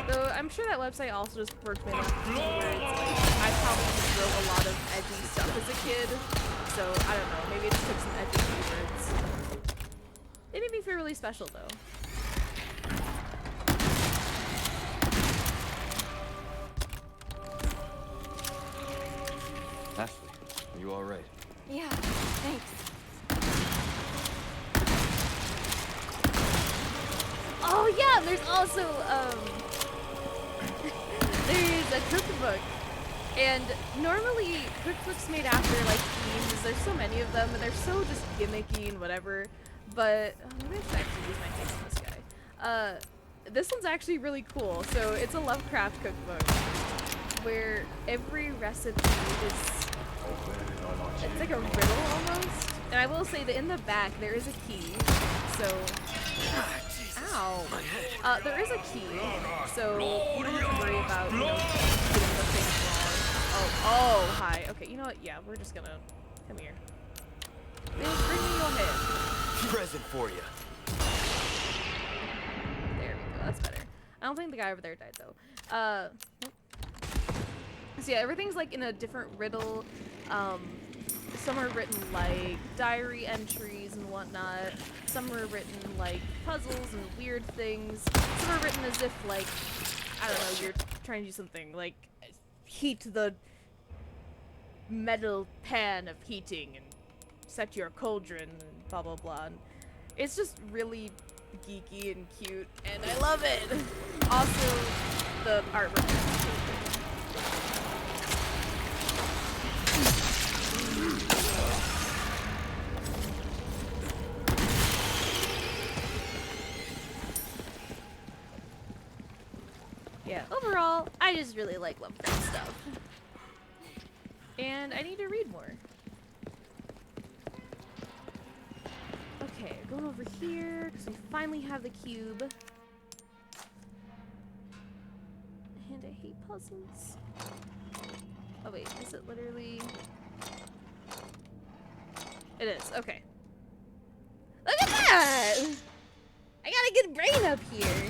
Though I'm sure that website also just worked me enough to where it's like, I probably just wrote a lot of edgy stuff as a kid, so I don't know, maybe it just took some edgy keywords. It made me feel really special though. Ashley, are you alright? Yeah, thanks. Oh yeah, there's also there's a cookbook, and normally cookbooks made after like themes, there's so many of them and they're so just gimmicky and whatever, but maybe I should actually use my take on this guy. This one's actually really cool. So it's a Lovecraft cookbook where every recipe is, it's like a riddle almost, and I will say that in the back there is a key, so ow. There is a key, so you don't have to worry about, getting the things wrong. Oh, hi. Okay, you know what? Yeah, we're just gonna... Come here. Bring me your head. Present for you. There we go, that's better. I don't think the guy over there died, though. Nope. So yeah, everything's, like, in a different riddle. Some are written like diary entries and whatnot. Some are written like puzzles and weird things. Some are written as if, like, I don't know, you're trying to do something like heat the metal pan of heating and set your cauldron and blah blah blah. And it's just really geeky and cute, and I love it. Also, the artwork is really good. Yeah, overall, I just really like Lovecraft stuff. And I need to read more. Okay, going over here, because we finally have the cube. And I hate puzzles. Oh wait, is it literally... It is, okay. Look at that! I got a good brain up here.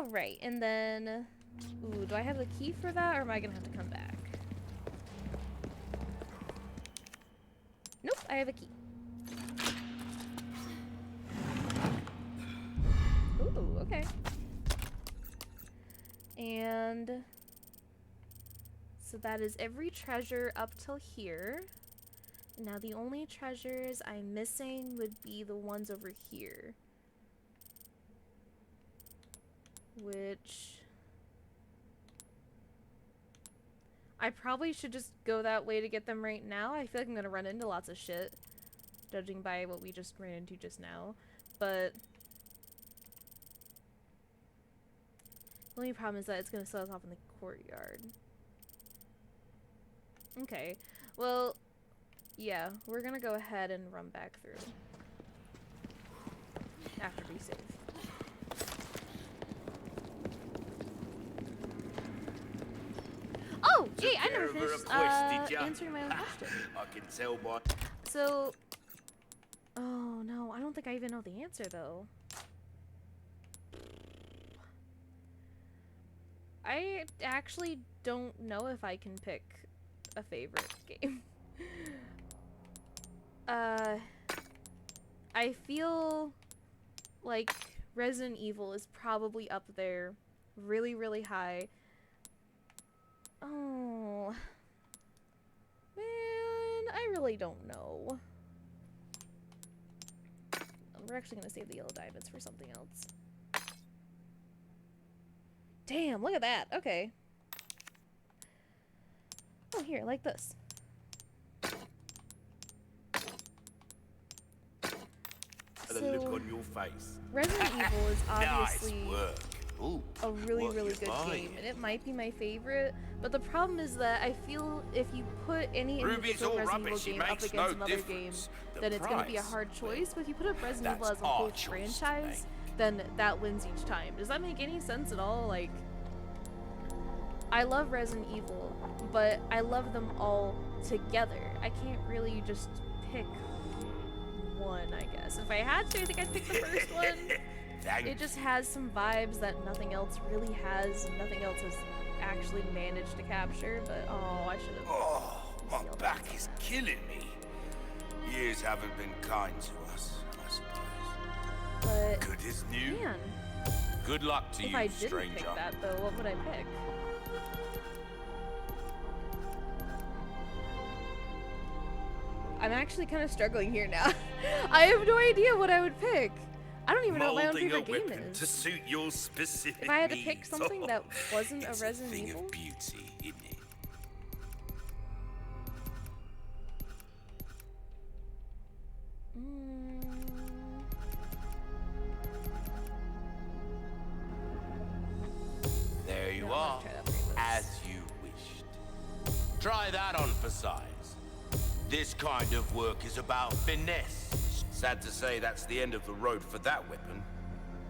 Alright, and then... Ooh, do I have the key for that, or am I gonna have to come back? Nope, I have a key. Ooh, okay. And... So that is every treasure up till here. Now the only treasures I'm missing would be the ones over here. Which... I probably should just go that way to get them right now. I feel like I'm gonna run into lots of shit, judging by what we just ran into just now. But the only problem is that it's gonna set us off in the courtyard. Okay, well, yeah, we're gonna go ahead and run back through after we save. Oh, gee, I never finished answering my own question. I can tell by... So, oh no, I don't think I even know the answer though. I actually don't know if I can pick a favorite game. I feel like Resident Evil is probably up there really, really high. Oh, man, I really don't know. We're actually gonna save the yellow diamonds for something else. Damn, look at that. Okay. Oh, here, like this. The look on your face. Resident Evil is obviously Nice work. Ooh, a really, what really you good buying? game, and it might be my favorite, but the problem is that I feel if you put any Ruby's individual all Resident Evil rubbish, it game up makes against no another game, difference. The then it's going to be a price, hard choice, but if you put up Resident Evil that's as a our whole choice to franchise, then that wins each time. Does that make any sense at all? Like, I love Resident Evil, but I love them all together. I can't really just pick one, I guess. If I had to, I think I'd pick the first one. It just has some vibes that nothing else really has, and nothing else has actually managed to capture, but oh, I should have. Oh, my back is killing me. Years haven't been kind to us, I suppose. But, Good as new. man, Good luck to if you, I didn't stranger. pick that, though, what would I pick? I'm actually kind of struggling here now. I have no idea what I would pick. I don't even know what my own Molding favorite a game weapon is. to suit your specific If I had to pick needs. something that wasn't a It's Resident thing Evil, of beauty, isn't it? There you No, are, let's try to upgrade this. as you wished. Try that on for size. This kind of work is about finesse. Sad to say that's the end of the road for that weapon.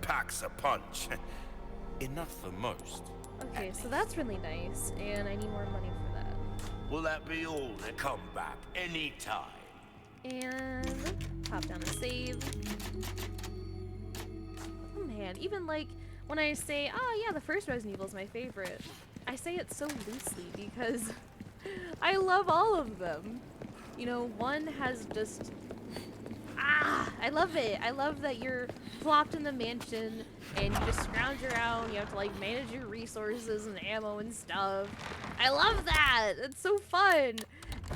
Packs a punch. Enough for most. Okay, so that's really nice, and I need more money for that. Will that be all then? Come back anytime. And pop down and save. Oh man, even like when I say, oh yeah, the first Resident Evil is my favorite, I say it so loosely because I love all of them. You know, one has just, I love it. I love that you're plopped in the mansion and you just scrounge around. You have to like manage your resources and ammo and stuff. I love that. It's so fun.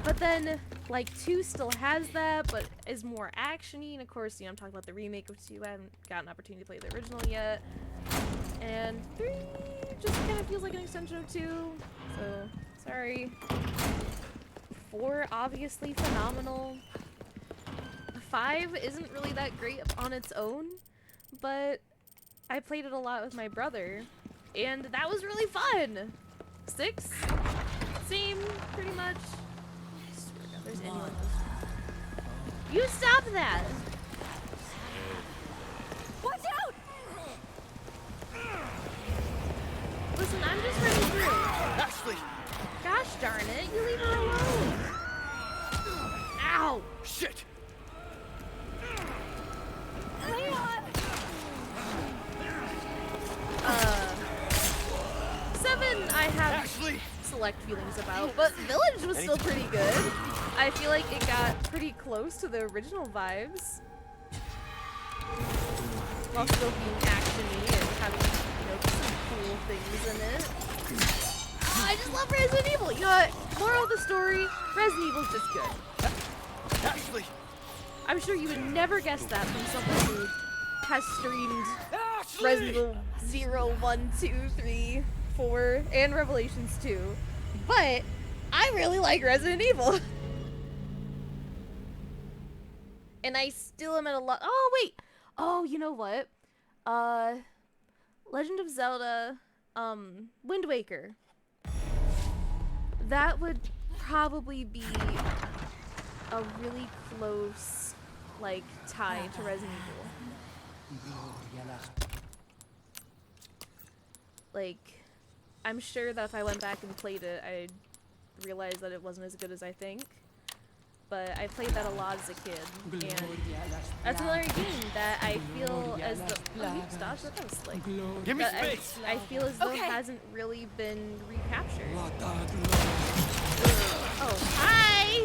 But then, like, 2 still has that, but is more action-y. And of course, you know, I'm talking about the remake of 2. I haven't got an opportunity to play the original yet. And 3 just kind of feels like an extension of 2. So, sorry. 4, obviously phenomenal. 5 isn't really that great on its own, but I played it a lot with my brother, and that was really fun. 6, same, pretty much. I swear to God, there's anyone else. You stop that! Watch out! Listen, I'm just running through. Ashley! Gosh darn it, you leave her alone! Ow! Shit! Leon! 7 I have select feelings about, but Village was still pretty good. I feel like it got pretty close to the original vibes. While still being action-y and having, you know, some cool things in it. I just love Resident Evil! You know what? Moral of the story, Resident Evil's just good. Ashley! I'm sure you would never guess that from someone who has streamed Resident Evil 0, 1, 2, 3, 4, and Revelations 2. But I really like Resident Evil. And I still am at a lot. Oh, wait. Oh, you know what? Legend of Zelda, Wind Waker. That would probably be a really close, like, tie to Resident Evil. Like, I'm sure that if I went back and played it, I'd realize that it wasn't as good as I think. But I played that a lot as a kid, and that's another game that I feel as though stop, that was like Give me that space! I feel as though hasn't really been recaptured. Oh, hi!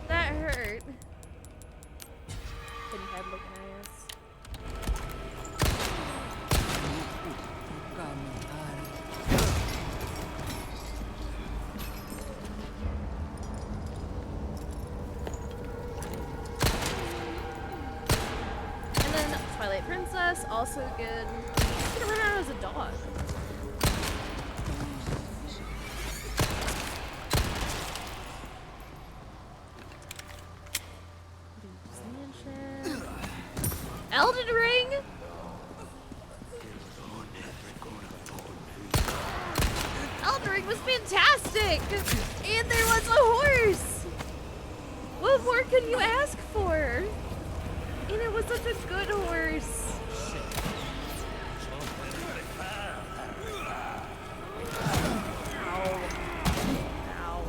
That hurt. Hidden head looking at us. Twilight Princess, also good. I'm gonna run out as a dog. Mansion. Elden Ring! Elden Ring was fantastic! And there was a horse! What more can you ask for? And it was such a good horse. Ow. Ow.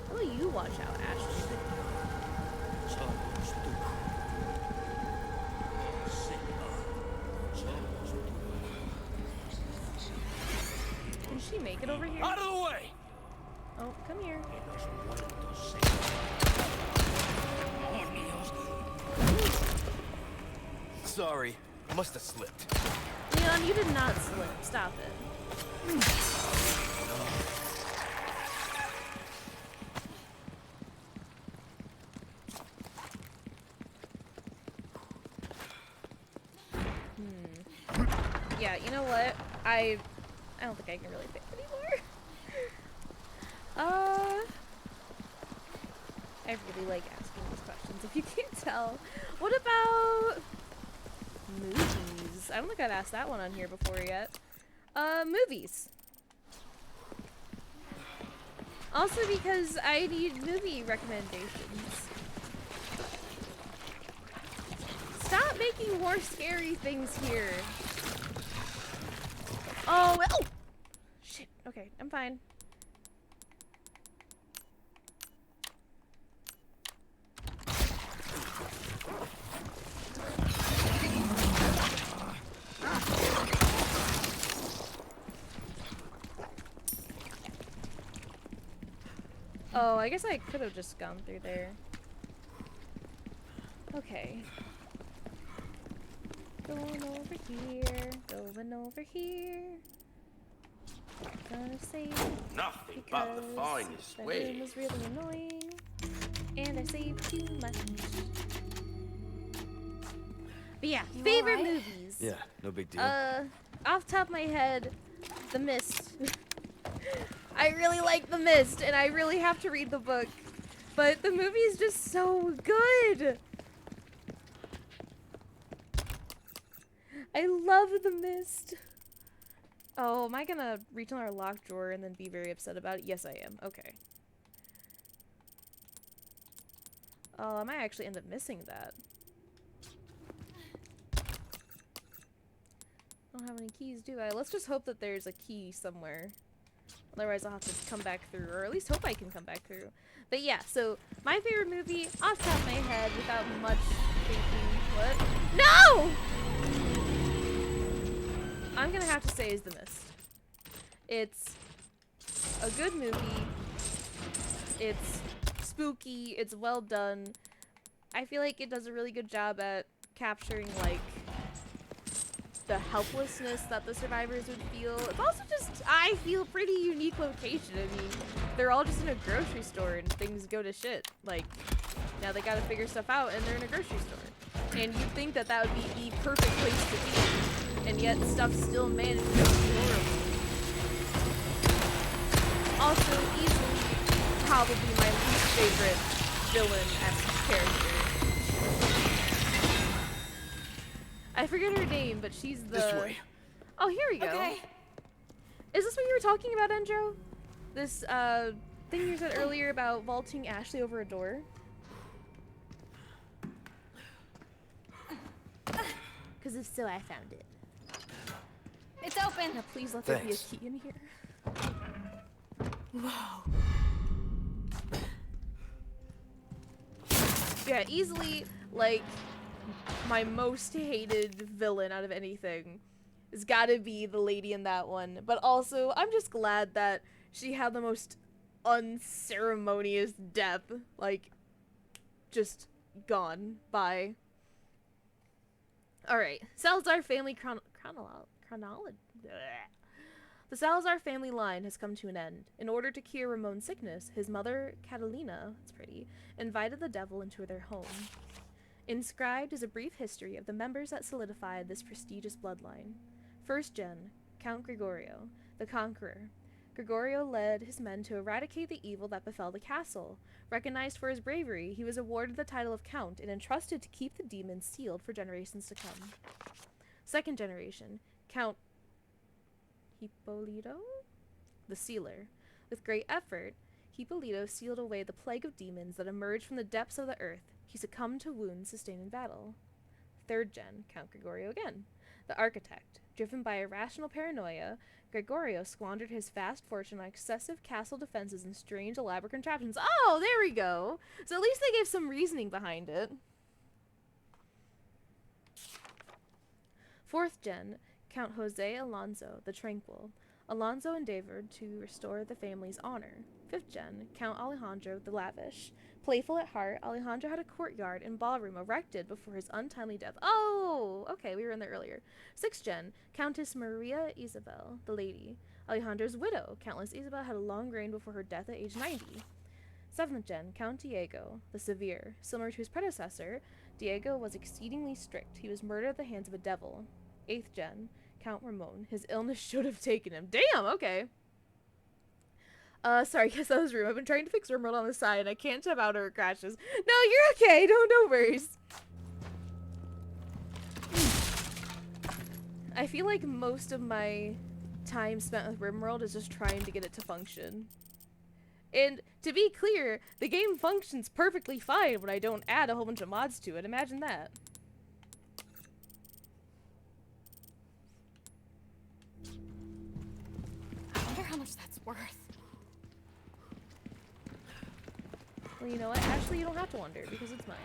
How about you watch out, Ashley? Can she make it over here? Out of the way! Oh, come here. Sorry, I must have slipped. Leon, you did not slip. Stop it. Yeah, you know what? I don't think I can really pick anymore. I really like asking these questions, if you can't tell. What about movies? I don't think I've asked that one on here before yet. Movies. Also because I need movie recommendations. Stop making more scary things here. Oh, oh! Shit. Okay, I'm fine. Oh, I guess I could have just gone through there. Okay. Going over here, going over here. Gonna save Nothing but the finest that way. room was really annoying, and I saved too much. But yeah, favorite movies. Yeah, no big deal. Off the top of my head, The Mist. I really like The Mist, and I really have to read the book. But the movie is just so good. I love The Mist. Oh, am I gonna reach in our locked drawer and then be very upset about it? Yes, I am. Okay. Oh, I might actually end up missing that. I don't have any keys, do I? Let's just hope that there's a key somewhere. Otherwise, I'll have to come back through, or at least hope I can come back through. But yeah, so my favorite movie, off the top of my head, without much thinking. What? No! I'm gonna have to say is The Mist. It's a good movie. It's spooky. It's well done. I feel like it does a really good job at capturing, like, the helplessness that the survivors would feel. It's also just, I feel, pretty unique location. I mean, they're all just in a grocery store and things go to shit. Like, now they gotta figure stuff out and they're in a grocery store. And you'd think that that would be the perfect place to be. And yet stuff still manages to be horrible. Also, easily, probably my least favorite villain-esque character. I forget her name, but she's the... This way. Oh, here we go. Okay. Is this what you were talking about, Endro? This, thing you said earlier about vaulting Ashley over a door? Because if so, I found it. It's open. Now please let there be a Thanks. key in here. Whoa. Yeah, easily, like, my most hated villain out of anything has gotta be the lady in that one. But also, I'm just glad that she had the most unceremonious death. Like, just gone by. Alright, Salazar family chronology. The Salazar family line has come to an end. In order to cure Ramon's sickness, his mother, Catalina, that's pretty, invited the devil into their home. Inscribed is a brief history of the members that solidified this prestigious bloodline. First gen, Count Gregorio, the Conqueror. Gregorio led his men to eradicate the evil that befell the castle. Recognized for his bravery, he was awarded the title of Count and entrusted to keep the demons sealed for generations to come. Second generation, Count Hippolito, the Sealer. With great effort, Hippolito sealed away the plague of demons that emerged from the depths of the earth. He succumbed to wounds sustained in battle. Third gen, Count Gregorio again. The Architect. Driven by irrational paranoia, Gregorio squandered his vast fortune on excessive castle defenses and strange elaborate contraptions. Oh, there we go! So at least they gave some reasoning behind it. Fourth gen, Count Jose Alonso, the Tranquil. Alonso endeavored to restore the family's honor. Fifth gen, Count Alejandro the Lavish. Playful at heart, Alejandro had a courtyard and ballroom erected before his untimely death. Oh, okay, we were in there earlier. Sixth gen, Countess Maria Isabel, the Lady. Alejandro's widow, Countess Isabel, had a long reign before her death at age 90. Seventh gen, Count Diego, the Severe. Similar to his predecessor, Diego was exceedingly strict. He was murdered at the hands of a devil. Eighth gen, Count Ramon. His illness should have taken him. Damn, okay. Sorry, guess that was rude. I've been trying to fix Rimworld on the side, and I can't tap out or it crashes. No, you're okay. No worries. I feel like most of my time spent with Rimworld is just trying to get it to function. And to be clear, the game functions perfectly fine when I don't add a whole bunch of mods to it. Imagine that. I wonder how much that's worth. Well, you know what? Actually, you don't have to wonder because it's mine.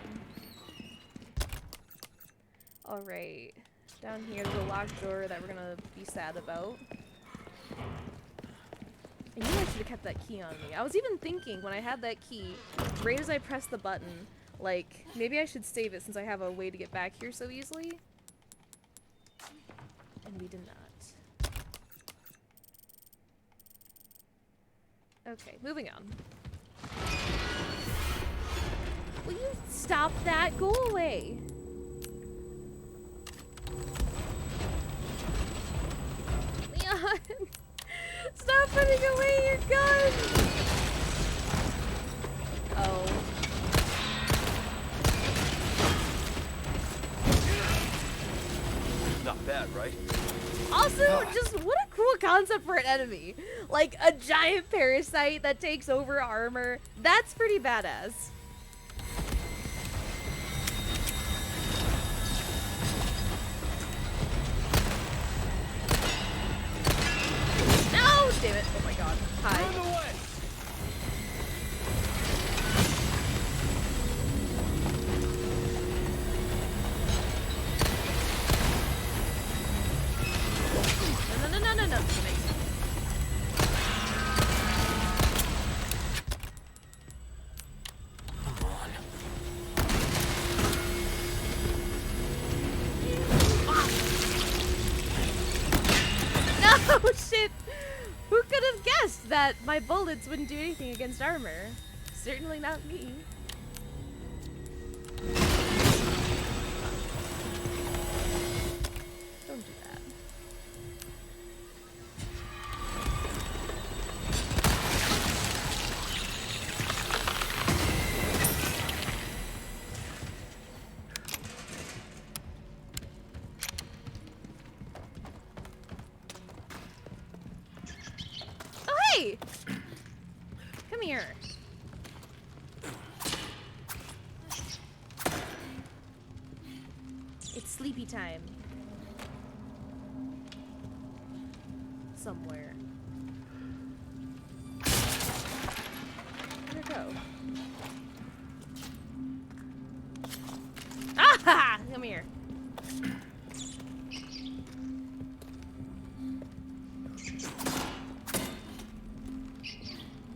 Alright. Down here, there's a locked door that we're gonna be sad about. I knew I should have kept that key on me. I was even thinking when I had that key, right as I pressed the button, like, maybe I should save it since I have a way to get back here so easily. And we did not. Okay, moving on. Will you stop that? Go away. Leon! Stop putting away your gun! Oh. Not bad, right? Also, just what a cool concept for an enemy. Like a giant parasite that takes over armor. That's pretty badass. No! Damn it. Oh my god. Hi. Run away! Oh shit! Who could have guessed that my bullets wouldn't do anything against armor? Certainly not me. Don't do that. Oh hey! Come here. It's sleepy time. Somewhere. Where'd it go? Ah! Come here.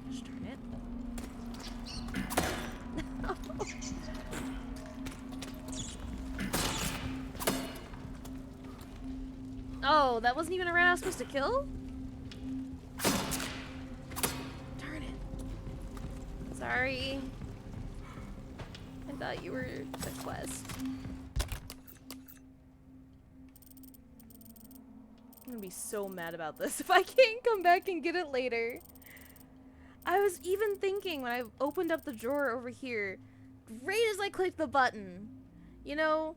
Just turn it. Oh, that wasn't even a rat I was supposed to kill? Darn it. Sorry. I thought you were the quest. I'm gonna be so mad about this if I can't come back and get it later. I was even thinking when I opened up the drawer over here, right as I clicked the button, you know,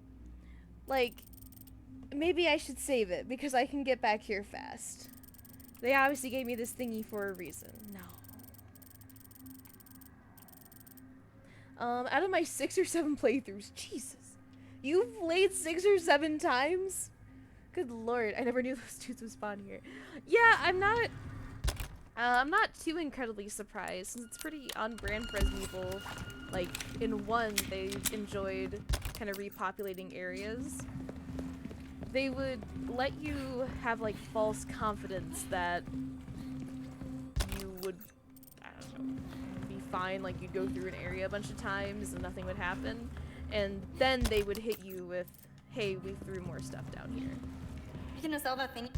like, maybe I should save it because I can get back here fast. They obviously gave me this thingy for a reason. No. Out of my 6 or 7 playthroughs, Jesus, you've played 6 or 7 times? Good lord, I never knew those dudes would spawn here. Yeah, I'm not too incredibly surprised since it's pretty on brand for Resident Evil. Like, in 1, they enjoyed kind of repopulating areas. They would let you have like false confidence that you would, I don't know, be fine, like you'd go through an area a bunch of times and nothing would happen, and then they would hit you with, hey, we threw more stuff down here. You gonna sell that thing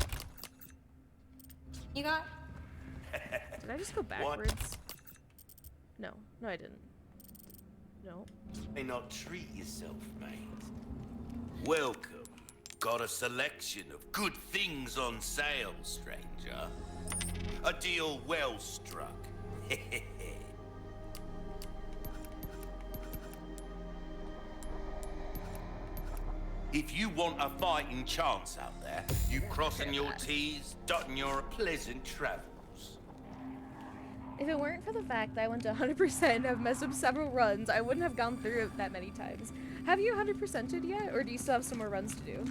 you got? Did I just go backwards? No, I didn't. No. May not treat yourself, mate. Welcome. Got a selection of good things on sale, stranger. A deal well struck. If you want a fighting chance out there, you crossing your T's, dotting your pleasant travels. If it weren't for the fact that I went to 100% and have messed up several runs, I wouldn't have gone through it that many times. Have you 100%ed yet, or do you still have some more runs to do?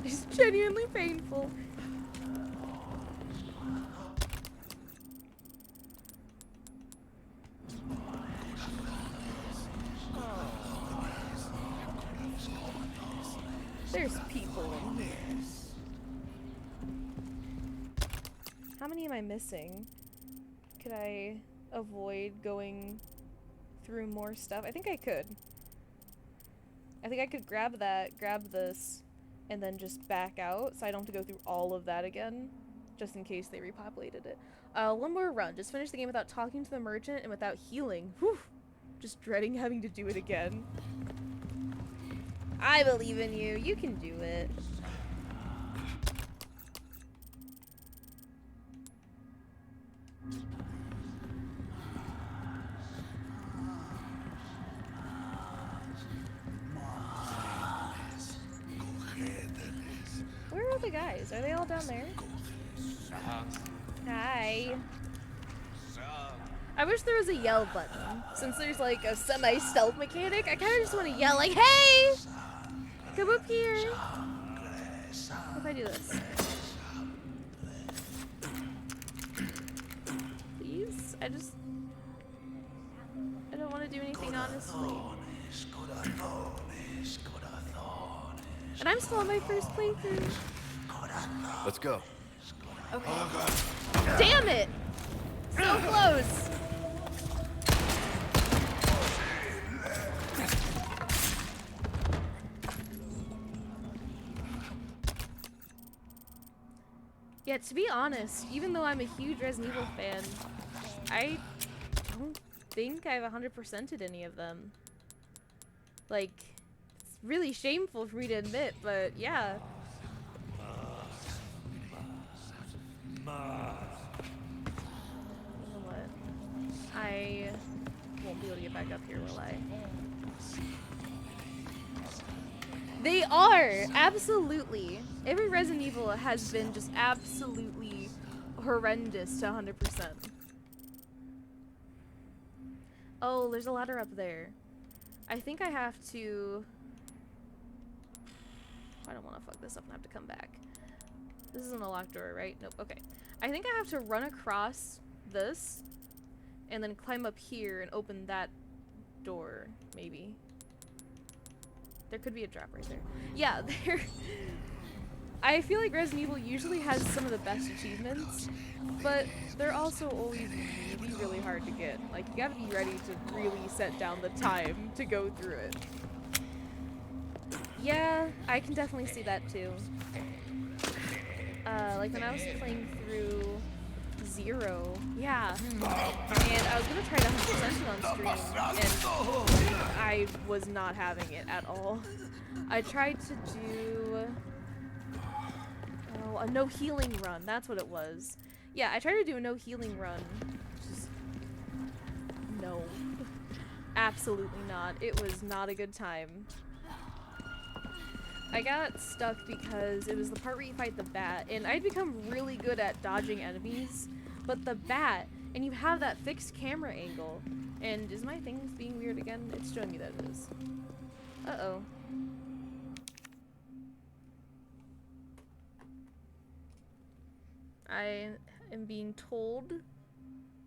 It's genuinely painful. There's people in here. How many am I missing? Could I avoid going through more stuff? I think I could. I think I could grab that, grab this, and then just back out so I don't have to go through all of that again, just in case they repopulated it. One more run. Just finish the game without talking to the merchant and without healing. Whew. Just dreading having to do it again. I believe in you. You can do it. Where are the guys? Are they all down there? Hi. I wish there was a yell button. Since there's like a semi-stealth mechanic, I kind of just want to yell like, hey! Come up here! What if I do this? Please? I don't want to do anything, honestly. And I'm still on my first playthrough. Let's go. Okay. Damn it! So close! Yeah, to be honest, even though I'm a huge Resident Evil fan, I don't think I've 100%ed any of them. Like, it's really shameful for me to admit, but yeah. You know what? I won't be able to get back up here, will I? They are! Absolutely. Every Resident Evil has been just absolutely horrendous to 100%. Oh, there's a ladder up there. I think I have to... I don't want to fuck this up and have to come back. This isn't a locked door, right? Nope. Okay. I think I have to run across this and then climb up here and open that door, maybe. There could be a drop right there. Yeah, there... I feel like Resident Evil usually has some of the best achievements, but they're also always really, really hard to get. Like, you gotta be ready to really set down the time to go through it. Yeah, I can definitely see that too. Like when I was playing through Zero, yeah, and I was gonna try to 100% it on stream, and I was not having it at all. I tried to do a no healing run. That's what it was. Yeah, I tried to do a no healing run. Just no, absolutely not. It was not a good time. I got stuck because it was the part where you fight the bat, and I'd become really good at dodging enemies, but the bat, and you have that fixed camera angle, and is my thing being weird again? It's showing me that it is. Uh-oh. I am being told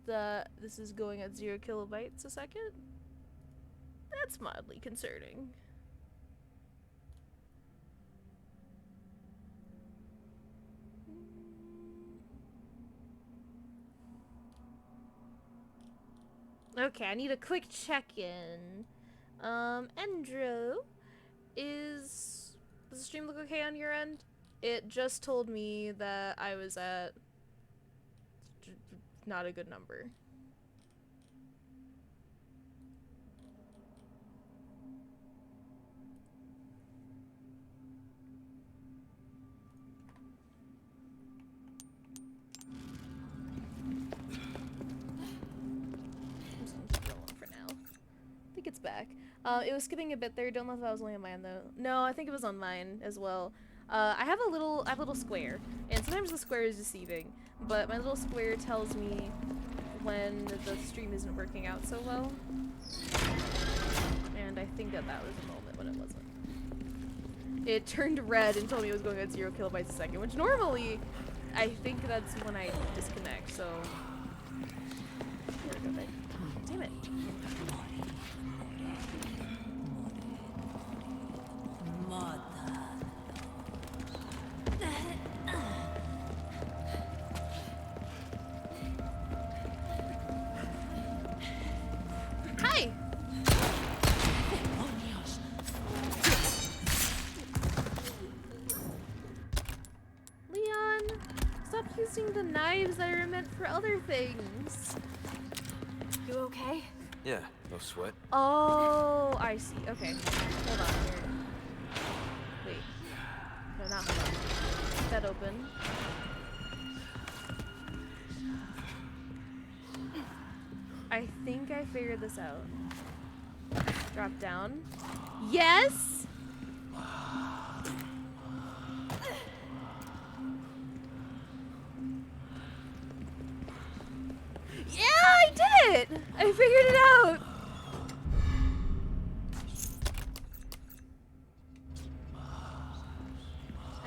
that this is going at 0 kilobytes a second. That's mildly concerning. Okay, I need a quick check-in. Endro, does the stream look okay on your end? It just told me that I was at not a good number. It's back. It was skipping a bit there. Don't know if that was only on mine though. No, I think it was on mine as well. I have a little square, and sometimes the square is deceiving, but my little square tells me when the stream isn't working out so well. And I think that was a moment when it wasn't. It turned red and told me it was going at 0 kilobytes a second, which normally I think that's when I disconnect. So here we go, babe. Damn it. Hi! Leon, stop using the knives that are meant for other things. You okay? Yeah, no sweat. Oh, I see. Okay. Hold on here. Wait. No, not hold on. Keep that open. I think I figured this out. Drop down. Yes! Yeah, I did it! I figured it out!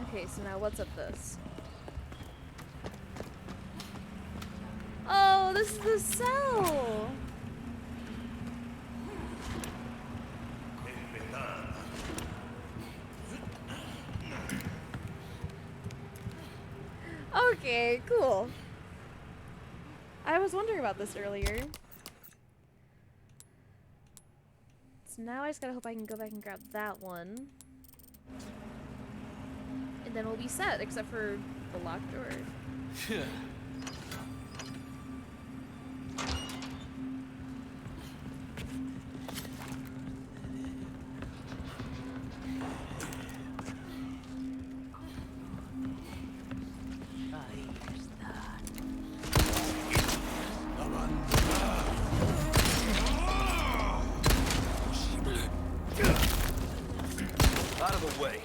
Okay, so now what's up this? Oh, this is the cell! Okay, cool. I was wondering about this earlier. So now I just gotta hope I can go back and grab that one. And then we'll be set, except for the locked door. Out of the way.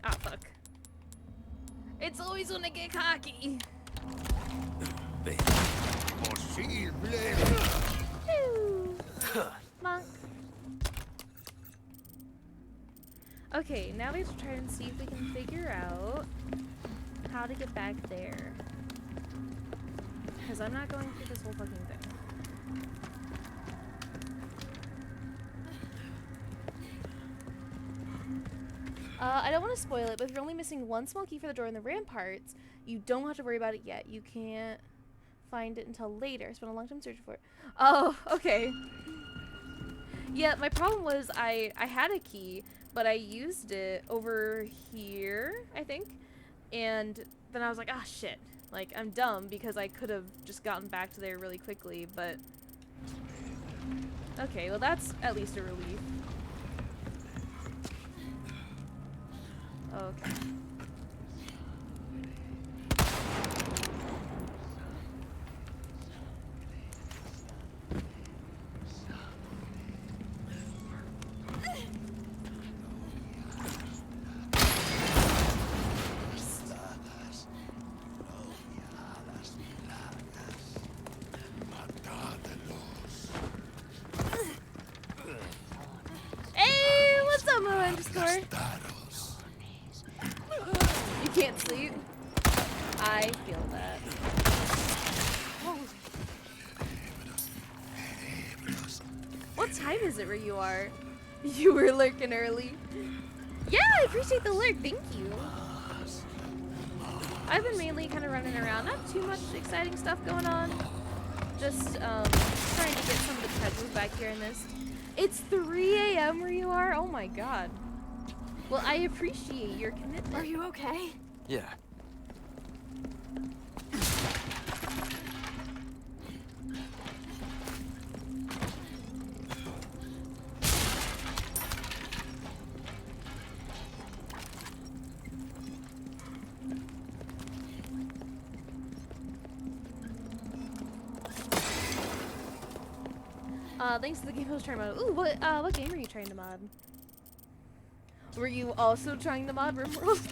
Ah, fuck. It's always when I get cocky. Ew. Monk. Okay, now we have to try and see if we can figure out how to get back there. Because I'm not going through this whole fucking thing. I don't want to spoil it, but if you're only missing one small key for the door in the ramparts, you don't have to worry about it yet. You can't find it until later. I spent a long time searching for it. Oh, okay. Yeah, my problem was I had a key, but I used it over here, I think. And then I was like, ah, shit. Like, I'm dumb because I could have just gotten back to there really quickly, but... Okay, well that's at least a relief. Okay. Hey, what's up, Mo underscore? You can't sleep? I feel that. What time is it where you are? You were lurking early. Yeah, I appreciate the lurk. Thank you. I've been mainly kind of running around. Not too much exciting stuff going on. Just trying to get some of the treasures back here in this. It's 3 a.m. where you are? Oh my god. Well, I appreciate your commitment. Are you okay? Yeah. Thanks to the game I was trying to mod. Ooh, what game are you trying to mod? Were you also trying to mod RimWorld?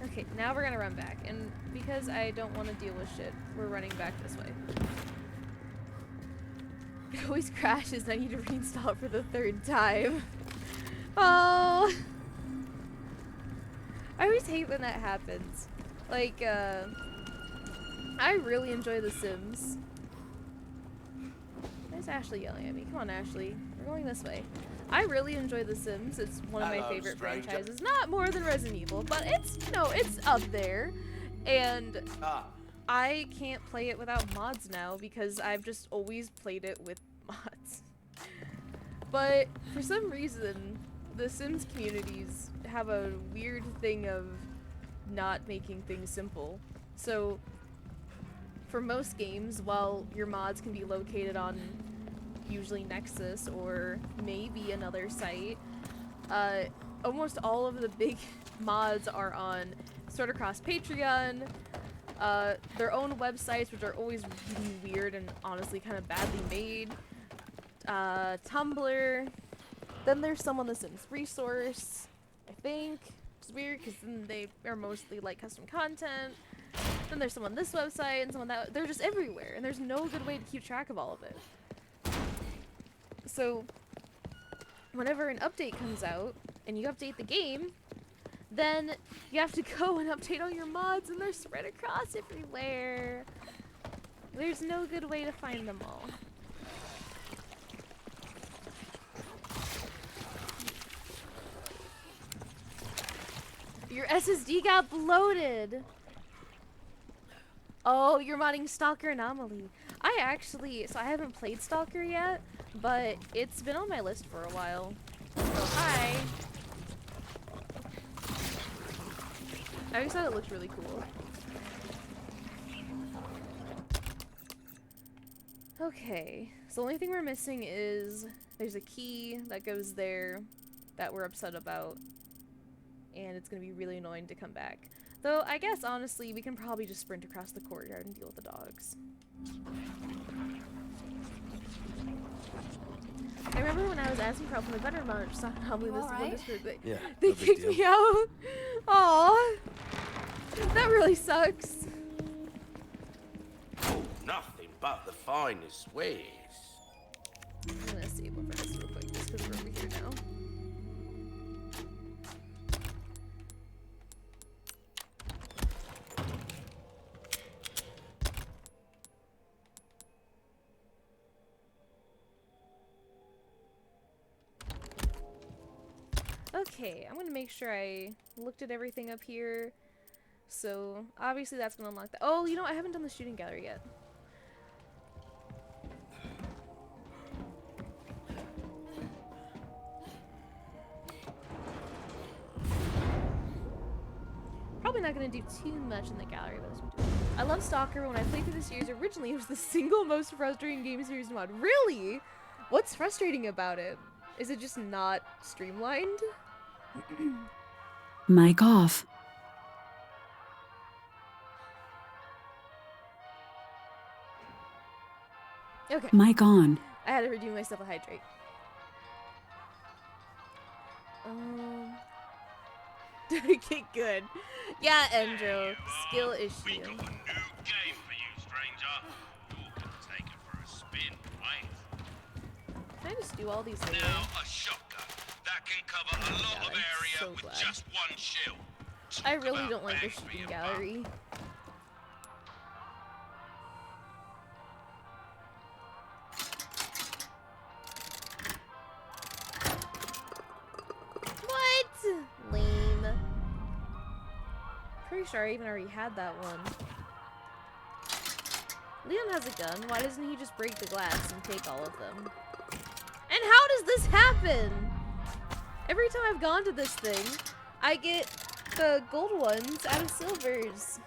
Okay, now we're gonna run back, and because I don't want to deal with shit, we're running back this way. It always crashes, and I need to reinstall it for the 3rd time. Oh! I always hate when that happens. Like, I really enjoy The Sims. Where's Ashley yelling at me? Come on, Ashley. We're going this way. I really enjoy The Sims. It's one of my favorite franchises. Not more than Resident Evil, but it's, you know, it's up there. And I can't play it without mods now because I've just always played it with mods. But for some reason, the Sims communities have a weird thing of not making things simple. So for most games, while your mods can be located on usually Nexus or maybe another site, almost all of the big mods are on sort of cross Patreon, their own websites, which are always really weird and honestly kind of badly made, Tumblr. Then there's some on the Sims resource, I think, which is weird because then they are mostly like custom content. Then there's some on this website and some on that. They're just everywhere, and there's no good way to keep track of all of it. So whenever an update comes out and you update the game, then you have to go and update all your mods, and they're spread across everywhere. There's no good way to find them all. Your SSD got bloated. Oh, you're modding Stalker Anomaly. I haven't played Stalker yet, but it's been on my list for a while. So hi. I always thought it looked really cool. Okay, so the only thing we're missing is there's a key that goes there that we're upset about, and it's gonna be really annoying to come back. Though, I guess, honestly, we can probably just sprint across the courtyard and deal with the dogs. I remember when I was asking for help from the veteran monitor, just not helping this one Yeah, they no big kicked deal. me out. Aww. That really sucks. Oh, nothing but the finest ways. I'm gonna save over this real quick, just because we're over here now. Okay, I'm gonna make sure I looked at everything up here. So, obviously that's gonna unlock that. Oh, you know, I haven't done the shooting gallery yet. Probably not gonna do too much in the gallery, but that's what I'm doing. I love Stalker. When I played through the series originally, it was the single most frustrating game series mod. Really? What's frustrating about it? Is it just not streamlined? Mic off. Okay. Mic on. I had to redeem myself a hydrate. Okay, good. Yeah, Endro. Skill issue. We got a new game for you, stranger. You're gonna take it for a spin, right? Can I just do all these later? Now a shotgun that can cover a lot of I'm area so with glad. just one shell. I Talk really about don't like the bang for shooting your gallery. What? Lame. Pretty sure I even already had that one. Leon has a gun. Why doesn't he just break the glass and take all of them? And how does this happen? Every time I've gone to this thing, I get the gold ones out of silvers.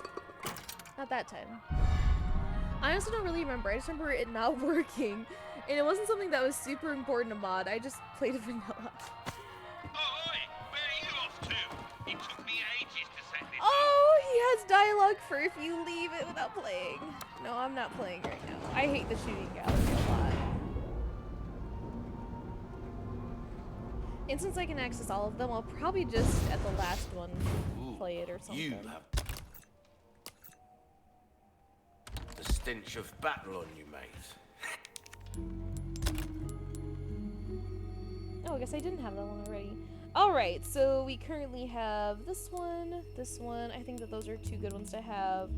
Not that time. I also don't really remember. I just remember it not working. And it wasn't something that was super important to mod. I just played it vanilla. Oi, where are you off to? It took me ages to set this up. Oh, he has dialogue for if you leave it without playing. No, I'm not playing right now. I hate the shooting gallery a lot. And since I can access all of them, I'll probably just, at the last one, play it or something. You have the stench of battle on you, mate. Oh, I guess I didn't have that one already. Alright, so we currently have this one, this one. I think that those are two good ones to have.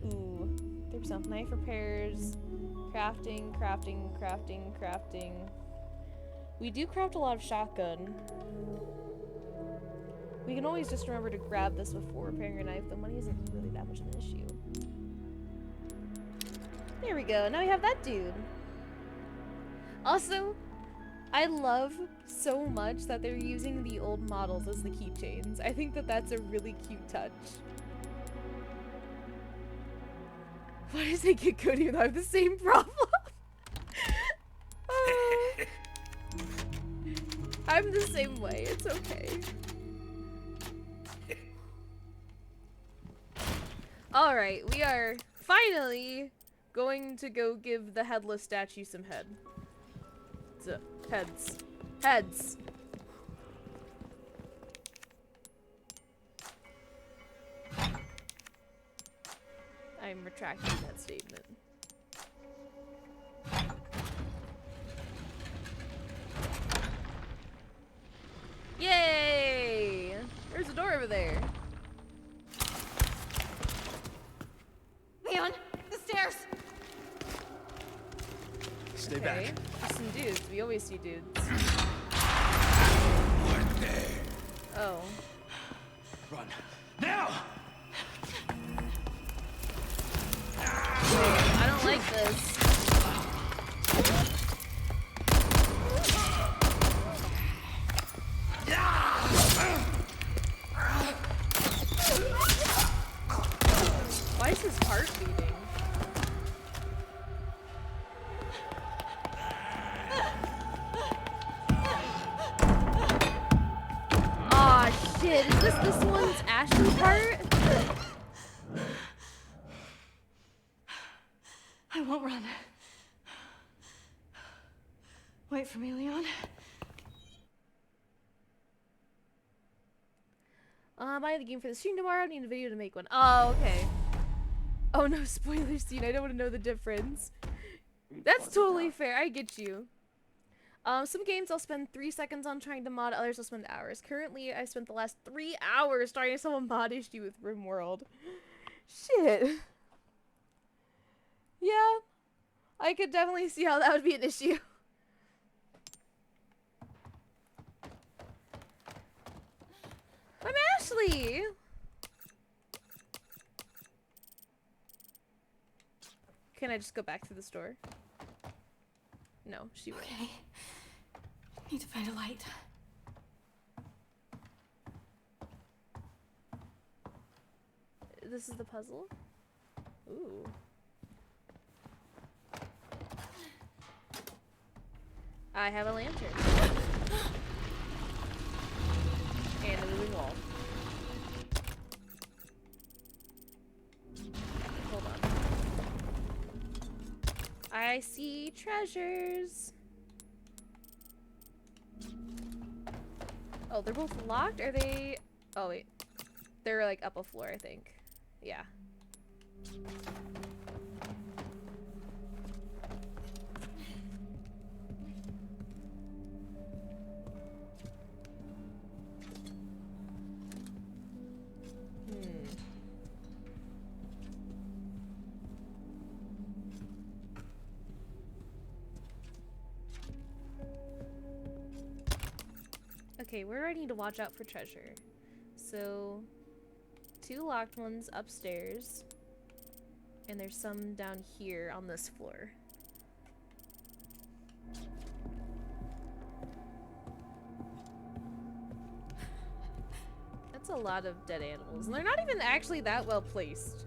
Ooh, 3% knife repairs, crafting, crafting, crafting, crafting. We do craft a lot of shotgun. We can always just remember to grab this before repairing your knife. The money isn't really that much of an issue. There we go. Now we have that dude. Also, I love so much that they're using the old models as the keychains. I think that that's a really cute touch. Why does it get good even though I have the same problem? I'm the same way. It's okay. Alright, we are finally going to go give the headless statue some head. Heads. Heads. I'm retracting that statement. Yay! There's a door over there. Leon, the stairs! Stay back. There's some dudes. We always see dudes. What the? Oh. Run. Now! I don't like this. Why is his heart beating? Aw, shit. Is this one's Ashley's heart? I won't run. Wait for me, Leon. Buying the game for the stream tomorrow. I need a video to make one. Oh, okay. Oh no, spoilers, Dean. I don't want to know the difference. That's totally fair. I get you. Some games I'll spend 3 seconds on trying to mod, others I'll spend hours. Currently, I spent the last 3 hours trying to solve a mod issue with RimWorld. Shit. Yeah. I could definitely see how that would be an issue. I'm Ashley! Can I just go back to the store? No, she won't. Okay. Need to find a light. This is the puzzle? Ooh. I have a lantern. And a moving wall. Hold on. I see treasures. Oh, they're both locked? Are they... Oh, wait. They're, like, up a floor, I think. Yeah. Okay, where do I need to watch out for treasure? So, 2 locked ones upstairs. And there's some down here on this floor. That's a lot of dead animals. And they're not even actually that well placed.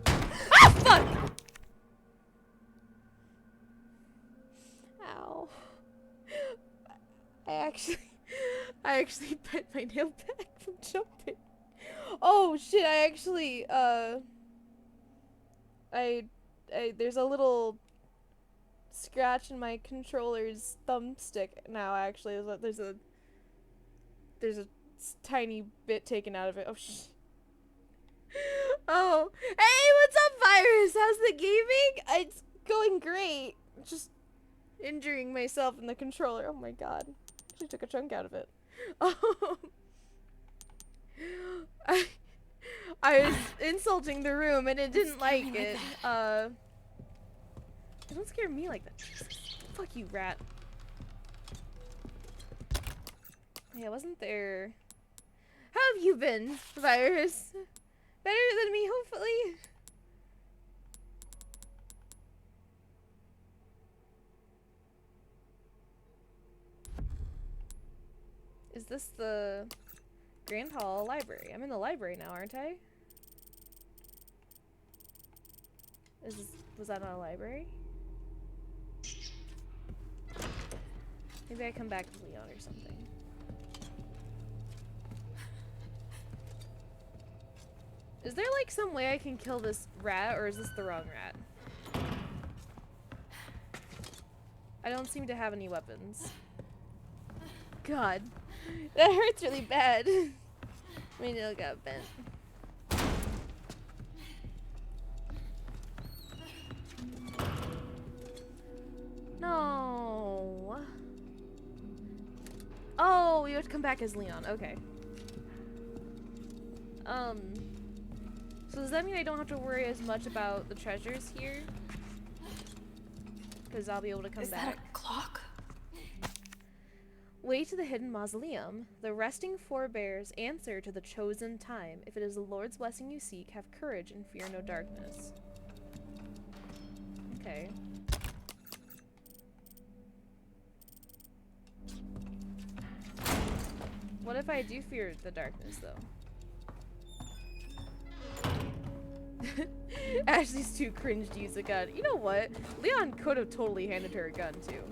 Ah, fuck! Ow. I actually bent my nail back from jumping. Oh shit, I actually, there's a little scratch in my controller's thumbstick now, actually. There's a tiny bit taken out of it. Oh shit. Oh, hey, what's up, Virus? How's the gaming? It's going great. Just injuring myself in the controller. Oh my god. Actually took a chunk out of it. I was insulting the room and it didn't like it. Don't scare me like that. Jesus. Fuck you, rat. Yeah, wasn't there... How have you been, Virus? Better than me, hopefully. Is this the Grand Hall Library? I'm in the library now, aren't I? Was that not a library? Maybe I come back to Leon or something. Is there like some way I can kill this rat, or is this the wrong rat? I don't seem to have any weapons. God. That hurts really bad. My nail got bent. No. Oh, we have to come back as Leon. Okay. So does that mean I don't have to worry as much about the treasures here? Because I'll be able to come back. Is that a clock? Way to the hidden mausoleum. The resting forebears answer to the chosen time. If it is the Lord's blessing you seek, have courage and fear no darkness. Okay. What if I do fear the darkness, though? Ashley's too cringe to use a gun. You know what? Leon could have totally handed her a gun, too.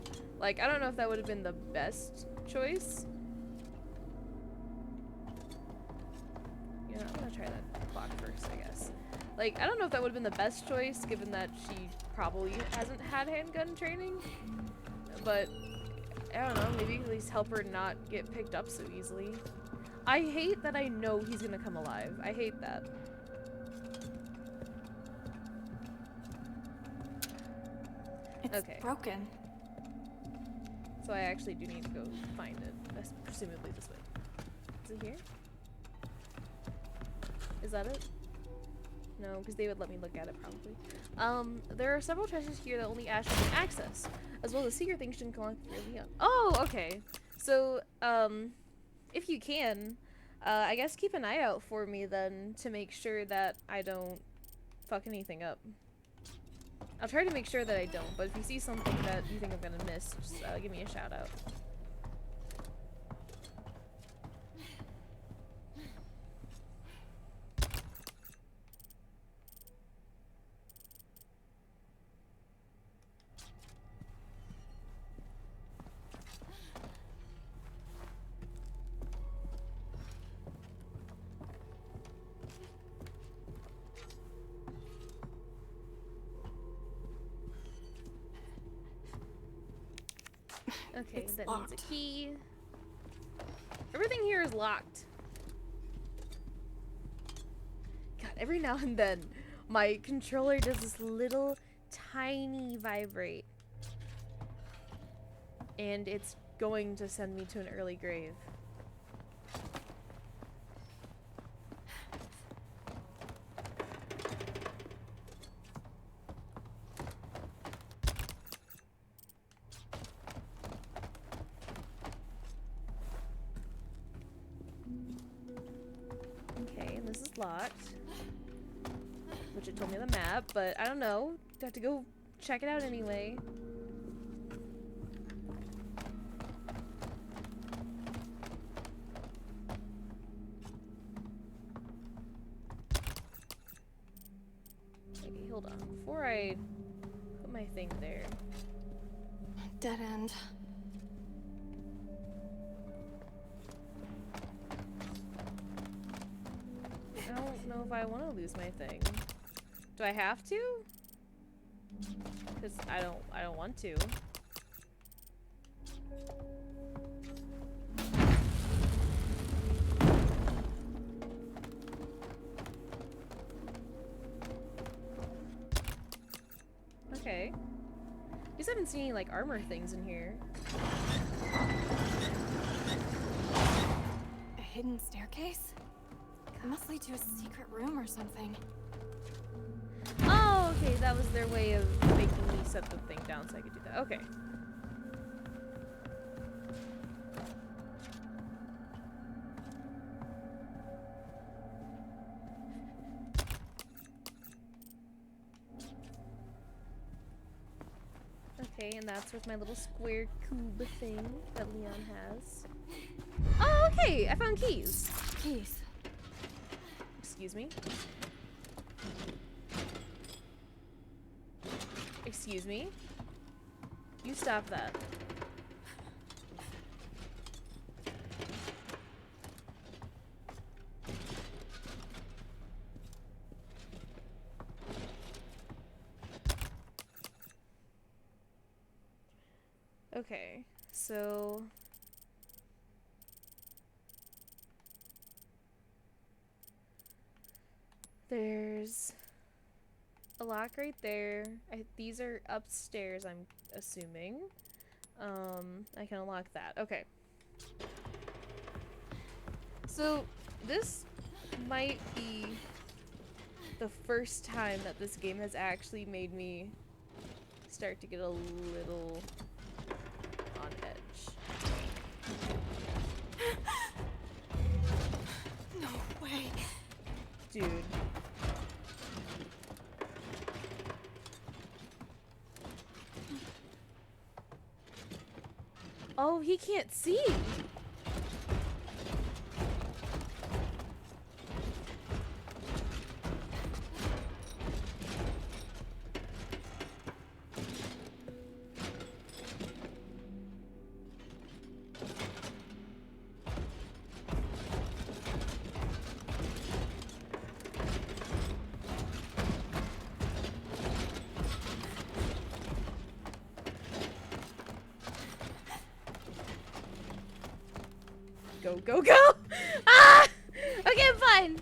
Like, I don't know if that would have been the best choice. You know, I'm gonna try that clock first, I guess. Like, I don't know if that would have been the best choice, given that she probably hasn't had handgun training. But, I don't know, maybe at least help her not get picked up so easily. I hate that I know he's gonna come alive. I hate that. It's Okay. broken. So I actually do need to go find it. That's presumably this way. Is it here? Is that it? No, because they would let me look at it probably. There are several treasures here that only Ashley can access, as well as secret things you can collect through Leon. Oh, okay. So, if you can, I guess keep an eye out for me then to make sure that I don't fuck anything up. I'll try to make sure that I don't, but if you see something that you think I'm gonna miss, just give me a shout out. Okay, It's that locked. needs a key. Everything here is locked. God, every now and then, my controller does this little tiny vibrate. And it's going to send me to an early grave. Okay, and this is locked. Which it told me on the map, but I don't know. Have to go check it out anyway. Okay, hold on. Before I put my thing there. Dead end. I don't know if I want to lose my thing. Do I have to? Because I don't want to. Okay. Just haven't seen any like armor things in here. A hidden staircase? It must lead to a secret room or something. Oh, okay, that was their way of making me set the thing down so I could do that. Okay. Okay, and that's with my little square cube thing that Leon has. Oh, okay, I found keys. Keys. Excuse me. Excuse me. You stop that. Okay, so there's a lock right there. These are upstairs, I'm assuming. I can unlock that. Okay. So this might be the first time that this game has actually made me start to get a little on edge. No way. Dude. Oh, he can't see. Go, go, go! Ah! Okay, I'm fine.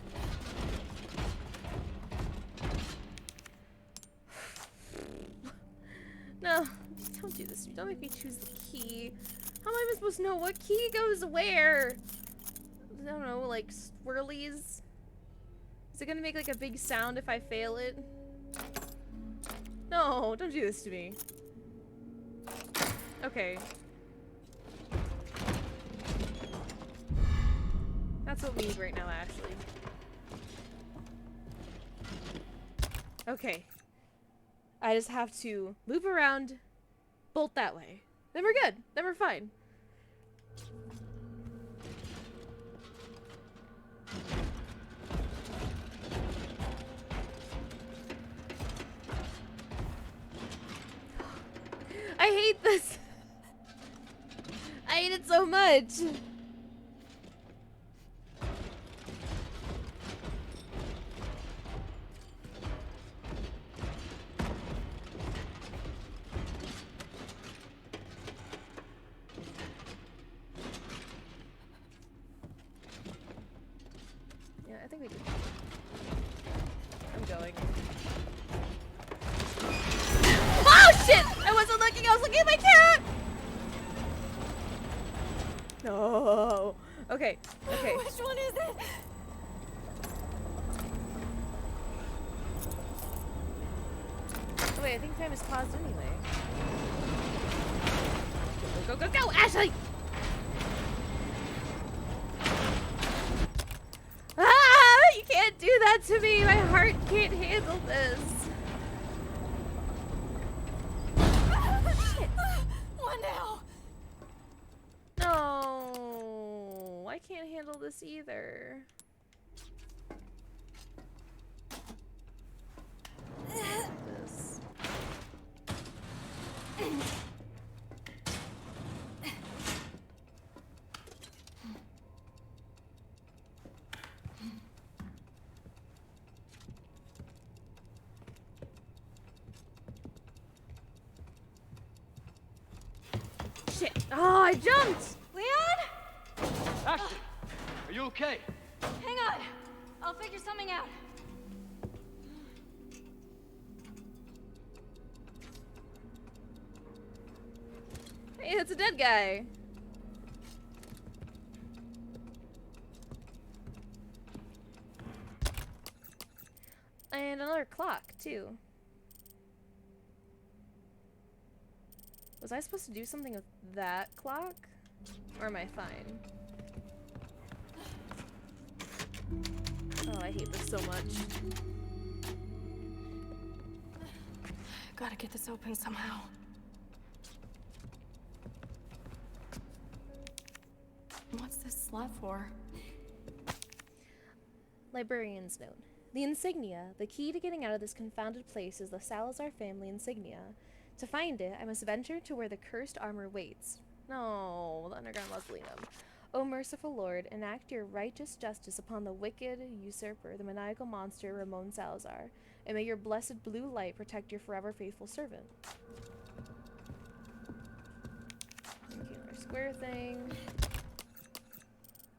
No, don't do this. Don't make me choose the key. How am I supposed to know what key goes where? I don't know, like swirlies? Is it gonna make like a big sound if I fail it? No, don't do this to me. Okay. That's what we need right now, Ashley. Okay. I just have to loop around, bolt that way. Then we're good. Then we're fine. I hate this. I hate it so much. Yeah, I think we did. I'm going. Oh shit! I wasn't looking, I was looking at my cat! No. Okay, okay. Which one is it? Oh, wait, I think time is paused anyway. Go, go, go, go, Ashley! Ah! You can't do that to me! My heart can't handle this. Shit. What now? No, I can't handle this either. This. Shit. Oh, I jumped! Leon? Ashley, are you okay? Hang on. I'll figure something out. Hey, that's a dead guy. And another clock, too. Was I supposed to do something with that clock? Or am I fine? Oh, I hate this so much. Gotta get this open somehow. What's this slot for? Librarian's note. The insignia, the key to getting out of this confounded place, is the Salazar family insignia. To find it, I must venture to where the cursed armor waits. No, the underground mausoleum. O merciful Lord, enact your righteous justice upon the wicked usurper, the maniacal monster Ramon Salazar, and may your blessed blue light protect your forever faithful servant. Okay, another square thing.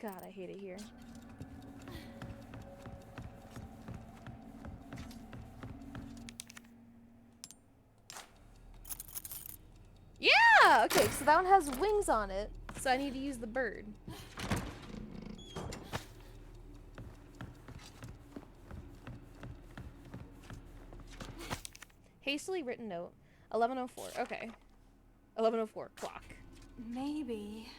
God, I hate it here. Yeah! Okay, so that one has wings on it, so I need to use the bird. Hastily written note. 11:04. Okay. 11:04 clock. Maybe.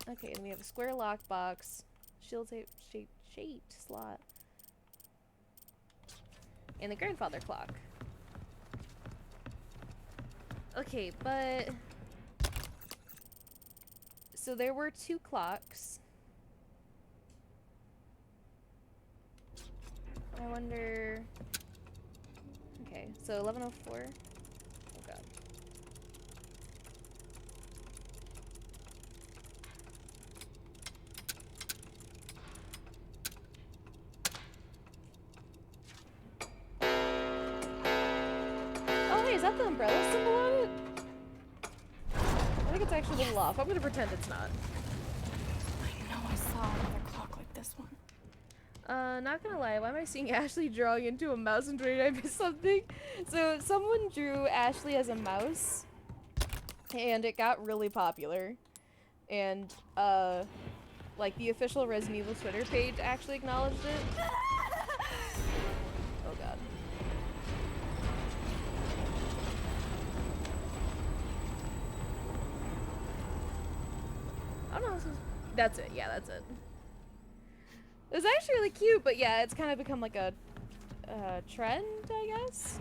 Okay, and we have a square lockbox, shield shaped slot, and the grandfather clock. Okay, but so there were 2 clocks. I wonder. Okay, so 11:04. Oh god. Oh wait, is that the umbrella symbol on it? I think it's actually a little off. I'm gonna pretend it's not. I know I saw another clock like this one. Not gonna lie, why am I seeing Ashley drawing into a mouse and trying to miss something? So someone drew Ashley as a mouse, and it got really popular. And, like, the official Resident Evil Twitter page actually acknowledged it. Oh god. I don't know. That's it. Yeah, that's it. It was actually really cute, but yeah, it's kind of become like a trend, I guess.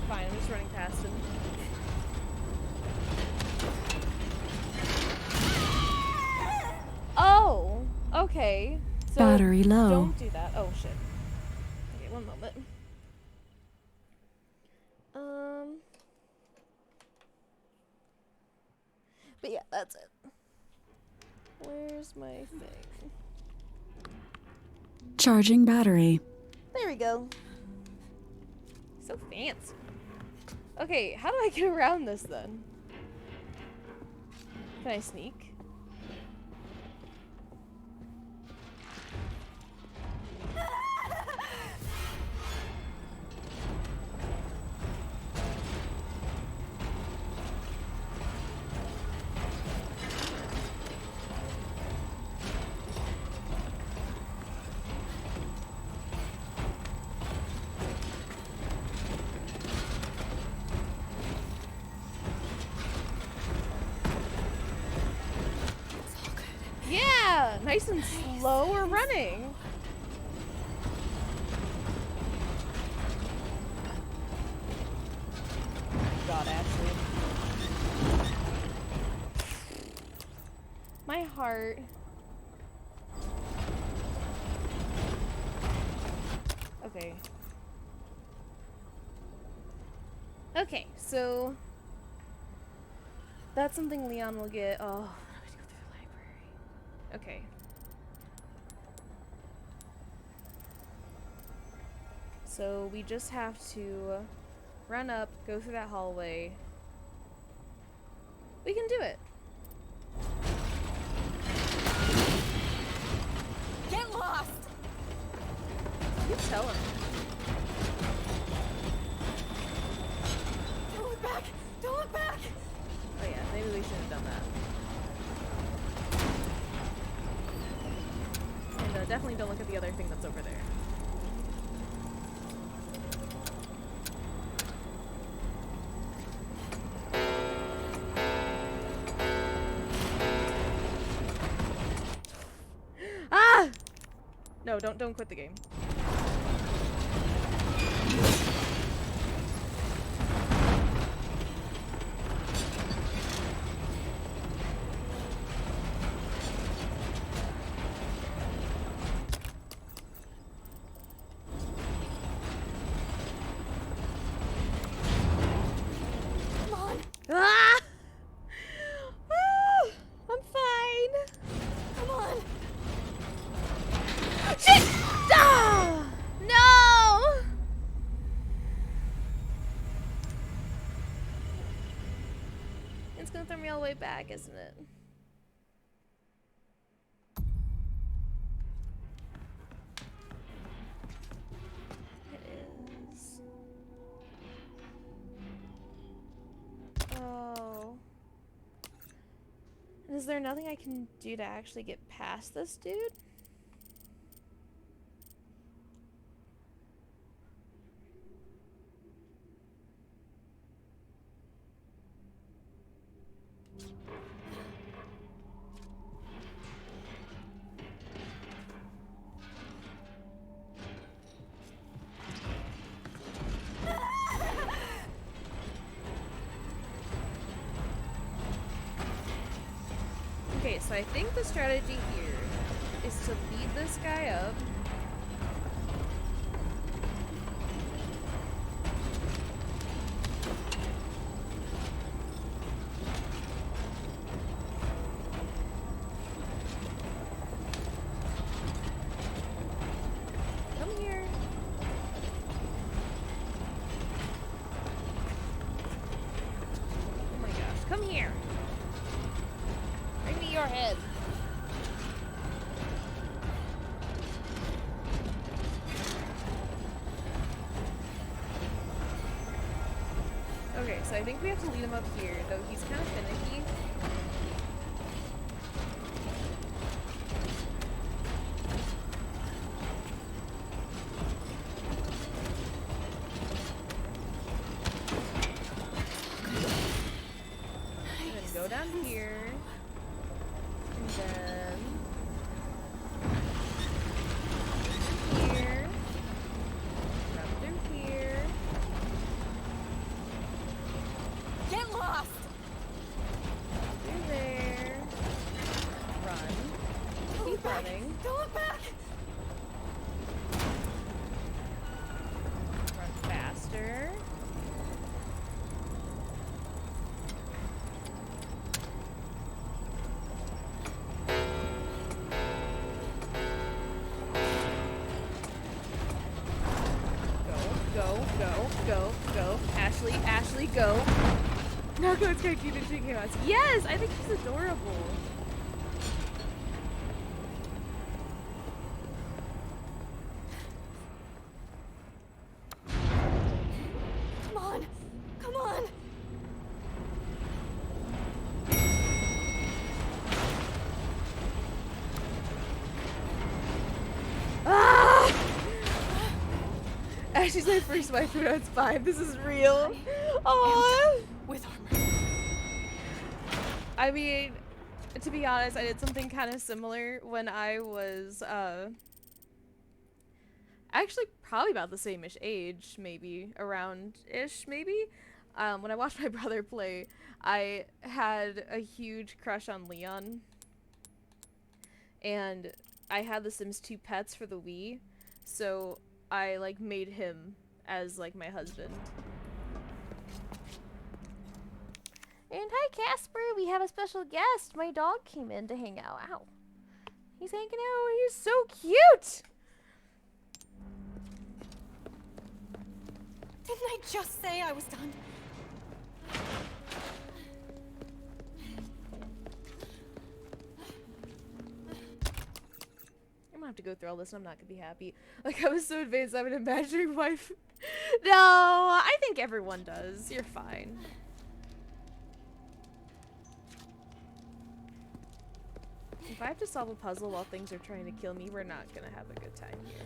Fine, I'm just running past him. Oh, okay. So Battery low. Don't do that. Oh shit. Okay, one moment. But yeah, that's it. Where's my thing? Charging battery. There we go. So fancy. Okay, how do I get around this then? Can I sneak? Yeah, nice and slow or running. God, Ashley. My heart. Okay. Okay, so that's something Leon will get. Oh, I have to go through the library. Okay. So we just have to run up, go through that hallway. We can do it. Get lost! You tell him. Don't look back! Don't look back! Oh yeah, maybe we should have done that. And definitely don't look at the other thing that's over there. Ah! No, don't quit the game. Ah! Woo! I'm fine. Come on! Shit! Ah! No! It's gonna throw me all the way back, isn't it? Is there nothing I can do to actually get past this dude? Okay, so I think the strategy here is to lead this guy up. Come here. Oh my gosh, come here. Bring me your head. Okay, so I think we have to lead him up here, though he's kind of finicky. And then go down here. And then here. Run through here. Get lost! Through there. Run. Keep running. Don't look back! Run faster. Go. Ashley, go. Now go, it's gonna keep it chaos. Yes, I think he's adorable. Come on! Come on! Ah! Ashley's my first wife, but it's fine. This is real. Oh. With armor. I mean, to be honest, I did something kind of similar when I was actually probably about the same-ish age, maybe around-ish, maybe. When I watched my brother play, I had a huge crush on Leon, and I had the Sims 2 pets for the Wii, so I like made him as like my husband. And hi Casper, we have a special guest. My dog came in to hang out. Ow. He's hanging out. He's so cute. Didn't I just say I was done? I'm gonna have to go through all this and I'm not gonna be happy. Like, I was so advanced, I have an imaginary wife. No, I think everyone does. You're fine. If I have to solve a puzzle while things are trying to kill me, we're not gonna have a good time here.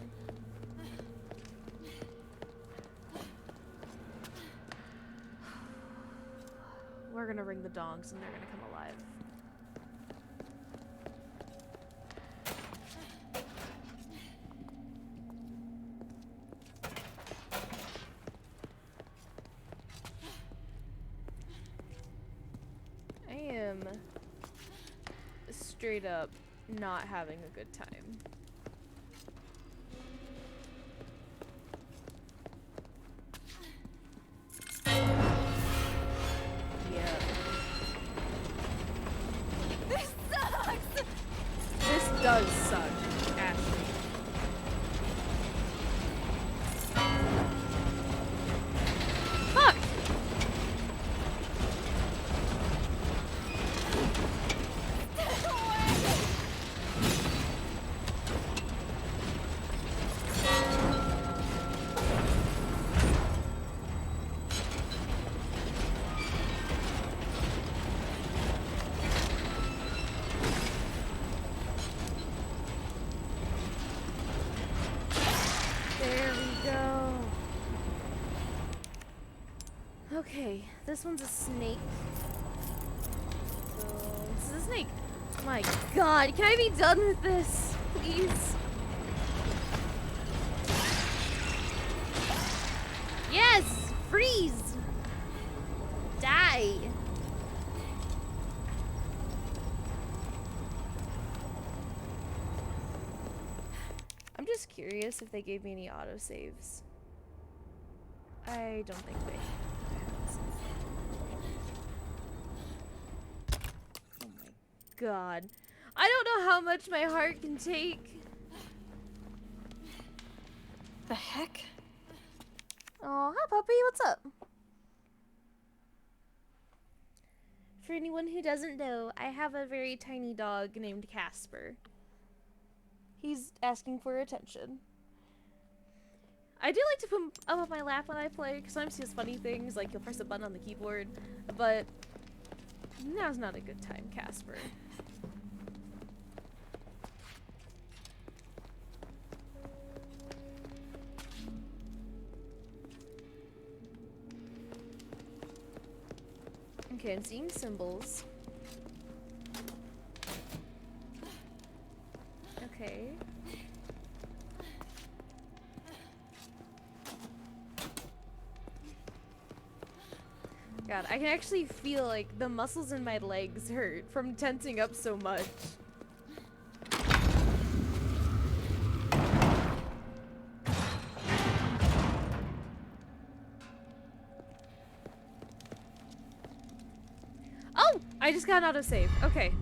We're gonna ring the dongs and they're gonna come alive. I am straight up not having a good time. Yeah. This sucks! This does suck, Ashley. Fuck! Okay, this one's a snake. So, this is a snake. My god, can I be done with this? Please. Yes! Freeze! Die! I'm just curious if they gave me any autosaves. I don't think they. Oh my god. I don't know how much my heart can take. The heck? Oh, hi puppy, what's up? For anyone who doesn't know, I have a very tiny dog named Casper. He's asking for attention. I do like to put him up on my lap when I play, because sometimes he does funny things, like he'll press a button on the keyboard, but now's not a good time, Casper. Okay, I'm seeing symbols. Okay. God, I can actually feel like the muscles in my legs hurt from tensing up so much. Oh! I just got an autosave. Okay.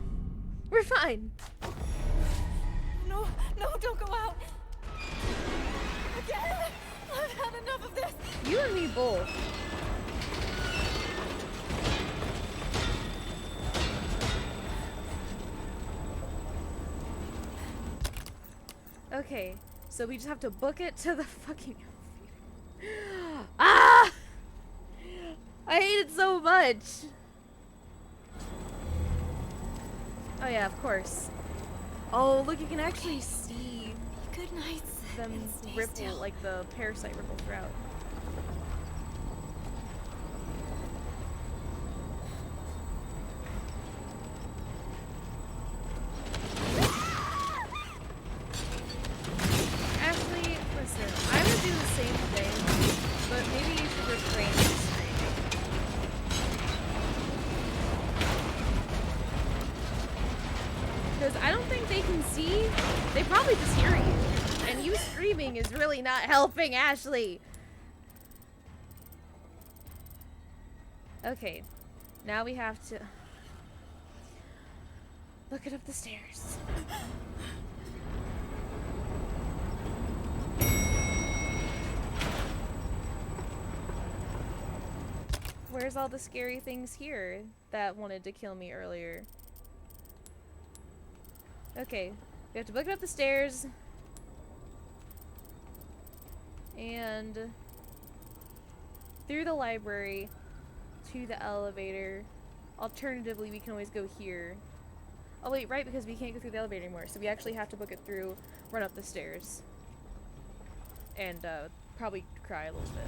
We're fine. No, no, don't go out. Again! I've had enough of this. You and me both. Okay, so we just have to book it to the fucking elevator. Ah! I hate it so much. Oh yeah, of course. Oh, look, you can actually see Good night. them and stay ripple, still. like the parasite ripple throughout. Ashley, listen, I would do the same thing, but maybe you should refrain from screaming. Because I don't think they can see. They probably just hear you. And you screaming is really not helping, Ashley. Okay. Now we have to look it up the stairs. Where's all the scary things here that wanted to kill me earlier? Okay, we have to book it up the stairs. And through the library to the elevator. Alternatively, we can always go here. Oh wait, right, because we can't go through the elevator anymore, so we actually have to book it through, run up the stairs. And probably cry a little bit.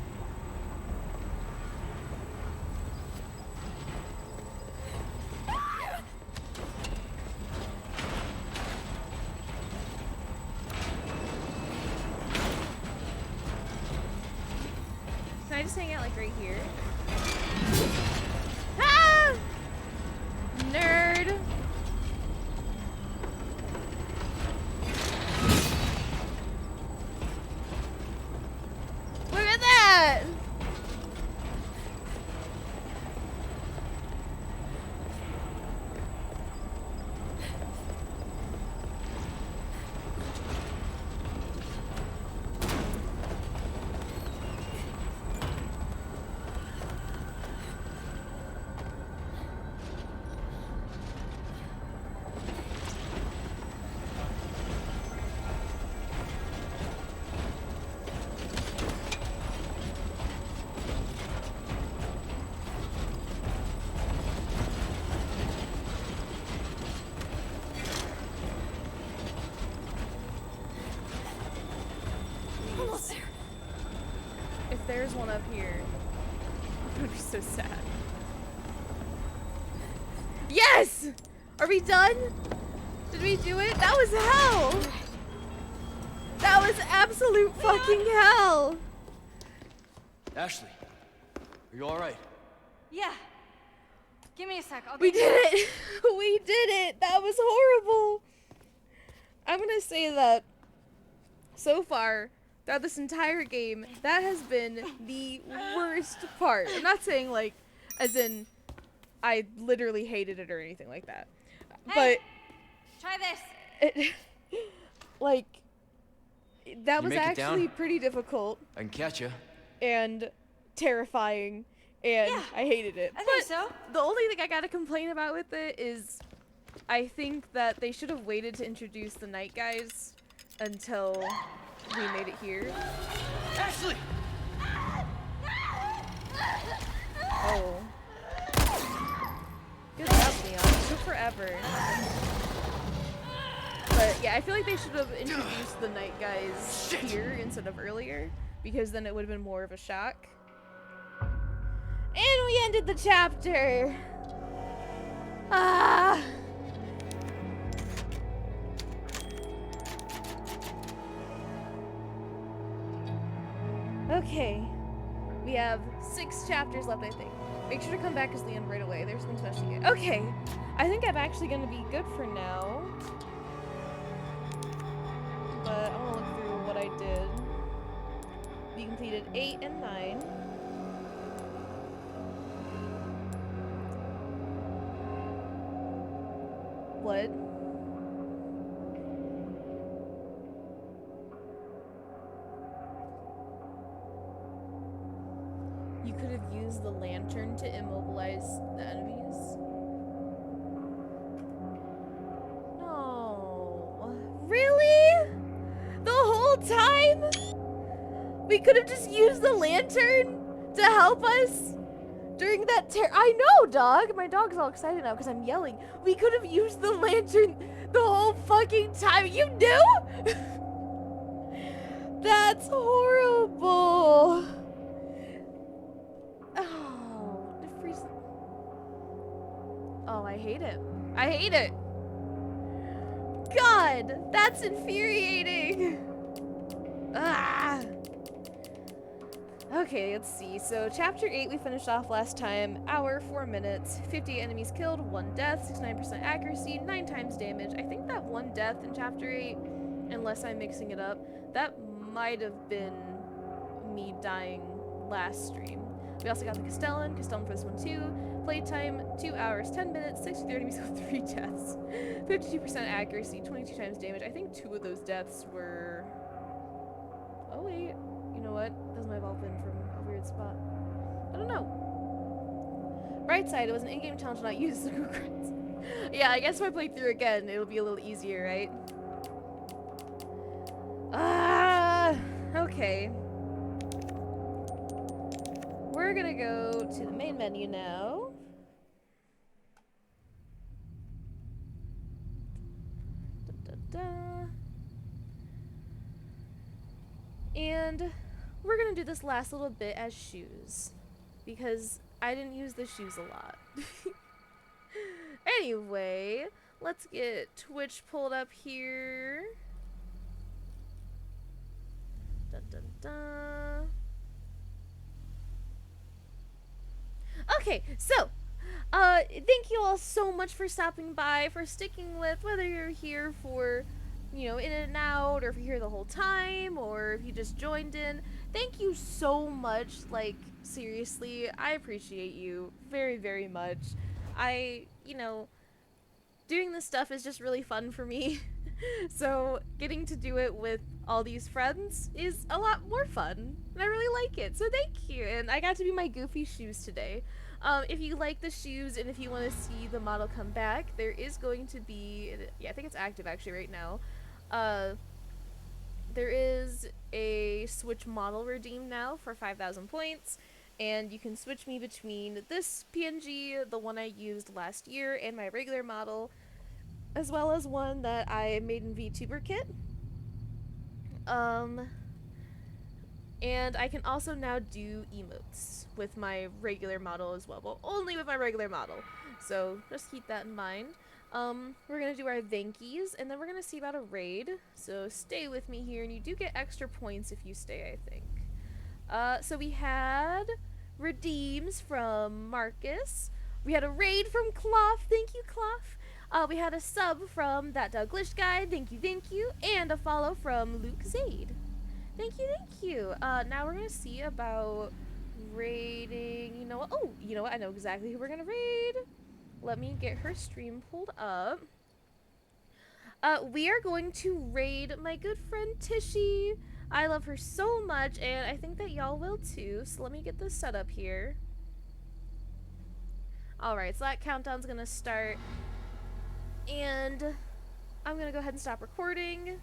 Can I just hang out like right here? Ah! Nerd! Look at that! Almost there. If there's one up here. would be so sad. Yes! Are we done? Did we do it? That was hell! That was absolute fucking hell! Ashley, are you alright? Yeah. Give me a sec. I'll We get did it! We did it! That was horrible! I'm gonna say that so far, throughout this entire game, that has been the worst part. I'm not saying like, as in, I literally hated it or anything like that. Hey, try this. But, it, like, that You was make it actually down? pretty difficult I can catch you. and terrifying, and Yeah, I hated it. I think But so. the only thing I gotta complain about with it is I think that they should have waited to introduce the night guys until we made it here. Ashley! Oh. Good job, Leon. It took forever. But yeah, I feel like they should have introduced the night guys here instead of earlier, because then it would have been more of a shock. And we ended the chapter! Ah! Okay. We have 6 chapters left, I think. Make sure to come back as Leon right away. There's something special here. Okay. I think I'm actually gonna be good for now. But I wanna look through what I did. We completed 8 and 9. What? You could have used the lantern to immobilize the enemies. No. Really? The whole time? We could have just used the lantern to help us during that I know, dog! My dog's all excited now because I'm yelling. We could have used the lantern the whole fucking time. You knew? That's horrible. Oh, the freeze. Oh, I hate it. I hate it. God, that's infuriating. Ah. Okay, let's see. So, chapter 8 we finished off last time. Hour, 4 minutes, 50 enemies killed, 1 death, 69% accuracy, 9 times damage. I think that 1 death in chapter 8, unless I'm mixing it up, that might have been me dying last stream. We also got the Castellan for this one too. Playtime, 2 hours, 10 minutes, 63 enemies with 3 deaths. 52% accuracy, 22 times damage. I think 2 of those deaths were... Oh wait, you know what? Those might have all been from a weird spot. I don't know. Bright side, it was an in-game challenge to not use the regrets. Yeah, I guess if I play through again, it'll be a little easier, right? Ah, okay. We're gonna go to the main menu now. Da, da, da. And we're gonna do this last little bit as shoes, because I didn't use the shoes a lot. Anyway, let's get Twitch pulled up here. Da, da, da. Okay, so, thank you all so much for stopping by, for sticking with, whether you're here for, you know, in and out, or if you're here the whole time, or if you just joined in. Thank you so much, like, seriously, I appreciate you very, very much. You know, doing this stuff is just really fun for me, so getting to do it with all these friends is a lot more fun, and I really like it, so thank you. And I got to be my goofy shoes today. If you like the shoes and if you want to see the model come back, there is going to be, yeah, I think it's active actually right now. There is a Switch model redeem now for 5,000 points, and you can switch me between this PNG, the one I used last year, and my regular model, as well as one that I made in VTuber kit. And I can also now do emotes with my regular model as well. Well, only with my regular model. So just keep that in mind. We're gonna do our thankies, and then we're gonna see about a raid. So stay with me here, and you do get extra points if you stay, I think. So we had redeems from Marcus. We had a raid from Clough. Thank you, Clough. We had a sub from that Douglish guy. Thank you. And a follow from Luke Zaid. Thank you. Now we're gonna see about raiding. You know what? Oh, you know what? I know exactly who we're gonna raid. Let me get her stream pulled up. We are going to raid my good friend Tishy. I love her so much, and I think that y'all will too. So let me get this set up here. Alright, so that countdown's gonna start. And I'm gonna go ahead and stop recording.